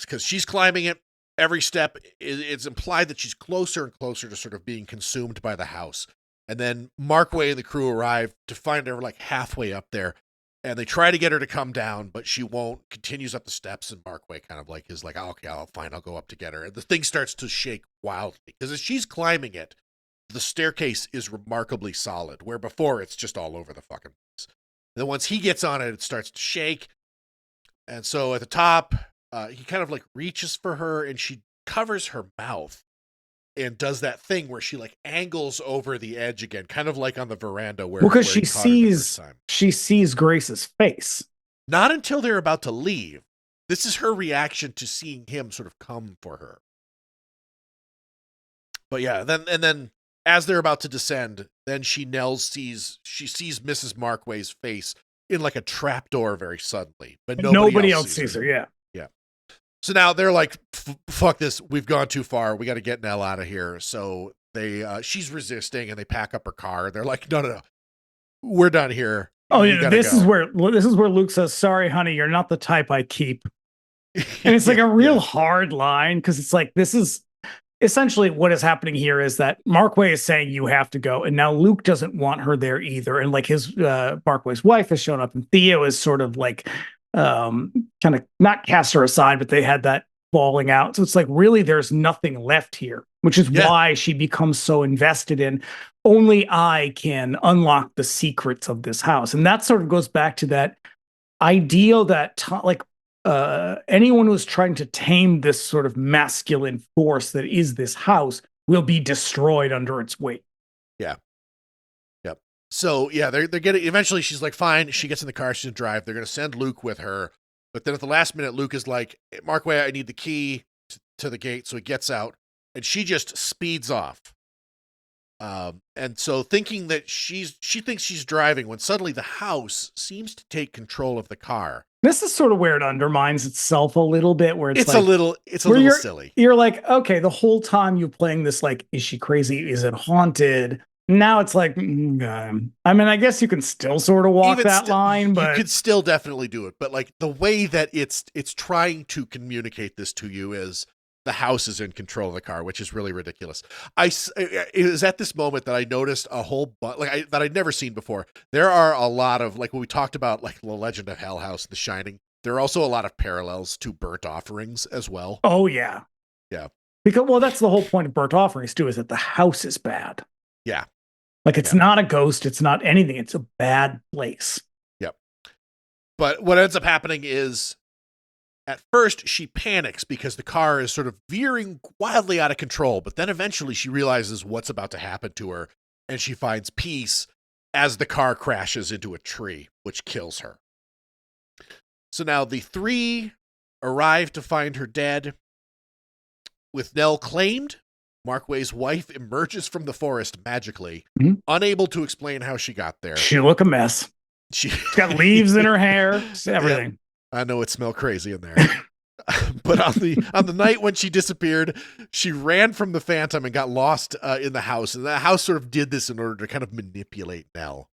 Because she's climbing it. Every step, it's implied that she's closer and closer to sort of being consumed by the house. And then Markway and the crew arrive to find her like halfway up there, and they try to get her to come down, but she won't. Continues up the steps, and Markway kind of like is like, oh, okay, I'll go up to get her. And the thing starts to shake wildly because as she's climbing it, the staircase is remarkably solid, where before it's just all over the fucking place. And then once he gets on it, it starts to shake. And so at the top, he kind of like reaches for her, and she covers her mouth and does that thing where she like angles over the edge again, kind of like on the veranda where she sees Grace's face. Not until they're about to leave. This is her reaction to seeing him sort of come for her. But yeah, then as they're about to descend, then she sees Mrs. Markway's face in like a trapdoor very suddenly, but nobody else sees her. Yeah. So now they're like, fuck this. We've gone too far. We got to get Nell out of here. So she's resisting, and they pack up her car. They're like, no. We're done here. Oh yeah. This is where Luke says, sorry, honey, you're not the type I keep. And it's like a real hard line. Because it's like, this is essentially what is happening here is that Markway is saying you have to go. And now Luke doesn't want her there either. And like his Markway's wife has shown up, and Theo is sort of like, kind of not cast her aside, but they had that falling out. So it's like, really, there's nothing left here, which is why she becomes so invested in only I can unlock the secrets of this house. And that sort of goes back to that ideal that anyone who's trying to tame this sort of masculine force that is this house will be destroyed under its weight. Yeah. So yeah, they're getting, eventually she's like, fine, she gets in the car, she's gonna drive. They're gonna send Luke with her. But then at the last minute, Luke is like, Markway, I need the key to the gate. So he gets out and she just speeds off. And so thinking that she thinks she's driving when suddenly the house seems to take control of the car. This is sort of where it undermines itself a little bit, where it's like, a little silly. You're like, okay, the whole time you're playing this, like, is she crazy? Is it haunted? Now it's like, I mean, I guess you can still sort of walk that line, but you could still definitely do it. But like the way that it's trying to communicate this to you is the house is in control of the car, which is really ridiculous. It was at this moment that I noticed a whole that I'd never seen before. There are a lot of, like when we talked about like the Legend of Hell House, The Shining, there are also a lot of parallels to Burnt Offerings as well. Oh yeah. Yeah. Because, well, that's the whole point of Burnt Offerings too, is that the house is bad. Yeah. Like it's not a ghost. It's not anything. It's a bad place. Yep. But what ends up happening is, at first, she panics because the car is sort of veering wildly out of control, but then eventually she realizes what's about to happen to her, and she finds peace as the car crashes into a tree, which kills her. So now the three arrive to find her dead. With Nell claimed, Markway's wife emerges from the forest magically, unable to explain how she got there. She look a mess. She's got leaves in her hair, everything. Yeah. I know it smelled crazy in there. But on the night when she disappeared, she ran from the Phantom and got lost in the house. And the house sort of did this in order to kind of manipulate Nell.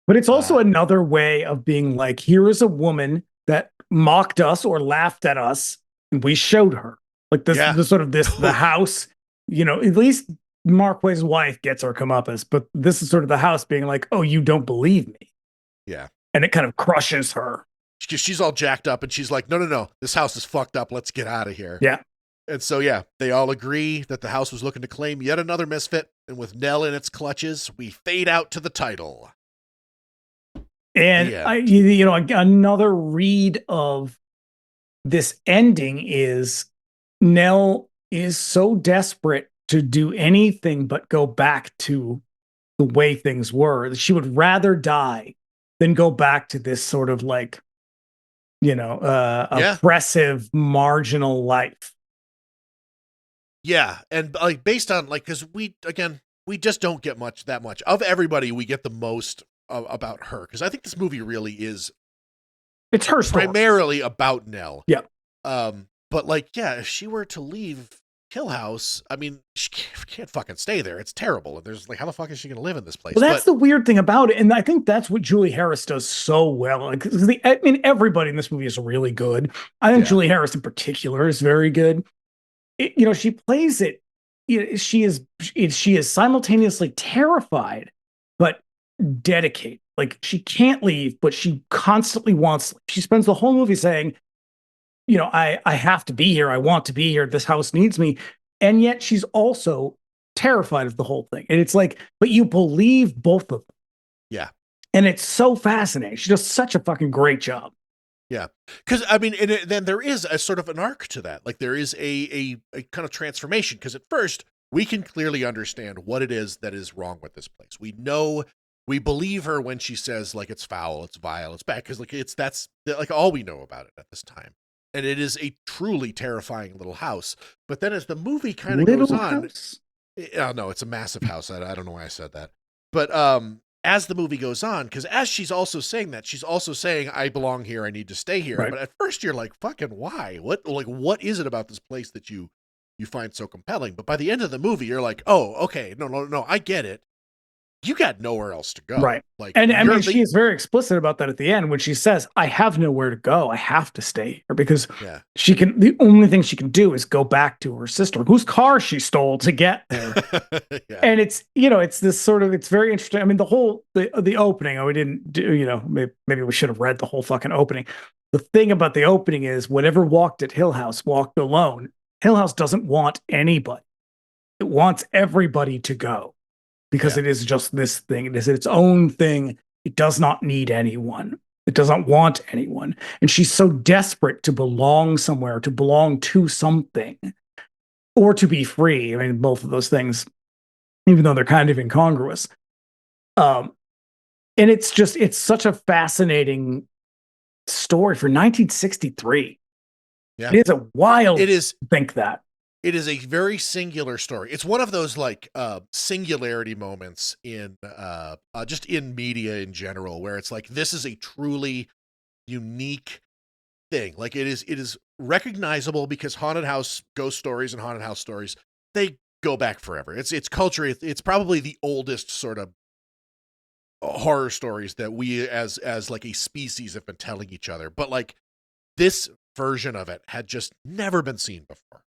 But it's also another way of being like, here is a woman that mocked us or laughed at us, and we showed her. Like this, the house, at least Markway's wife gets her comeuppance, but this is sort of the house being like, oh, you don't believe me. Yeah. And it kind of crushes her. She's all jacked up and she's like, no, this house is fucked up. Let's get out of here. Yeah. And so, they all agree that the house was looking to claim yet another misfit. And with Nell in its clutches, we fade out to the title. And another read of this ending is Nell is so desperate to do anything but go back to the way things were. She would rather die than go back to this sort of like, oppressive, marginal life. Yeah. And like based on like, because we just don't get that much of everybody. We get the most about her. Because I think this movie really is. It's her story. Primarily about Nell. Yeah. But like, if she were to leave Hill House, I mean, she can't fucking stay there. It's terrible. And there's like, how the fuck is she going to live in this place? Well, that's the weird thing about it. And I think that's what Julie Harris does so well. Like, everybody in this movie is really good. I think Julie Harris in particular is very good. She plays it. She is simultaneously terrified, but dedicated. Like she can't leave, but she constantly wants. She spends the whole movie saying, I have to be here. I want to be here. This house needs me. And yet she's also terrified of the whole thing. And it's like, but you believe both of them. Yeah. And it's so fascinating. She does such a fucking great job. Yeah. Because, I mean, then there is a sort of an arc to that. Like there is a kind of transformation. Because at first, we can clearly understand what it is that is wrong with this place. We believe her when she says, like, it's foul, it's vile, it's bad. Because, like, that's all we know about it at this time. And it is a truly terrifying little house. But then as the movie kind of goes on, no, it's a massive house. I don't know why I said that. But as the movie goes on, because as she's also saying that, she's also saying, I belong here, I need to stay here. Right. But at first you're like, fucking why? What is it about this place that you find so compelling? But by the end of the movie, you're like, oh, okay, no, I get it. You got nowhere else to go. Right. Like, and I mean, she is very explicit about that at the end when she says, I have nowhere to go. I have to stay here because the only thing she can do is go back to her sister, whose car she stole to get there. And it's, it's this sort of, it's very interesting. I mean, the opening, we didn't do, maybe we should have read the whole fucking opening. The thing about the opening is whatever walked at Hill House walked alone. Hill House doesn't want anybody. It wants everybody to go. Because it is just this thing. It is its own thing. It does not need anyone. It doesn't want anyone. And she's so desperate to belong somewhere, to belong to something, or to be free. I mean, both of those things, even though they're kind of incongruous. And it's such a fascinating story for 1963. Yeah. It is a wild It is. to think that. It is a very singular story. It's one of those like singularity moments in just in media in general, where it's like, this is a truly unique thing. Like it is recognizable because haunted house ghost stories and haunted house stories, they go back forever. It's culture. It's probably the oldest sort of horror stories that we as like a species have been telling each other. But like this version of it had just never been seen before.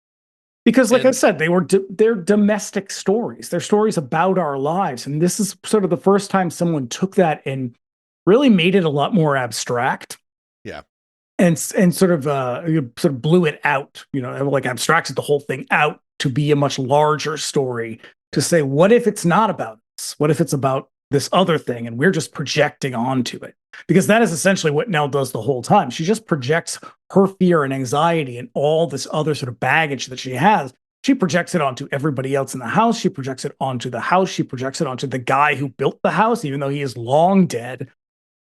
Because, like I said, they're domestic stories. They're stories about our lives, and this is sort of the first time someone took that and really made it a lot more abstract. Yeah, and sort of blew it out. Like abstracted the whole thing out to be a much larger story. To say, what if it's not about this? What if it's about this other thing, and we're just projecting onto it? Because that is essentially what Nell does the whole time. She just projects her fear and anxiety and all this other sort of baggage that she has. She projects it onto everybody else in the house. She projects it onto the house. She projects it onto the guy who built the house, even though he is long dead.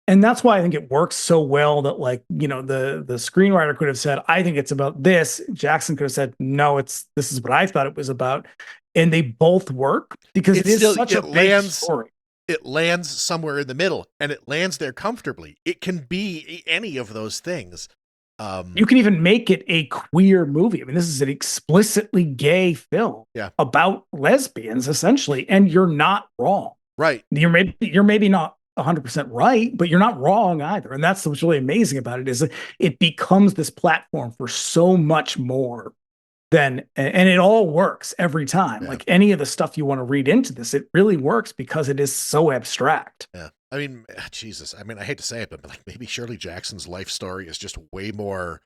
And that's why I think it works so well that, like, the screenwriter could have said, I think it's about this. Jackson could have said, no, this is what I thought it was about. And they both work because it is such a big story. It lands somewhere in the middle, and it lands there comfortably. It can be any of those things. You can even make it a queer movie. I mean, this is an explicitly gay film about lesbians, essentially, and you're not wrong. Right. You're maybe not 100% right, but you're not wrong either. And that's what's really amazing about it, is it becomes this platform for so much more and it all works every time. Yeah. Like any of the stuff you want to read into this, it really works because it is so abstract. Yeah. I mean, Jesus. I mean, I hate to say it, but like maybe Shirley Jackson's life story is just way more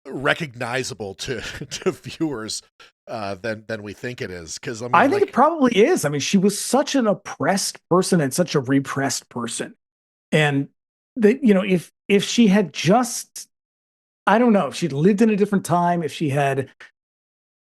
recognizable to viewers than we think it is. Because I think it probably is. I mean, she was such an oppressed person and such a repressed person, and that if she had just, I don't know, if she'd lived in a different time, if she had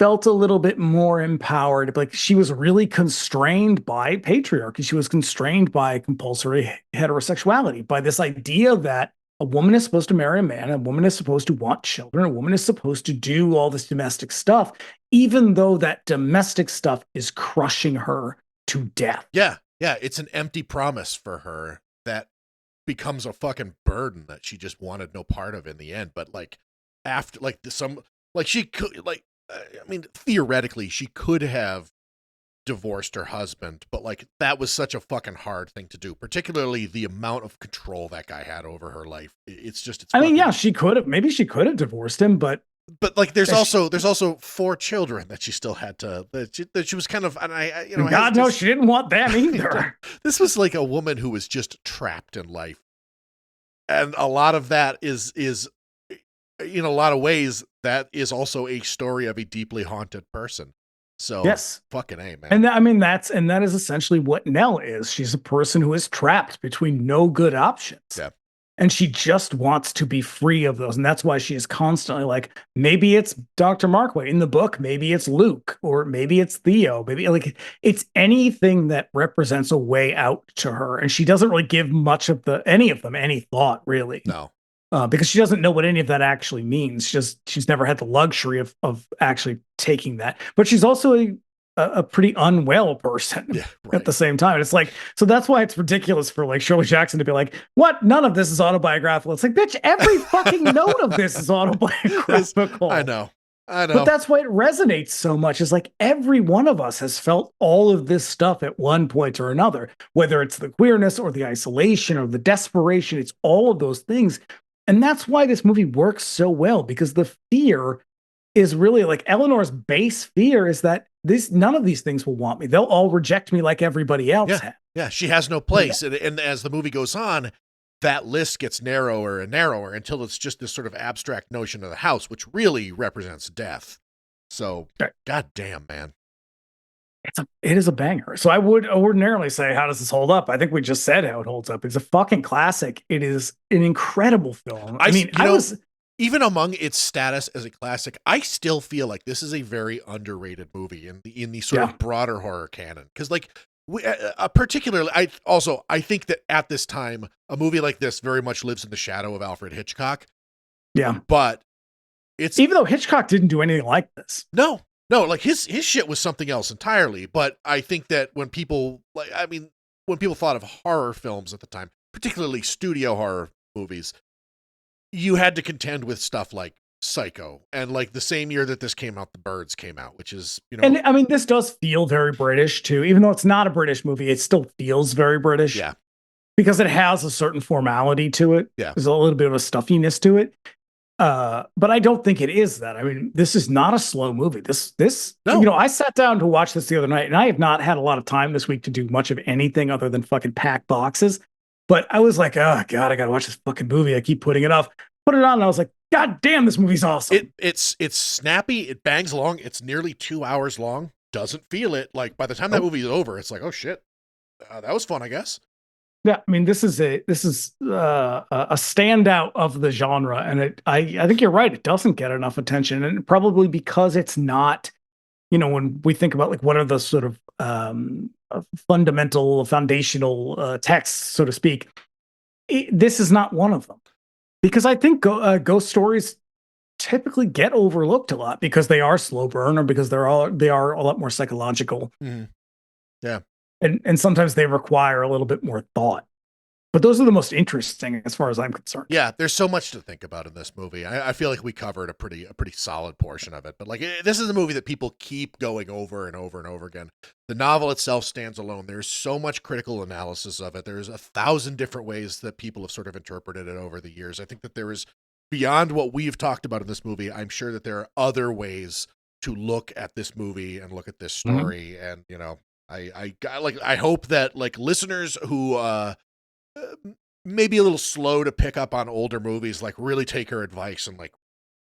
felt a little bit more empowered, like she was really constrained by patriarchy. She was constrained by compulsory heterosexuality, by this idea that a woman is supposed to marry a man, a woman is supposed to want children, a woman is supposed to do all this domestic stuff, even though that domestic stuff is crushing her to death. Yeah. Yeah. It's an empty promise for her that becomes a fucking burden that she just wanted no part of in the end. But like after, like she could, like, I mean, theoretically, she could have divorced her husband, but like that was such a fucking hard thing to do, particularly the amount of control that guy had over her life. I mean, yeah, she could have divorced him, but like there's also 4 children that she still had to, that she was kind of, and God knows she didn't want them either. This was like a woman who was just trapped in life. And a lot of that is in a lot of ways, that is also a story of a deeply haunted person. So yes, fucking A, man. And that is essentially what Nell is. She's a person who is trapped between no good options. Yeah. And she just wants to be free of those. And that's why she is constantly like, maybe it's Dr. Markway in the book, maybe it's Luke, or maybe it's Theo, maybe like it's anything that represents a way out to her. And she doesn't really give much of any of them any thought, really. No. Because she doesn't know what any of that actually means. She's never had the luxury of actually taking that. But she's also a pretty unwell person at the same time. And it's like, so that's why it's ridiculous for like Shirley Jackson to be like, what? None of this is autobiographical. It's like, bitch, every fucking note of this is autobiographical. I know. But that's why it resonates so much. Is like every one of us has felt all of this stuff at one point or another, whether it's the queerness or the isolation or the desperation. It's all of those things. And that's why this movie works so well, because the fear is really like Eleanor's base fear is that none of these things will want me. They'll all reject me like everybody else has. Yeah, she has no place. Yeah. And as the movie goes on, that list gets narrower and narrower until it's just this sort of abstract notion of the house, which really represents death. So, goddamn, man. It is a banger. So I would ordinarily say, how does this hold up? I think we just said how it holds up. It's a fucking classic. It is an incredible film. Even among its status as a classic, I still feel like this is a very underrated movie in the sort of broader horror canon. Because like Particularly, I think that at this time, a movie like this very much lives in the shadow of Alfred Hitchcock. Yeah. But it's even though Hitchcock didn't do anything like this. No, like his shit was something else entirely. But I think that when people thought of horror films at the time, particularly studio horror movies, you had to contend with stuff like Psycho, and like the same year that this came out, The Birds came out, which is, and I mean, this does feel very British too, even though it's not a British movie, it still feels very British. Yeah, because it has a certain formality to it. Yeah, there's a little bit of a stuffiness to it. But I don't think it is that. I mean, this is not a slow movie. No. I sat down to watch this the other night, and I have not had a lot of time this week to do much of anything other than fucking pack boxes. But I was like, oh God, I gotta watch this fucking movie. I keep putting it off. Put it on, and I was like, God damn, this movie's awesome. It's snappy. It bangs along. It's nearly 2 hours long. Doesn't feel it. Like by the time that movie is over, it's like, oh shit, that was fun, I guess. Yeah, I mean, this is a standout of the genre, and I think you're right. It doesn't get enough attention, and probably because it's not, when we think about like what are the sort of foundational texts, so to speak, this is not one of them. Because I think ghost stories typically get overlooked a lot because they are slow burn, or because they are a lot more psychological. Mm-hmm. Yeah. And sometimes they require a little bit more thought. But those are the most interesting as far as I'm concerned. Yeah, there's so much to think about in this movie. I feel like we covered a pretty solid portion of it. But like, this is a movie that people keep going over and over and over again. The novel itself stands alone. There's so much critical analysis of it. There's 1,000 different ways that people have sort of interpreted it over the years. I think that there is, beyond what we've talked about in this movie, I'm sure that there are other ways to look at this movie and look at this story. Mm-hmm. And, I hope that like listeners who maybe a little slow to pick up on older movies, like really take her advice and like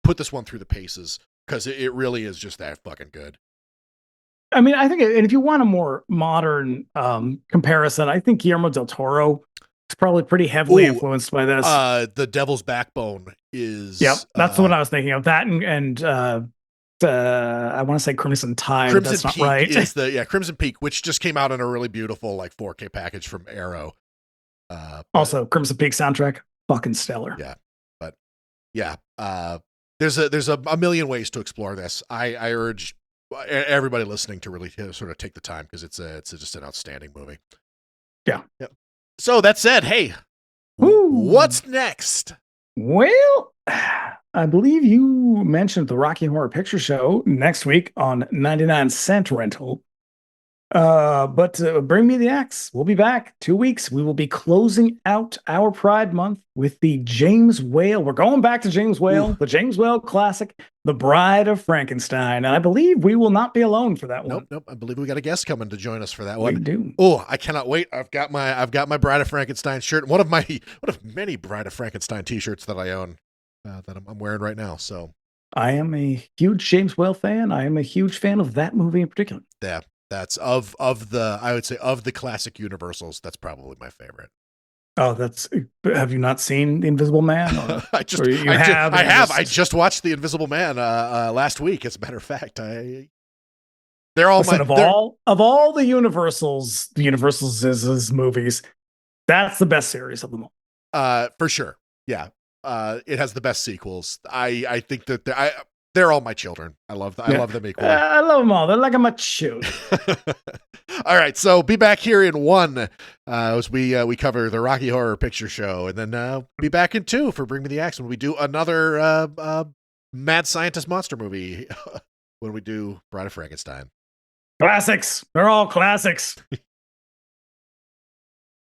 put this one through the paces, because it really is just that fucking good. I mean, I think, and if you want a more modern comparison, I think Guillermo del Toro is probably pretty heavily influenced by this. The Devil's Backbone is. Yep, that's the one I was thinking of. That and I want to say Crimson Tide. Crimson that's Peak not right. Is Crimson Peak, which just came out in a really beautiful like 4K package from Arrow. Also, Crimson Peak soundtrack, fucking stellar. Yeah, but yeah, there's a million ways to explore this. I urge everybody listening to really sort of take the time, because it's just an outstanding movie. Yeah. Yep. So that said, hey, what's next? Well, I believe you mentioned the Rocky Horror Picture Show next week on 99-cent rental. But bring me the axe. We'll be back 2 weeks. We will be closing out our Pride Month with the James Whale. We're going back to James Whale, the James Whale classic, The Bride of Frankenstein. And I believe we will not be alone for that one. Nope. I believe we got a guest coming to join us for that one. We do. Oh, I cannot wait. I've got my Bride of Frankenstein shirt. One of many Bride of Frankenstein t-shirts that I own, that I'm wearing right now. So I am a huge James Whale fan. I am a huge fan of that movie in particular. Yeah. That's of the classic Universals. That's probably my favorite. Oh, have you not seen The Invisible Man? I just watched The Invisible Man last week. As a matter of fact, they're all of all the Universals is movies. That's the best series of them all. For sure. Yeah. It has the best sequels. I think that they're all my children. I love them equally. I love them all. They're like my children. All right, so be back here in 1 as we cover the Rocky Horror Picture Show, and then be back in 2 for Bring Me the Axe when we do another mad scientist monster movie when we do Bride of Frankenstein. Classics. They're all classics.